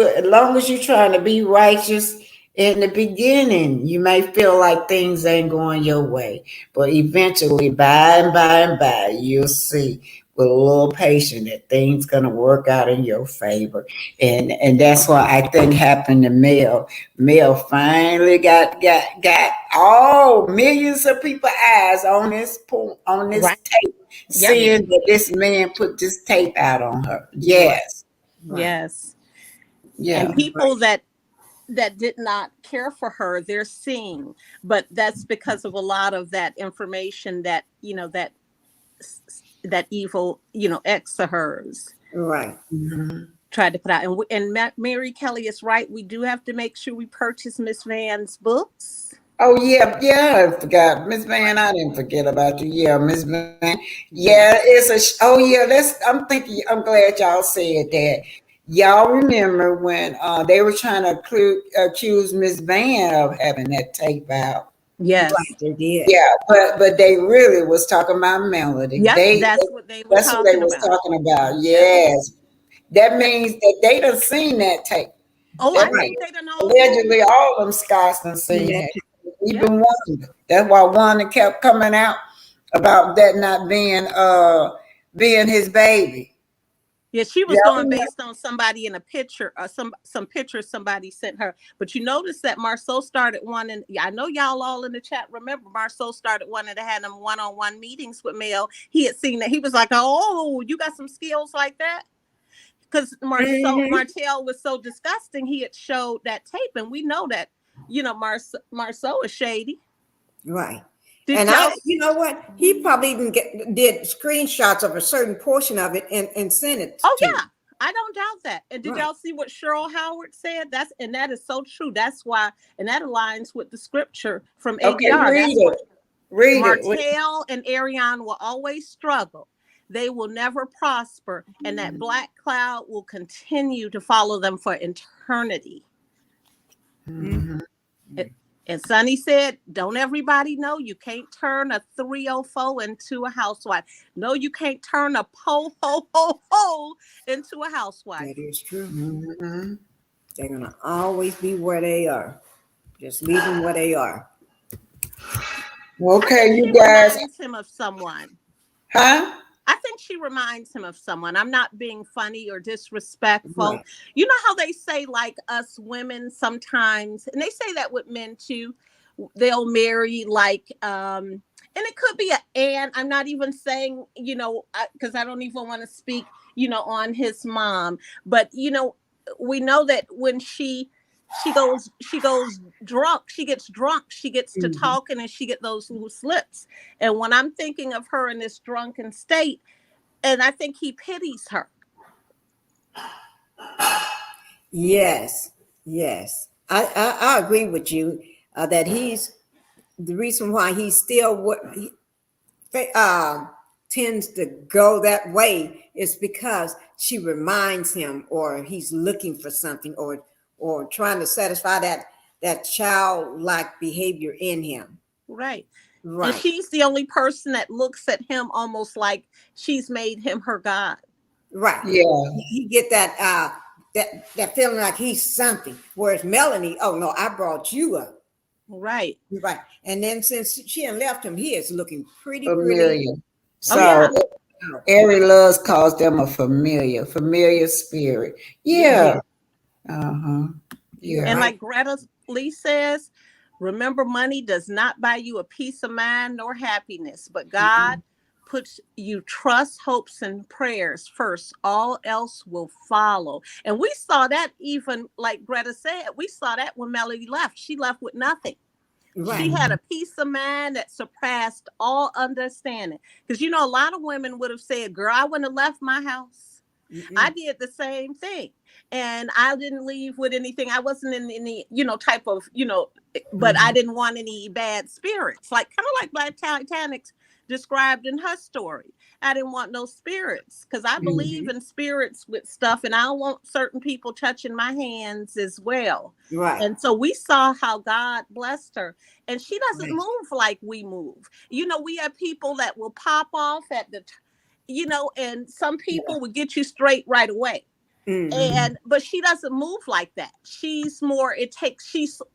as long as you're trying to be righteous in the beginning, you may feel like things ain't going your way, but eventually, by, you'll see with a little patience that things gonna work out in your favor, and that's what I think happened to Mel. Mel finally got all millions of people eyes on this tape. Seeing that this man put this tape out on her. Yes. Right. Yes. Yeah. And people that did not care for her, they're seeing, but that's because of a lot of that information that, that evil, ex of hers. Right. Mm-hmm. Tried to put out. And Mary Kelly is right. We do have to make sure we purchase Miss Van's books. Oh yeah, I forgot, Miss Van. I didn't forget about you. Yeah, Miss Van. Yeah, oh yeah. I'm glad y'all said that. Y'all remember when they were trying to accuse Miss Van of having that tape out? Yes. Right, they did. Yeah, but they really was talking about Melody. Yep, that's what they were That's what they talking was about. talking about. Yep. Yes. That means that they done seen that tape. Oh, That I means think they done all allegedly all them Scots done seen Yeah. it. Even Wanda. That's why Wanda kept coming out about that not being his baby. Yeah, she Yeah, was going based on somebody in a picture or some pictures somebody sent her. But you notice that Marceau started wanting. Yeah, I know y'all all in the chat remember Marceau started wanting to have them one-on-one meetings with Mel. He had seen that. He was like, "Oh, you got some skills like that." Because Martell was so disgusting. He had showed that tape, and we know that Marceau is shady. Right. Did And y'all? you know what? He probably even did screenshots of a certain portion of it and sent it Oh to yeah, you. I don't doubt that. And did Right. y'all see what Cheryl Howard said? That is so true. That's why, and that aligns with the scripture from okay, ADR. read That's it. why Read it. Martell and Ariane will always struggle. They will never prosper, and that black cloud will continue to follow them for eternity. Mhm. And Sonny said, don't everybody know you can't turn a 304 into a housewife? No, you can't turn a ho into a housewife. That is true. Mhm. They're gonna always be where they are. Just leave them where they are. Okay, you She guys. reminds him of someone. Huh? I think she reminds him of someone. I'm not being funny or disrespectful. Right. You know how they say, like, us women sometimes, and they say that with men too, they'll marry like and it could be and I'm not even saying, because I don't even want to speak, on his mom, but we know that when she goes drunk, she gets drunk, she gets to Mhm. talking, and she get those loose lips. And when I'm thinking of her in this drunken state, and I think he pities her. Yes. Yes. I agree with you that he's the reason why he still tends to go that way is because she reminds him, or he's looking for something, or trying to satisfy that childlike behavior in him. Right. And Right. she's the only person that looks at him almost like she's made him her God. Right. Yeah. He get that feeling like he's something. Whereas Melanie, oh no, I brought you up. Right. Right. And then since she had left him, he is looking pretty. Familiar. Oh yeah. So Ari Loves calls them a familiar spirit. Yeah. Uh-huh. You're Yeah. And right. like Greta Lee says, remember, money does not buy you a peace of mind nor happiness, but God puts you trust, hopes, and prayers first. All else will follow. And we saw that, even like Greta said, we saw that when Melody left. She left with nothing. She Right. had a peace of mind that surpassed all understanding. Because a lot of women would have said, girl, I wouldn't have left my house. I did the same thing. And I didn't leave with anything. I wasn't in any, type of, but I didn't want any bad spirits. Like kind of like Black Titanic described in her story. I didn't want no spirits because I believe in spirits with stuff, and I don't want certain people touching my hands as well. Right. And so we saw how God blessed her. And she doesn't Right. move like we move. We have people that will pop off at the and some people would get you straight right away. But she doesn't move like that. She's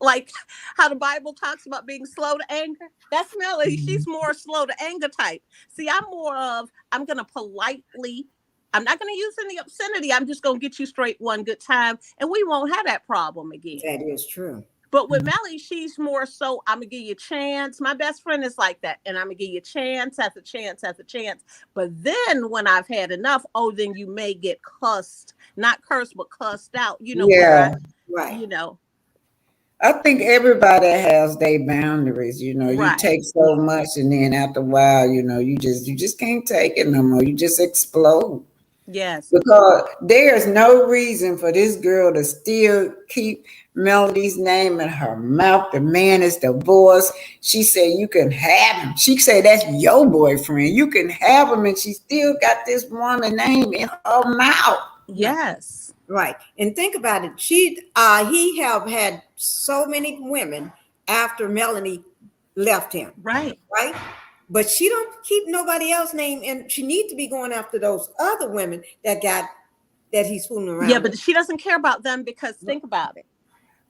like how the Bible talks about being slow to anger. That's Melody. She's more slow to anger type. See, I'm more of, I'm gonna politely, I'm not gonna use any obscenity. I'm just gonna get you straight one good time, and we won't have that problem again. That is true. But with Melly, she's more so, I'm gonna give you a chance. My best friend is like that, and I'm gonna give you a chance after chance after chance. But then when I've had enough, then you may get cussed, not cursed, but cussed out. Yeah. Right. I think everybody has their boundaries, you Right. take so much, and then after a while, you just can't take it no more. You just explode. Yes. Because there's no reason for this girl to still keep Melody's name in her mouth. The man is divorced. She said you can have him. She said that's your boyfriend. You can have him, and she still got this woman name in her mouth. Yes. Right. And think about it. He have had so many women after Melanie left him. Right. Right? But she don't keep nobody else's name, and she needs to be going after those other women that he's fooling around Yeah, with. but she doesn't care about them because think about it.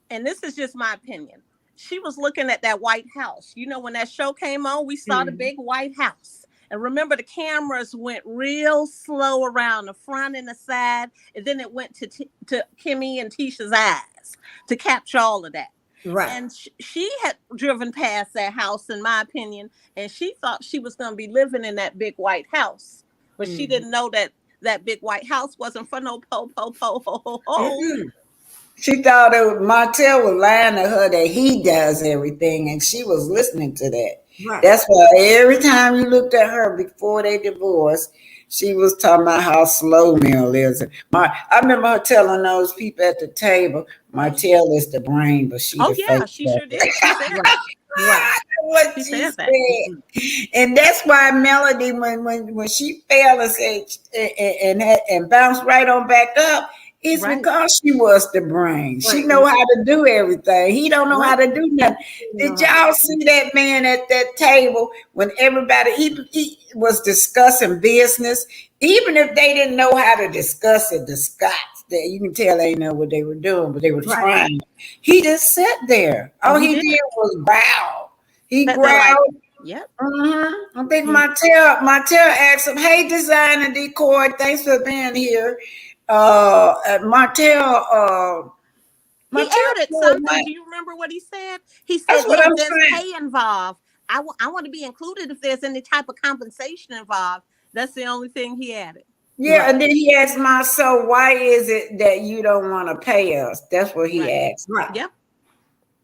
And this is just my opinion. She was looking at that White House. You know, when that show came on, we saw the big White House. And remember, the cameras went real slow around the front and the side. And then it went to Kimmy and Tisha's eyes to capture all of that. Right. And she had driven past that house, in my opinion, and she thought she was going to be living in that big White House. But she didn't know that big White House wasn't for no ho. She thought Martell was lying to her that he does everything, and she was listening to that. Right. That's why every time you looked at her before they divorced, she was talking about how slow Mel is. I remember her telling those people at the table, Martell is the brain, but she the face. She sure did. She said that. Right. What she said. And that's why Melody, when she fell and said and bounced right on back up, it's because she was the brain. She know how to do everything. He don't know how to do nothing. Did y'all see that man at that table when everybody he was discussing business? Even if they didn't know how to discuss it, the Scots, that you can tell they know what they were doing, but they were trying. He just sat there. All he did was bow. He growled. Yep. I think Martell asked him, "Hey, designer decor, thanks for being here." Martell, he added something. Do you remember what he said? He said, "If there's pay involved, I want to be included if there's any type of compensation involved." That's the only thing he added. Yeah, and then he asked so why is it that you don't want to pay us? That's what he asked. Right. Yep.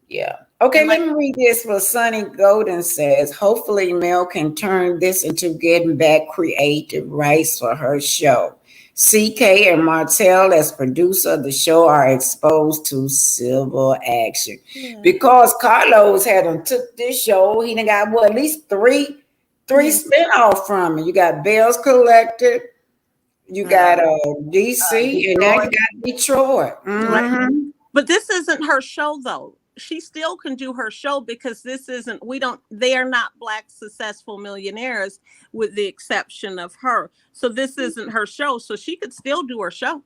Yeah. Okay, let me read this. What Sonny Golden says. Hopefully Mel can turn this into getting back creative rights for her show. CK and Martell, as producer of the show, are exposed to civil action because Carlos had took this show. He done got at least three spinoff from it. You got Bells Collected, you got DC, and now you got Detroit. Right. But this isn't her show though. She still can do her show because they are not Black successful millionaires with the exception of her. So this isn't her show. So she could still do her show.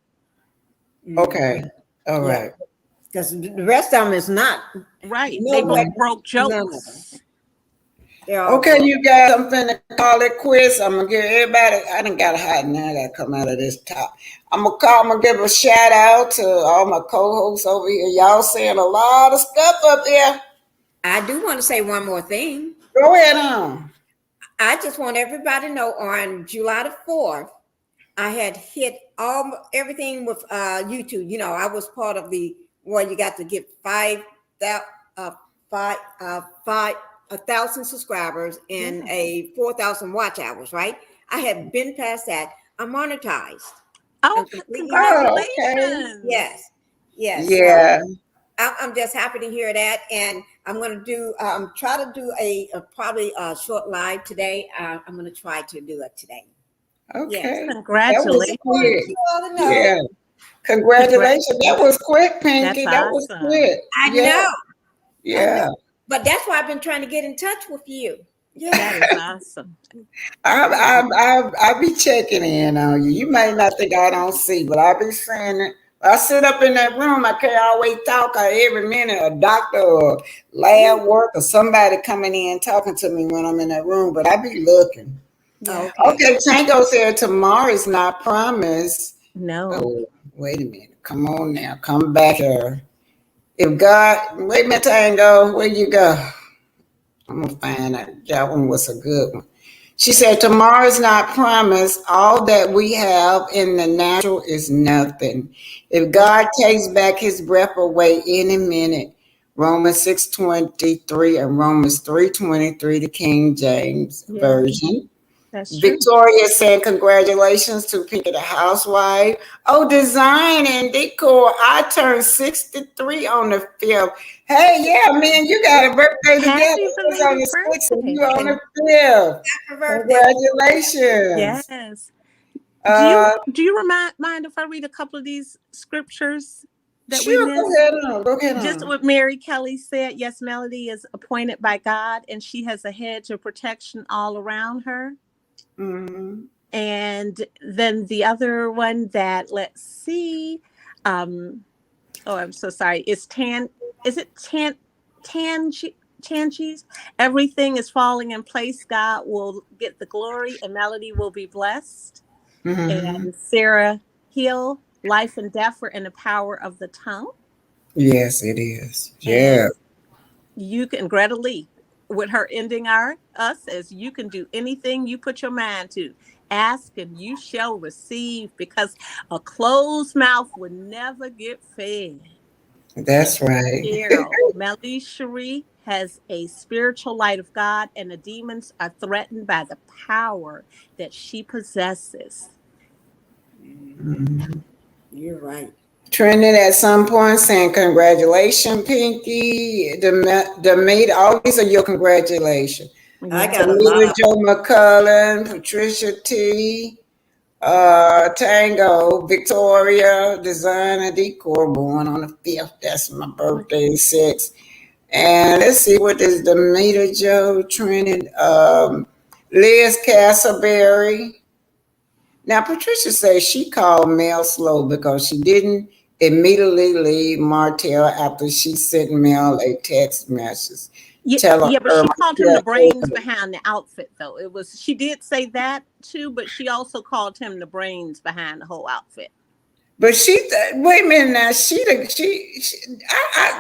Okay. All right. Because the rest of them is not. Right. They both broke jokes. Okay, you guys, I'm finna call it quits. I'm gonna give everybody, I done got hot now, I gotta come out of this top. I'm gonna give a shout out to all my co-hosts over here. Y'all saying a lot of stuff up there. I do want to say one more thing. Go ahead on. I just want everybody to know on July the 4th, I had hit everything with YouTube. You know, I was part of the where you got to get 1,000 subscribers and 4,000 watch hours, right? I had been past that. I'm monetized. Oh, congratulations. Okay. Yes. Yeah. So I'm just happy to hear that. And I'm going to do, try to do probably a short live today. I'm going to try to do it today. Okay. Yes. Congratulations. Yeah. Congratulations. That was quick, Pinky. That was quick. I know. Yeah. But that's why I've been trying to get in touch with you. Yeah, that is awesome. I be checking in on you. You may not think I don't see, but I be saying it. I sit up in that room. I can't always talk. Every minute, a doctor or lab work or somebody coming in talking to me when I'm in that room. But I be looking. Yeah. Okay, Tango said tomorrow is not promised. No. Oh, wait a minute. Come on now. Come back here. If God, wait a minute, Tango, where you go? I'm going to find out. That one was a good one. She said, tomorrow is not promised. All that we have in the natural is nothing. If God takes back his breath away any minute, Romans 6:23 and Romans 3:23, the King James Version. That's true. Victoria saying congratulations to Pinky the housewife. Oh, design and decor. I turned 63 on the 5th. Hey, yeah, man, you got a birthday together. It's on the 6th and you on the 5th. Congratulations. Yes. Do you mind if I read a couple of these scriptures? that we Sure, go missed? ahead on. Go ahead Just on. what Mary Kelly said. Yes, Melody is appointed by God, and she has a hedge of protection all around her. Mm-hmm. And then the other one that, let's see, oh, I'm so sorry. Is it Tangies? Everything is falling in place. God will get the glory, and Melody will be blessed. Mm-hmm. And Sarah Hill, life and death are in the power of the tongue. Yes, it is. And Yeah. you can, Greta Lee, with her ending us as you can do anything you put your mind to. Ask and you shall receive, because a closed mouth would never get fed. And That's right. Cheryl, Melody Cherie has a spiritual light of God, and the demons are threatened by the power that she possesses. Mhm. You're right. Trending at some point saying, congratulations, Pinky. Demita, all these are your congratulations. I Yeah. got a Demita lot. Joe McCullen, Patricia T, Tango, Victoria, Designer Decor, born on the 5th. That's my birthday, 6th. And let's see what is Demita Joe trending. Liz Castleberry. Now, Patricia says she called Mel slow because she didn't immediately leave Martell after she sent Mel a text message telling Yeah, but her she called him the Martell. brains behind the outfit, though. She did say that too, but she also called him the brains behind the whole outfit. But wait a minute now.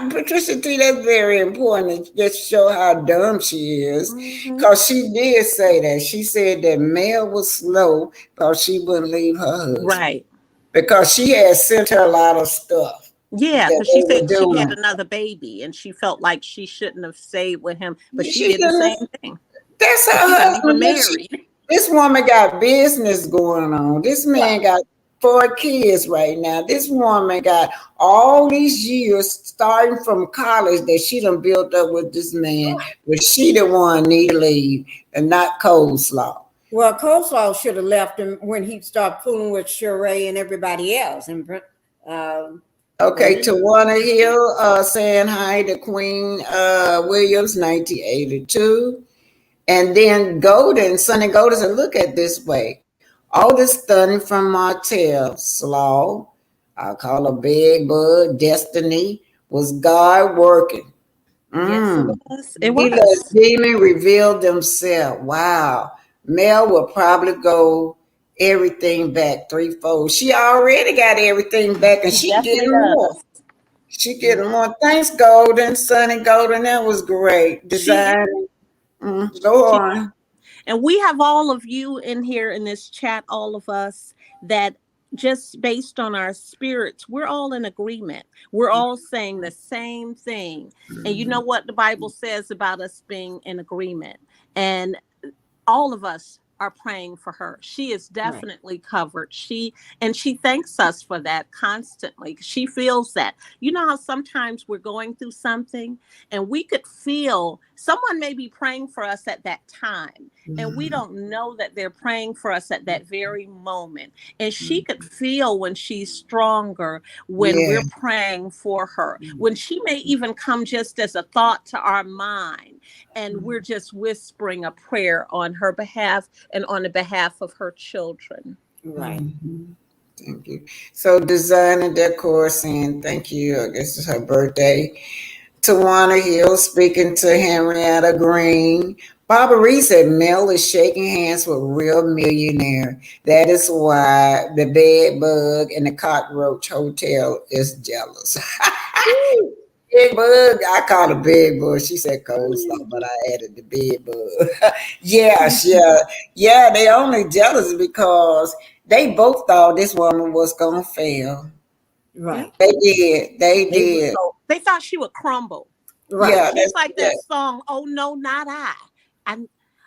Patricia T, that's very important to just show how dumb she is. Mm-hmm. Because she did say that. She said that Mel was slow because she wouldn't leave her husband. Right. Because she had sent her a lot of stuff Yeah, that because she they were said she had doing. another baby and she felt like she shouldn't have stayed with him, but she She did the shouldn't same have. thing. That's But her she wasn't even husband. married. This woman got business going on. This man got 4 kids right now. This woman got all these years starting from college that she done built up with this man, but she the one need to leave and not Coleslaw. Well, Coleslaw should have left him when he started fooling with Sheree and everybody else. And Okay, Tawana Hill saying hi to Queen Williams, 1982. And then Sonny Golden said, look at this way. All this stunning from Martell, Slaw, I call her Big Bud, Destiny, was God working. Yes, it Mm. was. It He let was. demon reveal themselves. Wow. Mel will probably go everything back threefold. She already got everything back and She she definitely getting more. does. She getting more. Thanks, Golden, Sonny Golden. That was great. She Design. Go she on. And we have all of you in here in this chat, all of us, that just based on our spirits, we're all in agreement. We're all saying the same thing. And you know what the Bible says about us being in agreement. And all of us are praying for her. She is definitely covered. She thanks us for that constantly. She feels that. You know how sometimes we're going through something and we could feel someone may be praying for us at that time and we don't know that they're praying for us at that very moment. And she could feel when she's stronger, when Yeah. we're praying for her, when she may even come just as a thought to our mind and we're just whispering a prayer on her behalf and on the behalf of her children. right. Thank you. So design and decor saying thank you. I guess it's her birthday. Tawana Hill speaking to Henrietta Green. Barbara Reed said Mel is shaking hands with real millionaire. That is why the bed bug and the cockroach hotel is jealous. Big bug, I call it big bug. She said coleslaw, but I added the big bug. Yeah. They only jealous because they both thought this woman was gonna fail. Yeah. Right. They did. They They were did. so They thought she would crumble. right. Yeah, Just like that song, "Oh no, not I."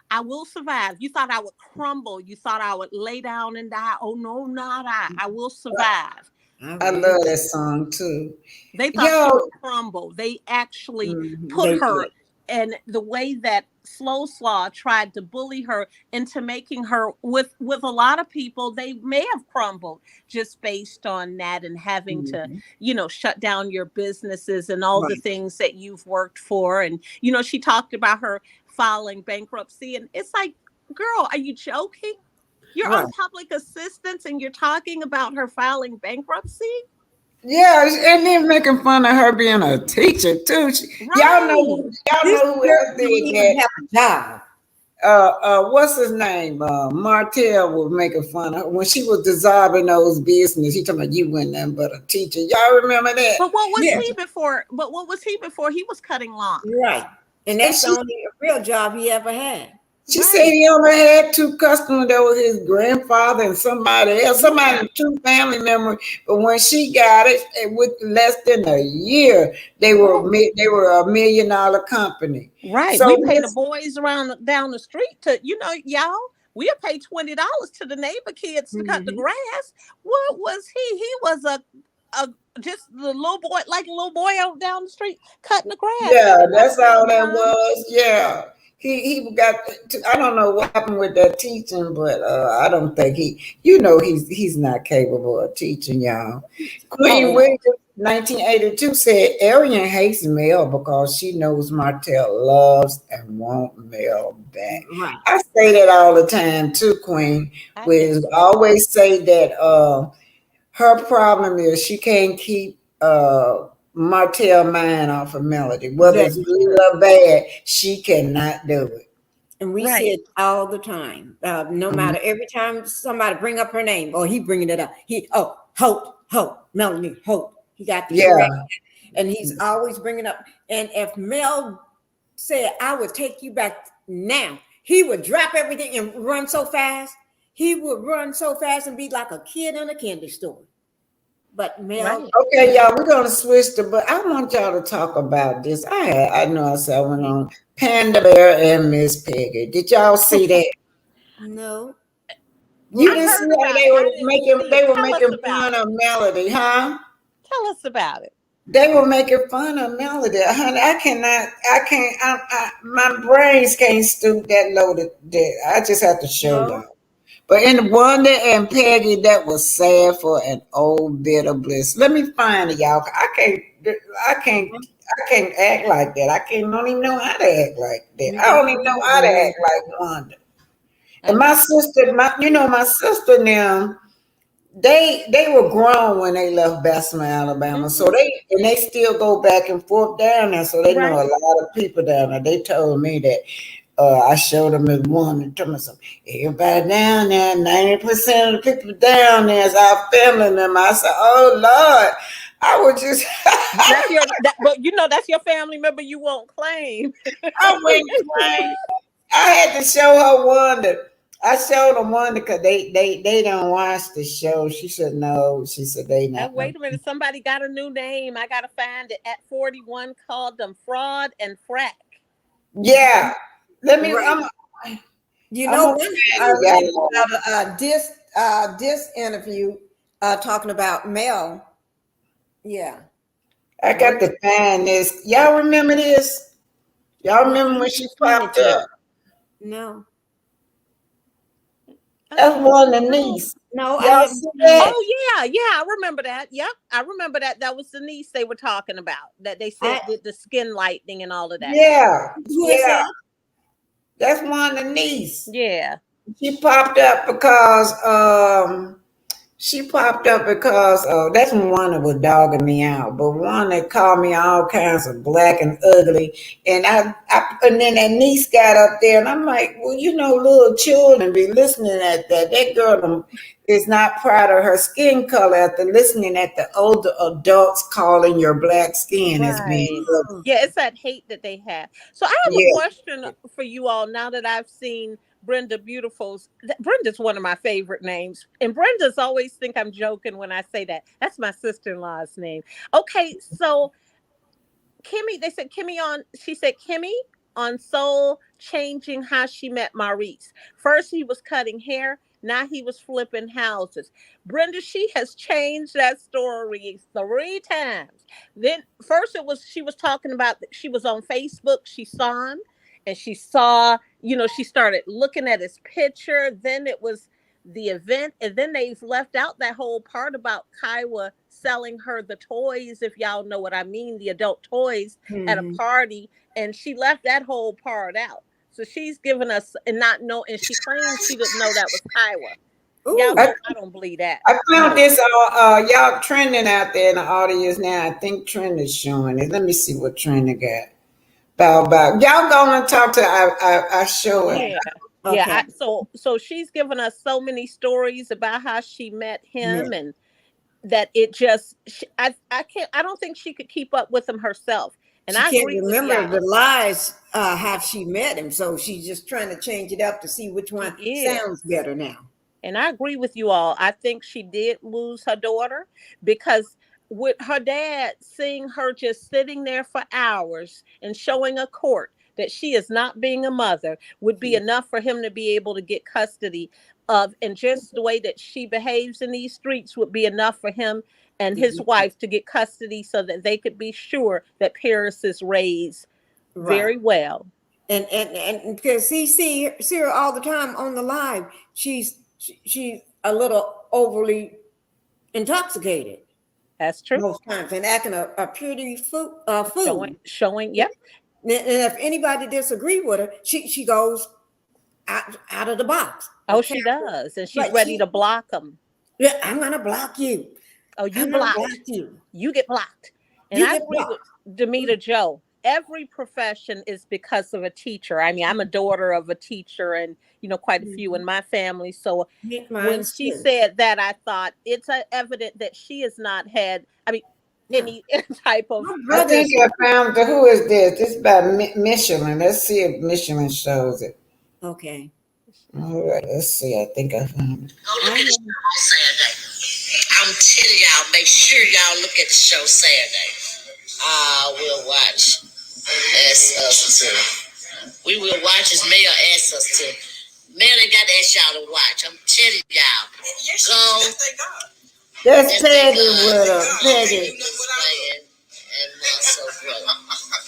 I will survive. You thought I would crumble. You thought I would lay down and die. Oh no, not I. I will survive. I love that song too. They thought she Yo, would crumble. They actually put They her, did. and the way that slow slaw tried to bully her into making her with a lot of people. They may have crumbled just based on that and having to, Mhm. shut down your businesses and all the Right. things that you've worked for. And, she talked about her filing bankruptcy. And it's like, girl, are you joking? You're Right. on public assistance and you're talking about her filing bankruptcy? Yeah, and then making fun of her being a teacher too. Right. Y'all This know who girl else don't did even that? have a job. What's his name? Martell was making fun of her when she was dissolving those business. He talking about you wasn't nothing but a teacher. Y'all remember that? But what was Yeah, he before? But what was he before? He was cutting lawn. right. And And that's the only real job he ever had. she said Right. he only had two customers. That was his grandfather and somebody else, Yeah. two family members. But when she got it, with less than a year, Right. they were $1 million company. Right. So We pay the Miss, boys around down the street to, y'all. We'll pay $20 to the neighbor kids to cut the Mhm. grass. What was he? He was a just the little boy, like a little boy out down the street cutting the grass. He yeah, didn't have a that's full all that time. was. Yeah. He got I don't know what happened with that teaching, but I don't think he's not capable of teaching y'all. Oh Queen no. Williams 1982 said Arian hates Mel because she knows Martell loves and wants Mel back. Right. I say that all the time too, Queen. I We do too. always say that her problem is she can't keep Martell mind off of Melody. Whether That it's is good true. or bad, she cannot do it. And we see Right. it all the time. No Mhm. matter every time somebody bring up her name or he bringing it up. Hope, Melanie, Hope. He got the correct, Yeah. and he's always bringing up. And if Mel said, "I would take you back now," he would drop everything and run so fast. He would run so fast and be like a kid in a candy store. But Mel, Right. Okay, y'all, we're gonna switch to, but I want y'all to talk about this. I know I said I went on Panda Bear and Miss Piggy. Did y'all see that? no. You What I was didn't that? see heard how about it. I didn't see they it. were Tell us making about fun it. of Melody, huh? Tell us about it. They were making fun of Melody. Honey, I can't, my brains can't stoop that low I just have to show No. y'all. But in Wanda and Peggy, that was sad for an old bit of bliss. Let me find it, y'all. I can't, I can't act like that. Don't even know how to act like that. You I got don't to even read know it how to and act like Wanda. I And my know. sister, my sister now, they were grown when they left Bessemer, Alabama. So Hmm. they still go back and forth down there. So they know Right. a lot of people down there. They told me that I showed them as one and told me something. Everybody down there, 90% of the people down there is our family member. I said, oh Lord, I was just But that's your family member you won't claim. I went crying. I had to show her Wanda. I showed them Wanda because they don't watch the show. She said no. She said they not no. Wait a minute. Somebody got a new name. I gotta find it. At 41, called them fraud and frack. Yeah. Let me. right. You I'm know, gonna one thing I find read y'all. about this interview talking about Mel. Yeah. I got One to find this. Y'all remember this? Y'all no, I remember when she haven't seen it popped yet. up? No. That's one the No. niece. No, I Y'all haven't see seen that? it. Oh yeah, I remember that. Yep, I remember that. That was the niece they were talking about. That they I said did the skin lightening and all of that stuff. Yeah, who is yeah. that? That's one the niece. Yeah. She popped up because that's when Wanda was dogging me out. But Wanda called me all kinds of black and ugly. And and then that niece got up there and I'm like, well, little children be listening at that. That girl is not proud of her skin color after listening at the older adults calling your black skin as being Right. ugly. Oh, Yeah, it's that hate that they have. So I have a Yeah. question for you all now that I've seen Brenda Beautiful's. Brenda's one of my favorite names. And Brenda's always think I'm joking when I say that. That's my sister-in-law's name. Okay, so Kimmy, they said Kimmy on, she said Kimmy on Soul changing how she met Maurice. First he was cutting hair, now he was flipping houses. Brenda, she has changed that story 3 times. Then first it was she was talking about she was on Facebook, she saw him, and she saw, she started looking at his picture. Then it was the event, and then they've left out that whole part about Kiowa selling her the toys, if y'all know what I mean, the adult toys at a party, and she left that whole part out. So she's given us and not know, and she claims she didn't know that was Kiowa. Y'all know I don't believe that. I found this y'all trending out there in the audience now. I think Trend is showing it. Let me see what Trend got. About y'all gonna talk to our show. Yeah. Okay. Yeah, so she's given us so many stories about how she met him, and that it just I don't think she could keep up with him herself. And she I can't agree remember with the lies how she met him, so she's just trying to change it up to see which one sounds better now. And I agree with you all. I think she did lose her daughter, because with her dad seeing her just sitting there for hours and showing a court that she is not being a mother would be enough for him to be able to get custody of, and just the way that she behaves in these streets would be enough for him and his wife to get custody, so that they could be sure that Paris is raised very well. And because he see her all the time on the live, she's a little overly intoxicated. That's true. Most times, and acting a pretty fool. Showing, yep. And if anybody disagree with her, she goes out of the box. Oh, she does, and she's ready to block them. Yeah, I'm gonna block you. Oh, you blocked. You get blocked. And I agree with Demita Joe. Every profession is because of a teacher. I mean, I'm a daughter of a teacher, and quite a few in my family. So when she said that, I thought it's evident that she has not had, any type of. I think I found who is this? This is about Michelin. Let's see if Michelin shows it. Okay. All right, let's see. I think I found it. Go look at the show on Saturday. I'm telling y'all, make sure y'all look at the show Saturday. We'll watch. Ask us to. We will watch as Mayor asks us to. Mayor ain't got to ask y'all to watch. I'm telling y'all. Go. That's Peggy with her. Peggy. And so brother.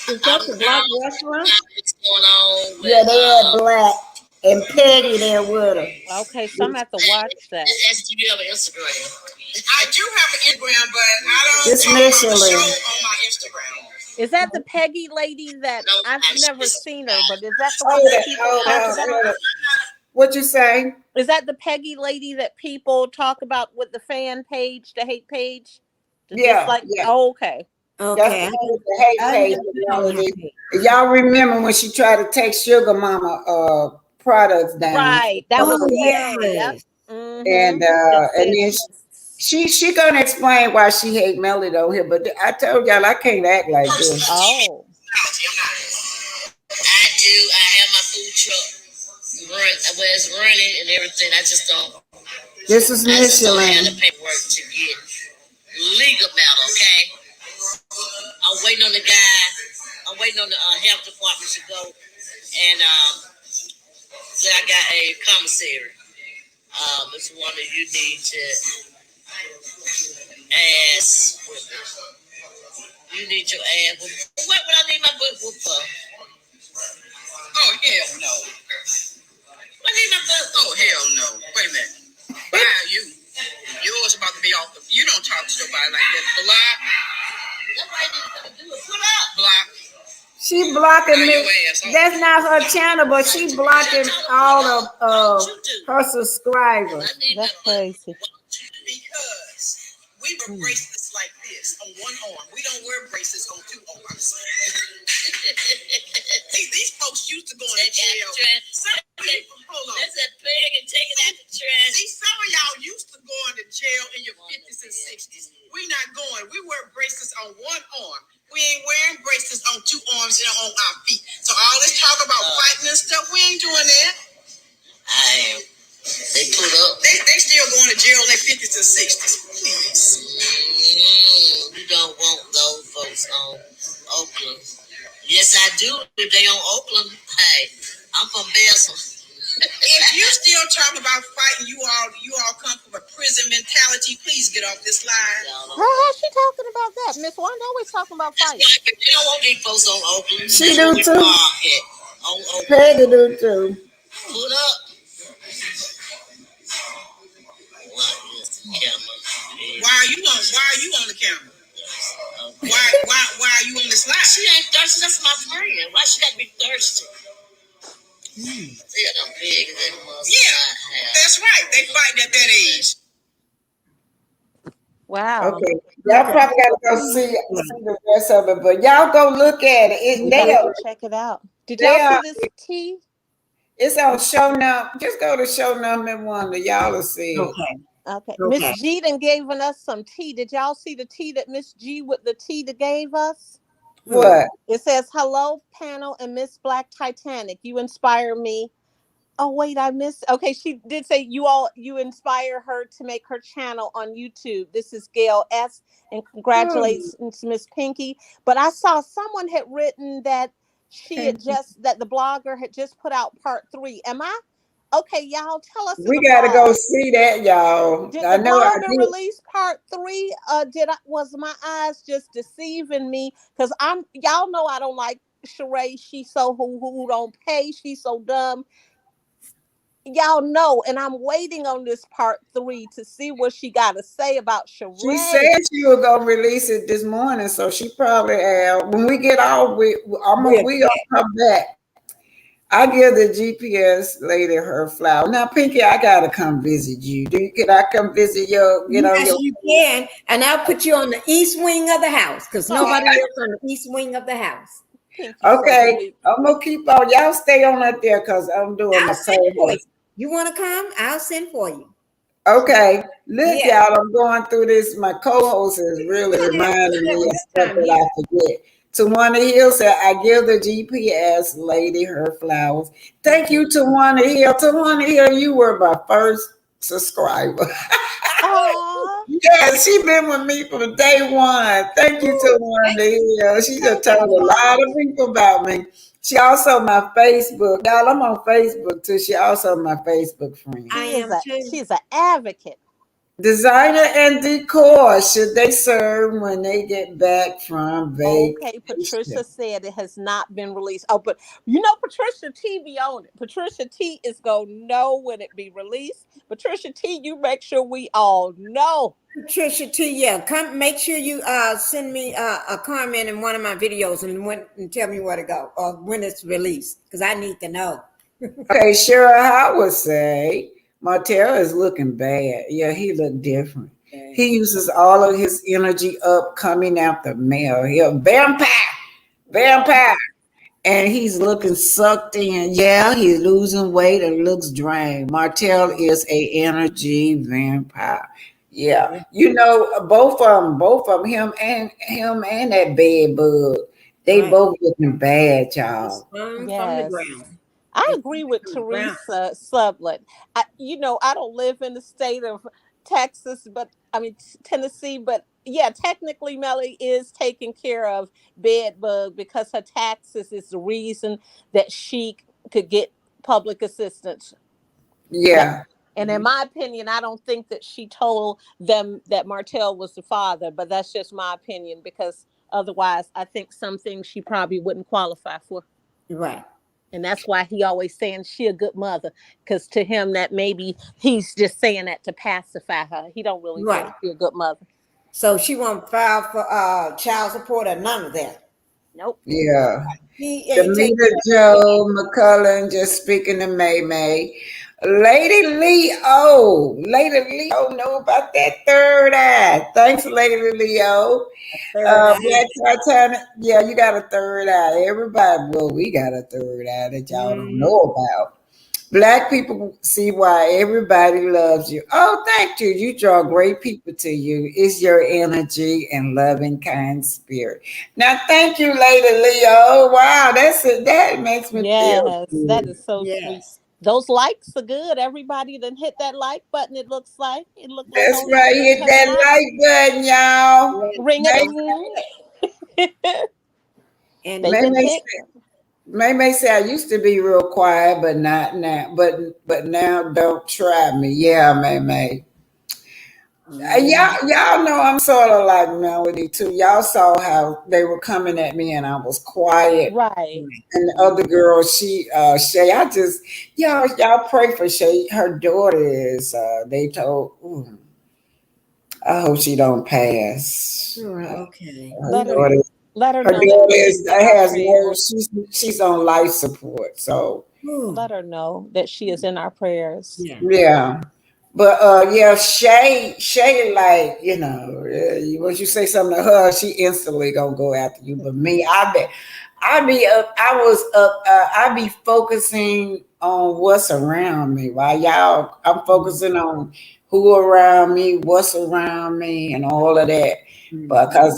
Is that the black restaurant? What's going on? Yeah, they are black. And Peggy there with her. Okay, so I'm at to watch that. Do you have an Instagram? I do have an Instagram, but I don't This Michelin. on my Instagram. Is that the Peggy lady that I've never seen her, but is that the one that people talk about? What you say? Is that the Peggy lady that people talk about with the fan page, the hate page? Yeah. Oh, okay. Okay. The hate page. Y'all remember when she tried to take Sugar Mama products down? Right. That was yes. And then she gonna explain why she hate Melody over here, but I told y'all I can't act like this. Oh. I do. I have my food truck where it's running and everything. I just don't. This is Michelin. I just don't have the paperwork to get legal matter. Okay. I'm waiting on the guy. I'm waiting on the health department to go, and then I got a commissary. It's one that you need to ask. You need your ass. What would I need my book for? Oh hell no! I need my book. Oh hell no! Wait a minute. Why are you? Yours about to be off. You don't talk to nobody like that. Block. Nobody needs to do it. Put up. Block. She blocking me. That's not her channel, but she blocking all of her subscribers. That's crazy. Because we wear bracelets like this on one arm. We don't wear bracelets on two arms. These folks used to go in jail. Hold on. That's a big and take it out the trash. See, some of y'all used to go into jail in your 50s and 60s. We not going. We wear bracelets on one arm. We ain't wearing bracelets on two arms and on our feet. So all this talk about fighting and stuff, we ain't doing that. I am. They put up. They still going to jail in their 50s and 60s. Please. We don't want those folks on Oakland. Yes, I do. If they on Oakland, hey, I'm from Belsel. If you still talking about fighting, you all come from a prison mentality. Please get off this line. How's she talking about that? Miss Wanda always talking about fighting. They don't want these folks on Oakland. She do too. Peggy do too. Put up. Why are you on the camera? Why are you on the slide? She ain't thirsty. That's my friend. Why she got to be thirsty? Yeah, that's right. They fighting at that age. Wow. Okay, y'all probably gotta go see the rest of it, but y'all go look at it. We They gotta are, go check it out. Did they y'all are. see this tea? It's on show number. Just go to show number one. Y'all will see it. Okay. Okay. Miss G done given us some tea. Did y'all see the tea that Miss G with the tea that gave us? What? It says, "Hello, panel and Miss Black Titanic. You inspire me." Oh wait, I missed. Okay, she did say you inspire her to make her channel on YouTube. This is Gail S. and congratulations, Miss Pinky. But I saw someone had written that that the blogger had just put out part 3. Am I okay? Y'all tell us in We the gotta go blog. see that, y'all. Did I the know I blogger did. release part 3? Was my eyes just deceiving me? Because y'all know I don't like Sheree. She's so who don't pay. She's so dumb. Y'all know, and I'm waiting on this part 3 to see what she got to say about She Sheree. said she was gonna release it this morning, so she probably when we get off, we gonna come back. I give the GPS lady her flower. Now, Pinky, I gotta come visit you. Can I come visit get on Yes, your? you can. And I'll put you on the east wing of the house because nobody lives on the east wing of the house. Pinky so Okay, sweet. I'm gonna keep on. Y'all stay on up there because I'm doing I'll my send for you. co-host. You want to come? I'll send for you. Okay, look, Yeah. y'all, I'm going through this. My co-host is really reminding me of stuff that I forget. Tawana Hill said, I give the GPS lady her flowers. Thank you, Tawana Hill. Tawana Hill, you were my first subscriber. Aww. Yeah, she been with me from day one. Thank you, Tawana Hill. She just told a lot of people about me. She also my Facebook. Y'all, I'm on Facebook too. She also my Facebook friend. I am too. She's an advocate. Designer and decor, should they serve when they get back from Okay, vacation? Patricia said it has not been released. Oh, but you know Patricia T be on it. Patricia T is gonna know when it be released. Patricia T, you make sure we all know. Patricia T, yeah. Come make sure you send me a comment in one of my videos and tell me where to go or when it's released because I need to know. Okay, Cheryl Howard say Martell is looking bad. Yeah, he look different. He uses all of his energy up coming out the male. He a vampire, and he's looking sucked in. Yeah, he's losing weight and looks drained. Martell is a energy vampire. Yeah, you know both of them, him and that bed bug. They Right. both looking bad, It's y'all. sprung from the Yes. ground. I It's agree sprung with from the ground. Teresa Sublet. I don't live in the state of Texas, but I mean Tennessee, but yeah, technically Melly is taking care of bed bug because her taxes is the reason that she could get public assistance. That Yeah. and in my opinion, I don't think that she told them that Martell was the father, but that's just my opinion because otherwise I think some things she probably wouldn't qualify for. Right. And that's why he always saying she a good mother. Because to him that maybe he's just saying that to pacify her. He don't really Right. think she a good mother. So she won't file for child support or none of that. Nope. Yeah. He ain't taking Demeter Joe McCullen just speaking to May May. Lady Leo. Lady Leo know about that third eye. Thanks, Lady Leo. third eye. Black Titanic. Yeah, you got a third eye. Everybody, well, we got a third eye that y'all don't know about. Black people see why everybody loves you. Oh, thank you. You draw great people to you. It's your energy and loving, kind spirit. Now, thank you, Lady Leo. Wow, that's it. That makes me feel Yes, that good. is so sweet. Yes. Those likes are good. Everybody done hit that like button. It looks like That's only right. Hit that 679. like button, y'all. Yes. Ring a May ding. And They've May been May hit. say, May say I used to be real quiet, but not now. But now don't try me. Yeah, May May. Y'all know I'm sort of like Melody too. Y'all saw how they were coming at me and I was quiet. Right. And the other girl, Shay, y'all pray for Shay. Her daughter is, they told, I hope she don't pass. Okay. Her Let her daughter, let her her know that daughter she's in our has no, prayers. she's on life support. So, Let her know that she is in our prayers. Yeah. yeah. But yeah, Shay, like once you say something to her, she instantly gonna go after you. But me, I be up, I was up, I be focusing on what's around me. While y'all, I'm focusing on who around me, what's around me, and all of that. Because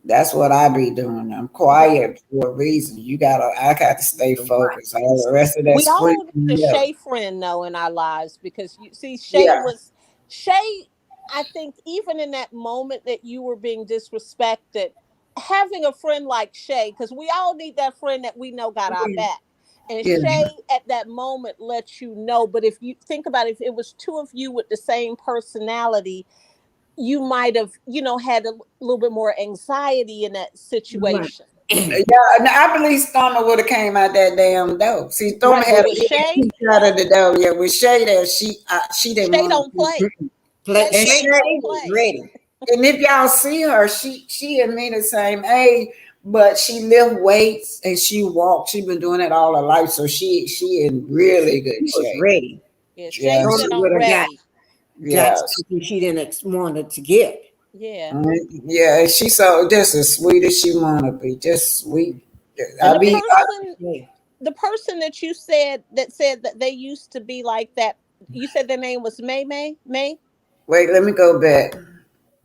that's what I be doing. I'm quiet for a reason. I got to stay focused. All the rest of that We screaming, all need a yeah, Shay friend though in our lives because you see yeah. Shay, I think even in that moment that you were being disrespected, having a friend like Shay, because we all need that friend that we know got our back. And Yeah. Shay at that moment lets you know. But if you think about it, if it was two of you with the same personality, you might have, had a little bit more anxiety in that Right. situation. Yeah, and I believe Stormer would have came out that damn door. See, Stormer Right. But had with Shay, a out of the door. Yeah, with Shay there, she didn't Shay want don't to. play. Play, Shay And just Shay don't was play. ready. and if y'all see her, she and me the same age, but she lift weights and she walks. She been doing it all her life, so she in really She good was shape. ready. Yeah, Yeah, Shay Stormy said I'm would have ready. got yeah, something she didn't wanted to get. Yeah. yeah. And she so just as sweet as she wanna be, just sweet. And I be. Yeah. the person that you said that they used to be like that, you said their name was May? Wait, let me go back.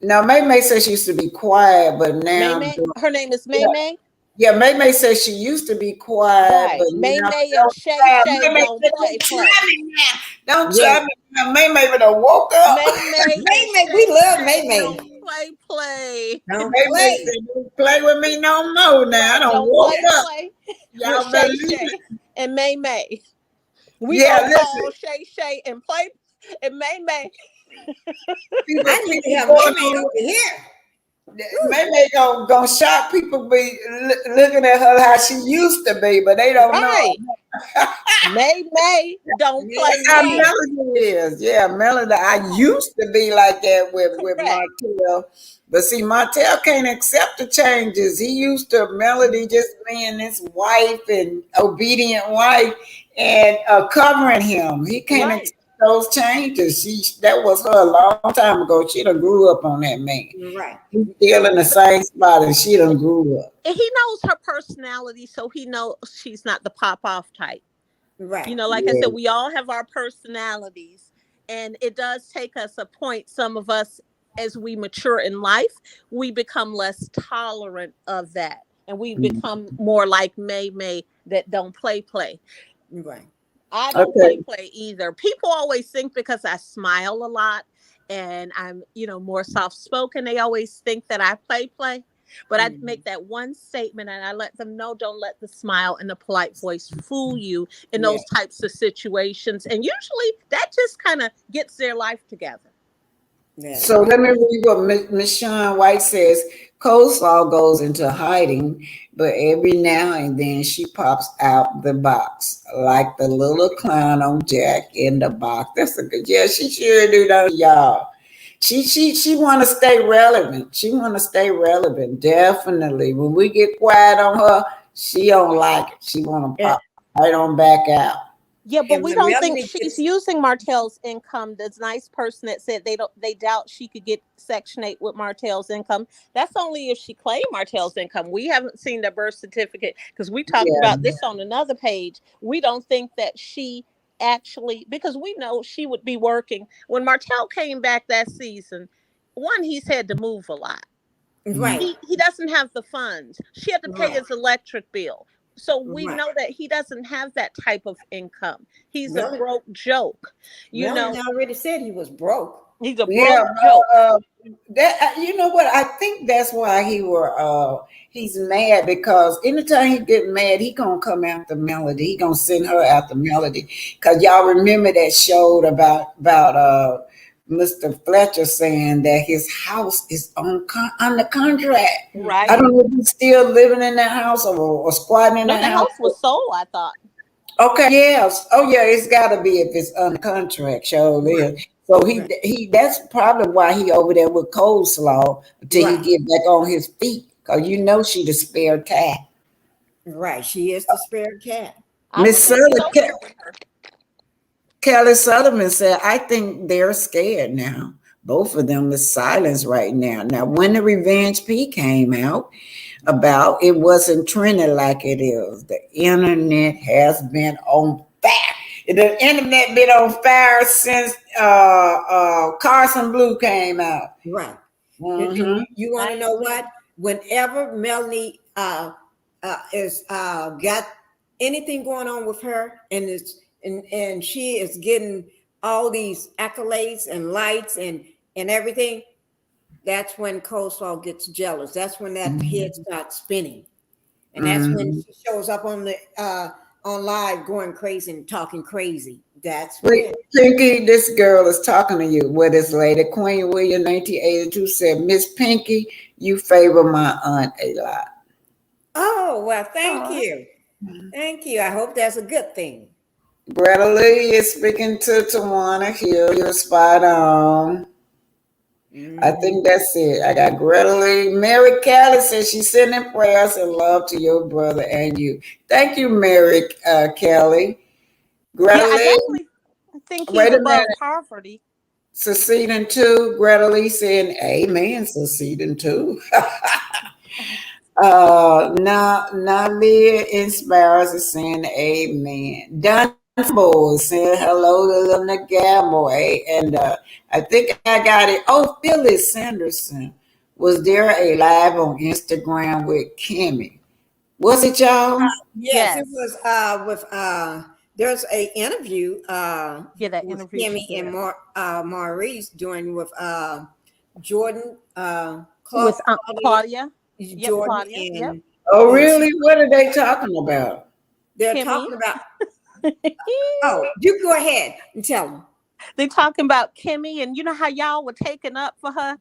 Now, May May said she used to be quiet, but May now, May? Her name is yeah, May? yeah, May May said she used to be quiet, Right. but now, May and don't Shay May May don't said, don't play. try me now. Don't Yeah. try me now. May May would have woke up. May and May May, we love May don't May. play. Don't May May play. said, don't play with me no more now. I Right. don't Don't woke up. play with Y'all better Shay listen. and May. We Yeah, gonna listen. call Shay and play and May. I need to People have May going May on. over here. May May gonna shock people be looking at her how she used to be, but they don't know. Right. May don't May play That's how now. May. Melody is. Yeah, Melody. I Right. used to be like that with Correct. Martell. But see, Martell can't accept the changes. He used to Melody just being this wife and obedient wife and covering him. He can't Right. accept those changes. That was her a long time ago. She done grew up on that man. Right. He's still in the same spot and she done grew up. And he knows her personality, so he knows she's not the pop off type. Right. Like I Yeah. said, we all have our personalities, and it does take us a point. Some of us, as we mature in life, we become less tolerant of that, and we become more like May that don't play. Right. I don't Okay. play either. People always think because I smile a lot and I'm, more soft spoken, they always think that I play. But I make that one statement and I let them know, don't let the smile and the polite voice fool you in Yeah. those types of situations. And usually that just kind of gets their life together. Yeah. So let me read what Miss Shawn White says. Coleslaw goes into hiding, but every now and then she pops out the box like the little clown on Jack in the Box. That's a good. Yeah, she sure do, don't y'all. She want to stay relevant. She want to stay relevant. Definitely. When we get quiet on her, she don't like it. She want to Yeah. pop right on back out. Yeah, but And we when don't think Melanie she's gets using Martell's income. This nice person that said they doubt she could get Section 8 with Martell's income. That's only if she claimed Martell's income. We haven't seen the birth certificate because we talked Yeah. about this on another page. We don't think that she actually, because we know she would be working. When Martell came back that season, one, he's had to move a lot. right. He doesn't have the funds. She had to pay Right. his electric bill. So we Right. know that he doesn't have that type of income. He's a Melanie, broke joke. You know, Melanie already said he was broke. he's a Yeah, broke joke. that you know what? I think that's why he's mad because anytime he get mad, he gonna come after Melody. He gonna send her after Melody. Cause y'all remember that show about Mr. Fletcher saying that his house is under contract. Right. I don't know if he's still living in that house or squatting in No, that the house. house was sold, I thought. Okay, yes. Oh yeah, it's gotta be if it's under contract, surely. So that's probably why he over there with coleslaw until he get back on his feet. Cause you know she the spare cat. Right, she is the spare cat. I would like to get over there with her. Kelly Sullivan said, I think they're scared now. Both of them is silenced right now. Now, when the Revenge P came out about, it wasn't trending like it is. The internet has been on fire. The internet been on fire since Carson Blue came out. Right. Mhm. You want to know what? Whenever Melanie is got anything going on with her, and she is getting all these accolades and lights and everything, that's when Coleslaw gets jealous. That's when that head starts spinning, and that's when she shows up on the on live going crazy and talking crazy. That's when. Pinky, this girl is talking to you. What is lady? Queen William 1982 said, Miss Pinky, you favor my aunt a lot. Oh, well, thank you. Thank you. I hope that's a good thing. Greta Lee is speaking to Tawana Hill. You're spot on. I think that's it. I got Greta Lee. Mary Kelly says she's sending prayers and love to your brother and you. Thank you, Mary Kelly. Greta I Lee. definitely think he's Wait a above minute. poverty. Seceding too. Greta Lee saying, Amen. Seceding too. Nalia Inspires is saying, Amen. Don Boy saying hello to Linda Gamble. And I think I got it. Oh, Phyllis Sanderson. Was there a live on Instagram with Kimmy? Was it y'all? Yes, it was with there's a interview that with interview Kimmy she and did. Maurice doing with Jordan With Claudia. Jordan Claudia. and Oh, really? What are they talking about? they're Kimmy. talking about oh, you go ahead and tell them. They're talking about Kimmy, and you know how y'all were taking up for her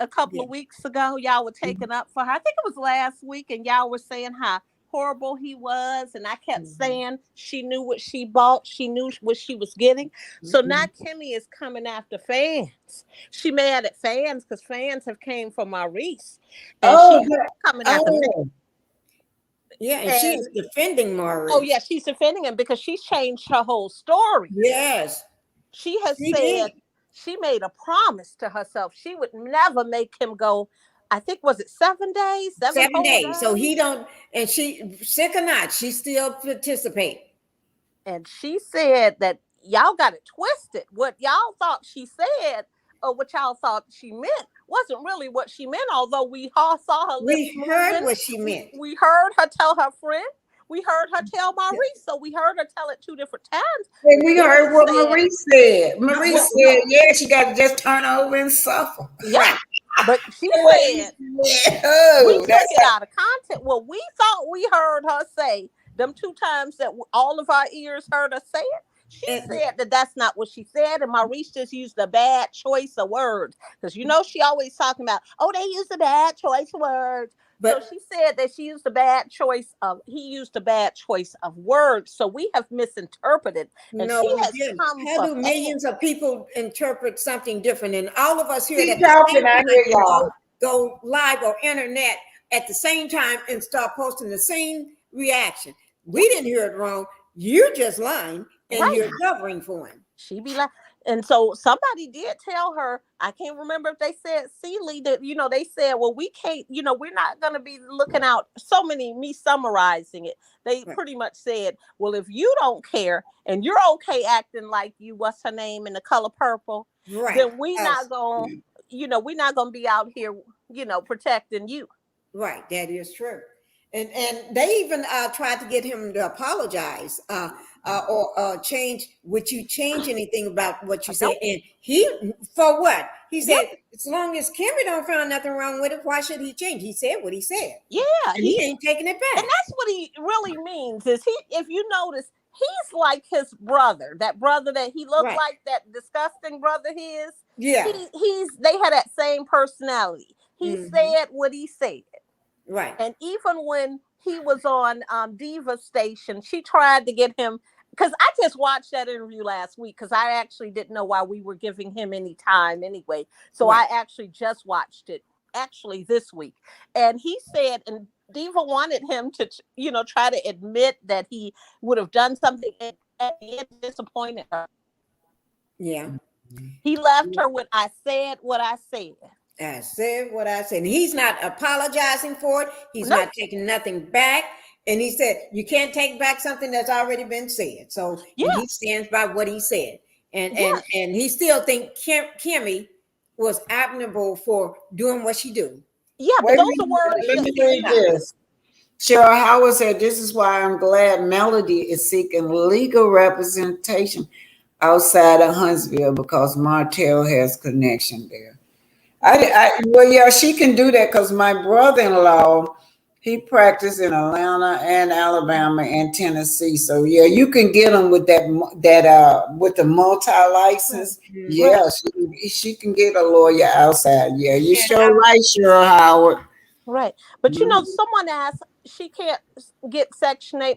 a couple of weeks ago? Y'all were taking up for her. I think it was last week, and y'all were saying how horrible he was, and I kept saying she knew what she bought, she knew what she was getting. So now Kimmy is coming after fans. She mad at fans because fans have came for Maurice, and she's coming after fans. Yeah, and she's defending Maurice. Oh yeah, she's defending him because she's changed her whole story. Yes. She has said she made a promise to herself she would never make him go. I think was it 7 days? 7 days. So he don't, and she sick or not, she still participate. And she said that y'all got it twisted. What y'all thought she said, or what y'all thought she meant, wasn't really what she meant. Although we all saw her lips moving. We heard what she meant. We heard her tell her friend. We heard her tell Maurice. So we heard her tell it 2 different times. And we heard what Maurice said. Maurice said, yeah, she got to just turn over and suffer. Yeah. But she said, we took it out of context. Well, we thought we heard her say them 2 times that all of our ears heard her say it. She said that that's not what she said, and Maurice just used a bad choice of words. Because you know she always talking about, oh, they used a bad choice of words. But so she said that he used a bad choice of words. So we have misinterpreted. And no, she we has didn't. come How do millions of people interpret something different? And all of us here go live or internet at the same time and start posting the same reaction. We didn't hear it wrong. You're just lying and you're covering for him. She be like, and so somebody did tell her, I can't remember if they said Seeley, that, they said, well, we can't, we're not going to be looking out. Me summarizing it. They pretty much said, well, if you don't care and you're okay acting like you, what's her name, in The Color Purple, then we're not going to be out here, protecting you. Right. That is true. And they even tried to get him to apologize or change. Would you change anything about what you said? And he, for what? He said, as long as Kimmy don't find nothing wrong with it, why should he change? He said what he said. Yeah. And he ain't taking it back. And that's what he really means is if you notice, he's like his brother, that brother that he looked Right. like, that disgusting brother his. Yeah. They had that same personality. He Mhm. said what he said. Right. And even when he was on Diva Station, she tried to get him, because I just watched that interview last week because I actually didn't know why we were giving him any time anyway. So Right. I actually just watched it actually this week. And he said, and Diva wanted him to, try to admit that he would have done something, and at the end disappointed her. Yeah. He left her with, I said what I said. I said what I said. And he's not apologizing for it. He's No. not taking nothing back. And he said, you can't take back something that's already been said. So Yeah. and he stands by what he said. And Yeah. and he still think Kimmy was admirable for doing what she do. Yeah, but Wait a those are minute, words let that me he read this. Cheryl Howard said, this is why I'm glad Melody is seeking legal representation outside of Huntsville because Martell has connection there. Well, yeah, she can do that because my brother-in-law, he practiced in Atlanta and Alabama and Tennessee. So yeah, you can get them with with the multi-license. Yeah, she can get a lawyer outside. Yeah, you sure right, Cheryl Howard. Right. But someone asked, she can't get Section 8.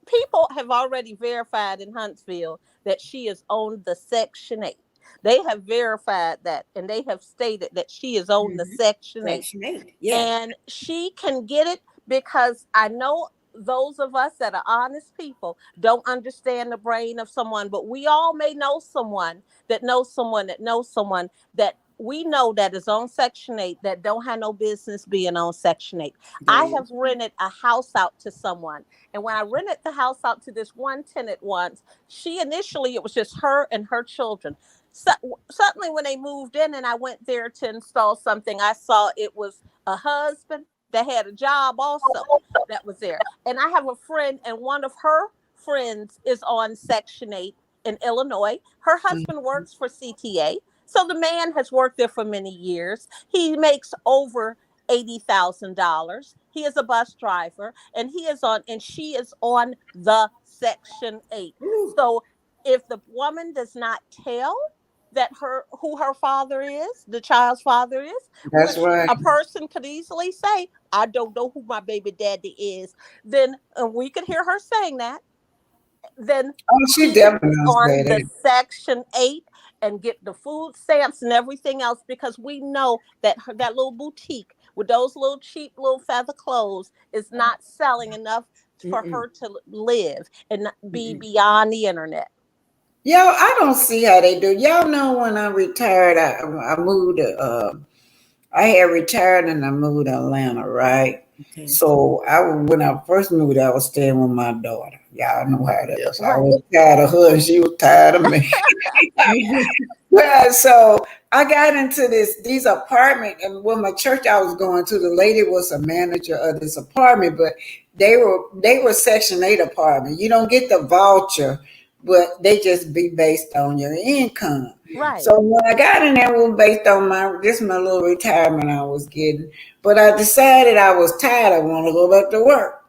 People have already verified in Huntsville that she is on the Section 8. They have verified that, and they have stated that she is on the Section 8. Section 8. Yeah. And she can get it because I know those of us that are honest people don't understand the brain of someone, but we all may know someone that knows someone that knows someone that we know that is on Section 8 that don't have no business being on Section 8. I have rented a house out to someone. And when I rented the house out to this one tenant once, it was just her and her children. So, suddenly when they moved in and I went there to install something, I saw it was a husband that had a job also that was there. And I have a friend, and one of her friends is on Section 8 in Illinois. Her husband works for CTA. So the man has worked there for many years. He makes over $80,000. He is a bus driver, and she is on the Section 8. So if the woman does not tell that who her father is, the child's father is, That's which right. a person could easily say, I don't know who my baby daddy is, then we could hear her saying that, then She definitely knows on that. the Section 8 and get the food stamps and everything else, because we know that that little boutique with those little cheap little feather clothes is not selling enough for her to live and be beyond the internet. Yo, I don't see how they do. Y'all know when I retired, I moved I had retired and I moved to Atlanta, right? Okay. So when I first moved, I was staying with my daughter. Y'all know how that is. I Right. was tired of her and she was tired of me. Well, so I got into these apartment, and when my church I was going to, the lady was a manager of this apartment, but they were Section 8 apartment. You don't get the voucher, but they just be based on your income. Right. So when I got in there, it was based on my little retirement I was getting. But I decided I was tired. I want to go back to work.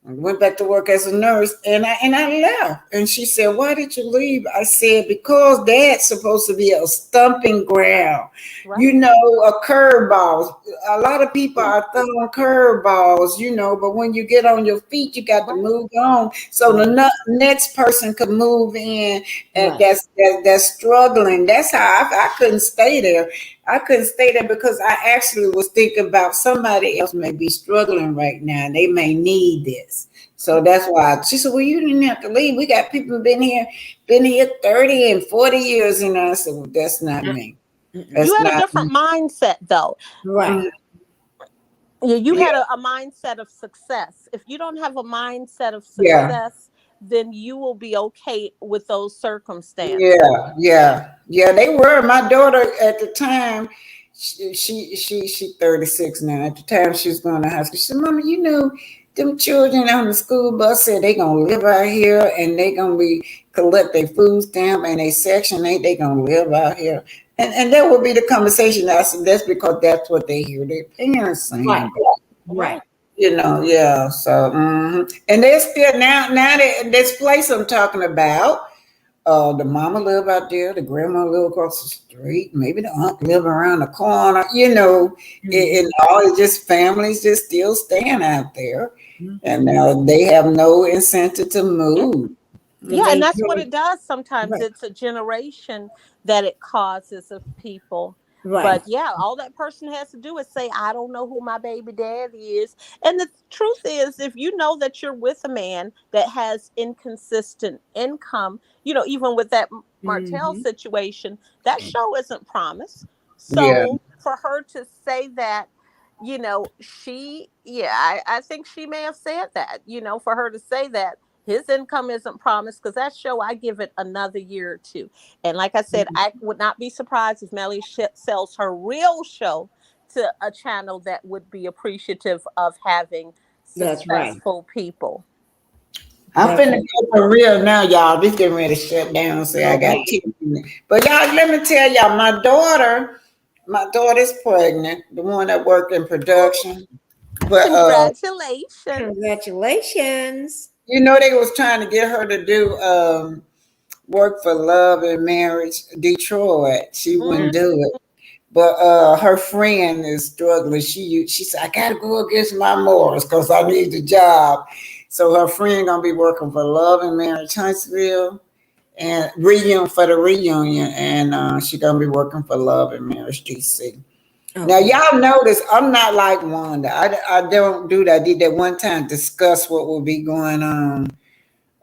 I went back to work as a nurse, and I left. And she said, "Why did you leave?" I said, "Because that's supposed to be a stumping ground. Right. A curveball. A lot of people are throwing curveballs, but when you get on your feet, you got to move on. So the next person could move in, and that's struggling. That's how I couldn't stay there. I couldn't stay there because I actually was thinking about somebody else may be struggling right now. They may need this. So that's why she said, "Well, you didn't have to leave. We got people been here 30 and 40 years." And I said, "Well, that's not me." That's You had a not different me. mindset, though. Right. You had a mindset of success. If you don't have a mindset of Yeah. success, then you will be okay with those circumstances. Yeah. They were. My daughter at the time, she 36 now. At the time she was going to high school, she said, "Mama, them children on the school bus said they gonna live out here and they gonna collect their food stamp and they Section 8, they gonna live out here." And that would be the conversation. I said, that's because that's what they hear their parents saying. Right. Yeah. So, and they're still now that this place I'm talking about. The mama live out there, the grandma live across the street, maybe the aunt live around the corner, and all it's just families just still staying out there. And now they have no incentive to Yeah. move. Yeah, and They that's what it does. Sometimes right, it's a generation that it causes of people. right. But yeah, all that person has to do is say, I don't know who my baby daddy is. And the truth is, if you know that you're with a man that has inconsistent income, even with that Martell Mm-hmm. situation, that show isn't promised. Yeah. So for her to say that, I think she may have said that, for her to say that his income isn't promised, because that show, I give it another year or two. And like I said, I would not be surprised if Melly sells her real show to a channel that would be appreciative of having That's right. successful people. I'm That's finna right. go for real now, y'all. This getting ready to shut down. Say I got Okay. teeth in it. But y'all, let me tell y'all, my daughter's pregnant, the one that worked in production. But Congratulations. Congratulations. they was trying to get her to do work for Love and Marriage Detroit. She Mm, wouldn't do it. But her friend is struggling. She said, I gotta go against my morals because I need the job. So her friend gonna be working for Love and Marriage Huntsville and reunion for the reunion, and she gonna be working for Love and Marriage DC. Now Okay. y'all notice I'm not like Wanda. I don't do that. I did that one time, discuss what will be going on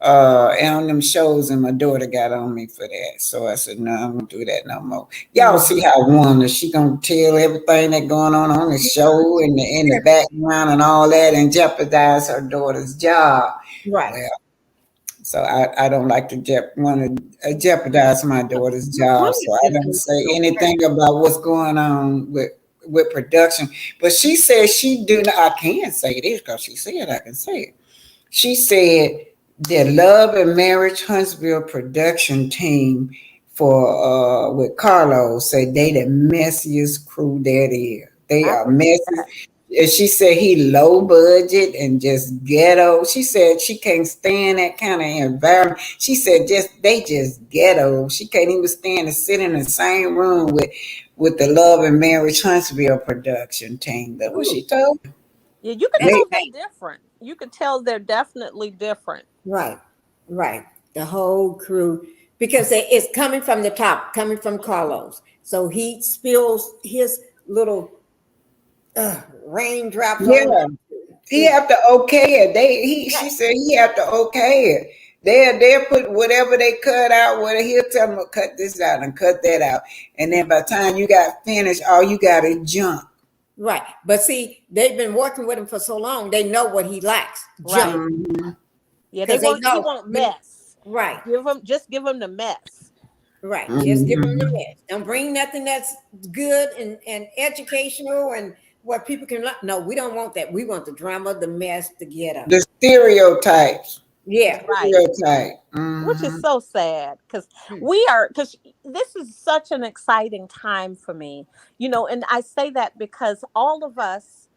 them shows, and my daughter got on me for that. So I said, no, I won't do that no more. Y'all Mhm. see how Wanda, she gonna tell everything that going on the show and in the background and all that, and jeopardize her daughter's job. Right. Well, so I don't like to want to jeopardize my daughter's job. So I don't say anything about what's going on with production. But she said she do not. I can't say this because she said I can say it. She said the Love and Marriage Huntsville production team for with Carlos said they the messiest crew that is. They I are believe messy. that. And she said he low budget and just ghetto. She said she can't stand that kind of environment. She said they just ghetto. She can't even stand to sit in the same room with the Love and Marriage Huntsville production team. That's what she told me. Yeah, you could That's They tell they're different. You could tell they're definitely different. right. Right. The whole crew, because it's coming from the top, coming from Carlos. So he spills his little raindrops on yeah. He it. have to okay it. She Right. said he have to okay it. They'll put whatever they cut out, whether he'll tell them to cut this out and cut that out. And then by the time you got finished, all you got is junk. Right. But see, they've been working with him for so long, they know what he likes. Junk. Right. Mhm. Yeah, Because they he know won't when mess. right. Give him the mess. Right. Just give them the Mhm. mess. Don't bring nothing that's good and educational and what people can learn. No, we don't want that. We want the drama, the mess, the ghetto. The stereotypes. Yeah. Right. Stereotype. Which is Hmm. so sad, because Hmm. this is such an exciting time for me, and I say that because all of us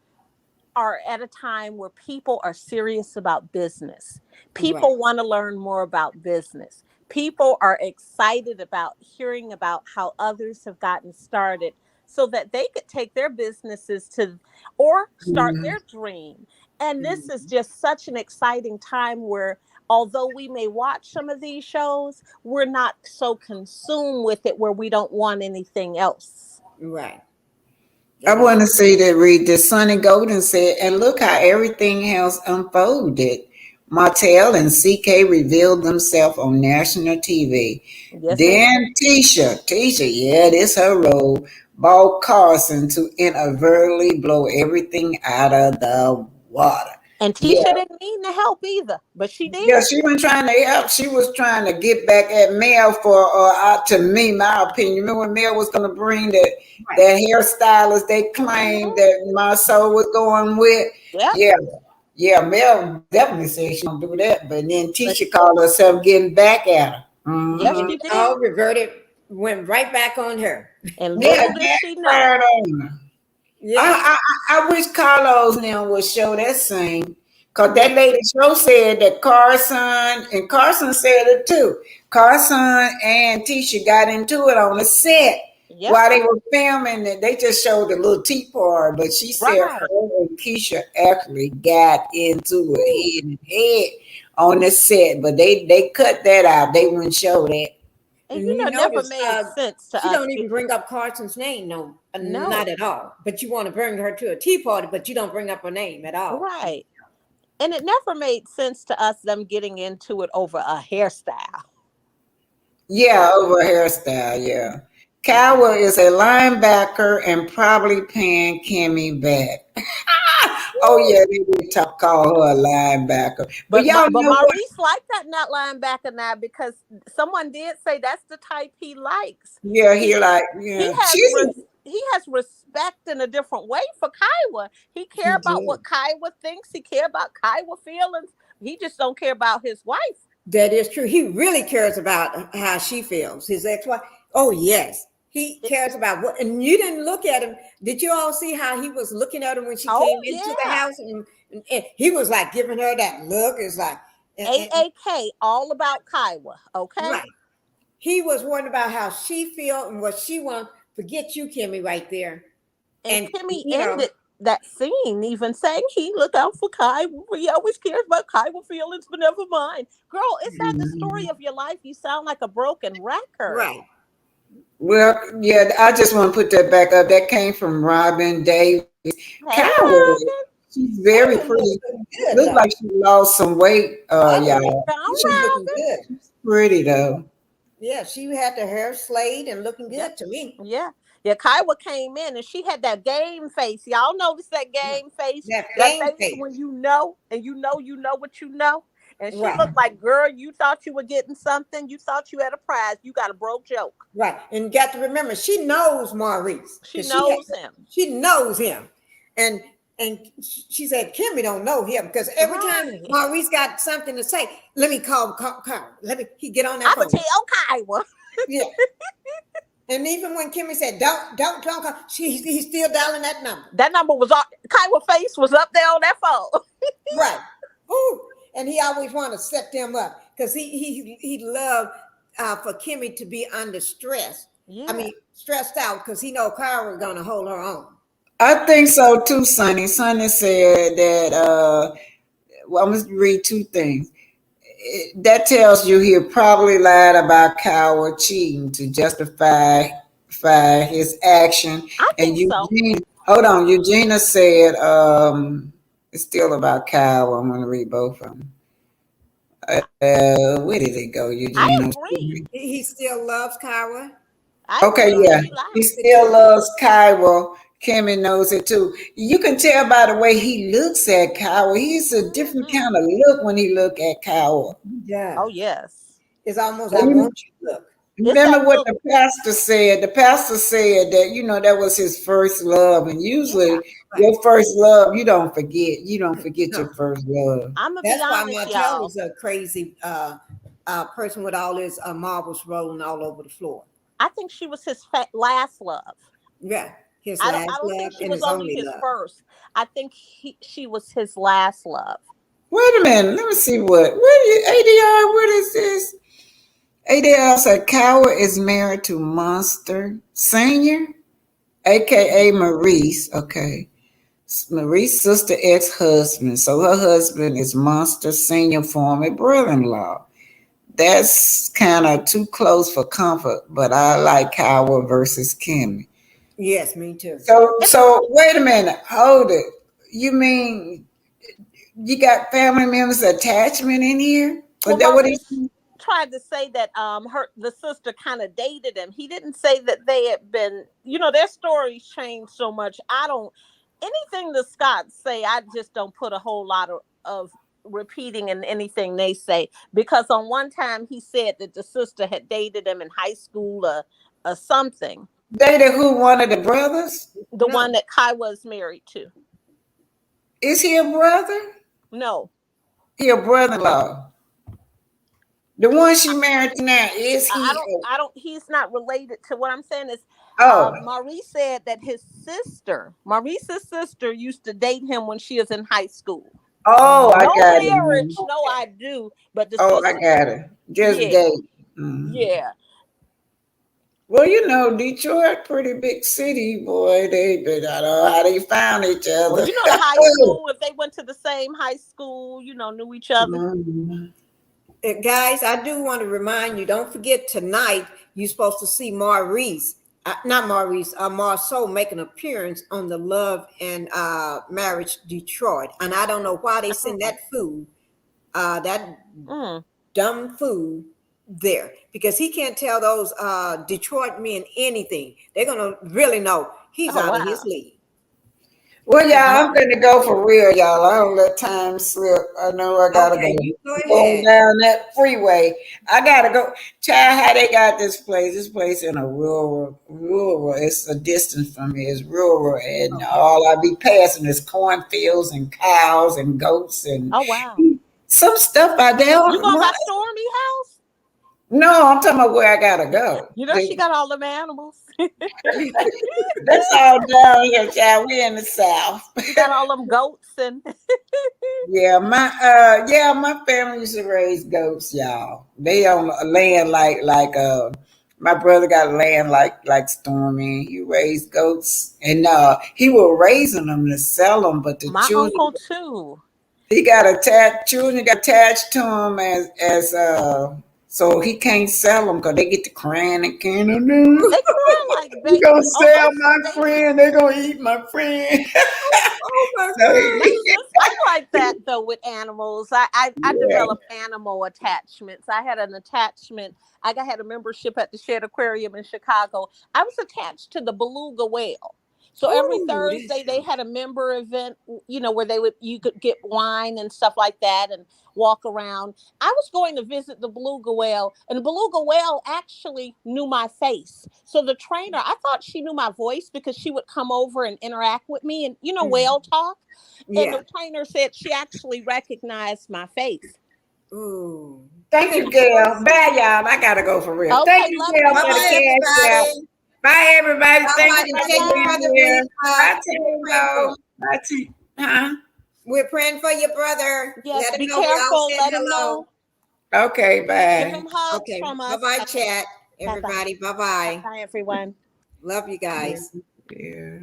are at a time where people are serious about business. Right. People want to learn more about business. People are excited about hearing about how others have gotten started so that they could take their businesses to or start Hmm. their dream. And this is just such an exciting time where although we may watch some of these shows, we're not so consumed with it where we don't want anything else. Right. I That is want to say that read this. Sonny Golden said, and look how everything has unfolded. Martell and CK revealed themselves on national TV. Yes, they did. Then Tisha, yeah, this her role, bought Carson to inadvertently blow everything out of the water. And Yeah, Tisha didn't mean to help either, but she yeah, did. she wasn't trying to help. She was trying to get back at Mel for, to me, my opinion. Remember when Mel was going to bring right. that hairstylist they claimed Hmm. that my soul was going with? Yep. Yeah, yeah, Mel definitely said she don't do that. But then But Tisha called herself getting back at her. Yes, and Mm-hmm. she it did. all reverted, went right back on her. And Yeah, little did she know. backfired on her. I wish Carlos now would show that scene. Cause that lady show said that Carson said it too. Carson and Tisha got into it on the set Yep. while they were filming it. They just showed a little tea part, but she said Right. her and Keisha actually got into it head and head on the set, but they cut that out. They wouldn't show that. And And you you know, it never notice made sense to she us. don't even bring up Carson's name, no, No. not at all. But you want to bring her to a tea party, but you don't bring up her name at all. Right. And it never made sense to us them getting into it over a hairstyle. Yeah, over hairstyle, yeah. Cowell is a linebacker and probably paying Kimmy back. Oh yeah, they did call her a linebacker. But y'all But know what? Maurice liked that not linebacker now because someone did say that's the type he likes. Yeah, he He has respect in a different way for Kiowa. He care about what Kiowa thinks. He care about Kiowa feelings. He just don't care about his wife. That is true. He really cares about how she feels. His ex-wife. Oh yes, he cares about what. And you didn't look at him. Did you all see how he was looking at her when she came into the house? And he was like giving her that look. It's like AAK, all about Kiowa. Okay, right. He was worried about how she feel and what she wants. Forget you, Kimmy, right there. And Kimmy ended that scene even saying he look out for Kai. He always cares about Kiowa feelings, but never mind. Girl, is that the story of your life? You sound like a broken record. Right. Well, yeah, I just want to put that back up. That came from Robin Davis. Hey, Cowell, she's very pretty. Looks like she lost some weight, y'all. She's looking good. She's pretty though. Yeah, she had the hair slayed and looking good to me. Yeah. Yeah, Kiowa came in and she had that game face. Y'all notice that game face? That face when you know and you know what you know. And she looked like, girl, you thought you were getting something. You thought you had a prize. You got a broke joke. Right. And got to remember, she knows Maurice. She knows him. She knows him. And she said, Kimmy don't know him because every time Maurice got something to say, let me call Carl. He get on that phone. I'm going to tell Kiowa. Yeah. And even when Kimmy said, don't call, he's still dialing that number. That number was up. Kiowa face was up there on that phone. Right. Ooh. And he always want to set them up because he loved for Kimmy to be under stress. Yeah. I mean, stressed out because he know Carl was going to hold her on. I think so too, Sonny. Sonny said that, well, I'm going to read two things. That tells you he probably lied about Coward cheating to justify his action. I think Eugenia, hold on, Eugenia said it's still about Kyle. I'm going to read both of them. Where did it go, Eugenia? I agree. He still loves Kyra. Okay, yeah. He still loves Kyra. Kimmy knows it too. You can tell by the way he looks at Kyra. He's a different kind of look when he look at Kyra. Yeah. Oh, yes. It's almost I want you to look. Remember what the pastor said? The pastor said that, that was his first love. And usually your first love, you don't forget. You don't forget your first love. I'm That's why Martell is a crazy person with all his marbles rolling all over the floor. I think she was his last love. Yeah. I don't think she was only his first. I think she was his last love. Wait a minute. Let me see ADR, what is this? ADR said Coward is married to Monster Senior, aka Maurice. Okay. Maurice's sister ex-husband. So her husband is Monster Senior, former brother-in-law. That's kind of too close for comfort, but I like Coward versus Kimmy. Yes, me too. So wait a minute. Hold it. You mean you got family members attachment in here? Well, that what he tried to say that the sister kind of dated him. He didn't say that they had been, their stories changed so much. Anything the Scotts say, I just don't put a whole lot of repeating in anything they say, because on one time he said that the sister had dated him in high school or something. Dated who? One of the brothers? The one that Kai was married to. Is he a brother? No. He a brother-in-law. The one she married to now, is I he? don't, I don't, he's not related to what I'm saying is, Oh, Maurice said that Maurice's sister used to date him when she was in high school. oh, I No got it. marriage, no I do, but the Oh, I sister, got it. Just yeah, date. Mhm. yeah. Well, Detroit, pretty big city, boy. I don't know how they found each Well, other. the high school, if they went to the same high school, knew each other. Mhm. Guys, I do want to remind you, don't forget tonight, you're supposed to see Maurice, not Maurice, Marceau make an appearance on the Love and Marriage Detroit. And I don't know why they send that food, that Mm. dumb food there, because he can't tell those Detroit men anything. They're going to really know he's Oh out of his wow. league. Well, y'all, I'm gonna go for real, y'all. I don't let time slip. I know I gotta Okay, go. you go Going ahead. down that freeway. I gotta go. Child, how they got this place? This place in a rural. It's a distance from me. It's rural, and all I be passing is cornfields and cows and goats and Oh wow. some stuff out there. You going by Stormy house? No, I'm talking about where I gotta go. She got all them animals. That's all down here, child. We in the South. You got all them goats and My family used to raise goats, y'all. They on land like my brother got land like Stormy. He raised goats and he was raising them to sell them, but the my children uncle too. he got attached children got attached to him as so he can't sell them because they get to crying and can't do. They cry like You baby. gonna Oh, sell my friend? They gonna eat my friend. Oh my So my sister like that though with animals. I yeah. developed animal attachments. I had an attachment. Had a membership at the Shed Aquarium in Chicago. I was attached to the beluga whale. So every Oh, that's Thursday they had a member event, where you could get wine and stuff like that and walk around. I was going to visit the beluga whale, and the beluga whale actually knew my face. So the trainer, I thought she knew my voice because she would come over and interact with me and whale talk. And yeah. the trainer said she actually recognized my face. Ooh. Thank you, Gail. Bye, y'all. I gotta go for real. Thank Okay, you, love Gail, you for the Bye-bye, guys. cash out. everybody. Bye, everybody. Thank Somebody you for tell your Bye. brother being here. Bye, we're praying for Tango. him. Bye, T. Huh? We're praying for your brother. Yes, Let him be know we all careful. said Let him hello. know. Okay, Give bye. him hugs Okay. from us. Bye-bye, chat. Bye bye. Everybody. Bye Bye-bye. bye, everyone. Love you guys. Yeah.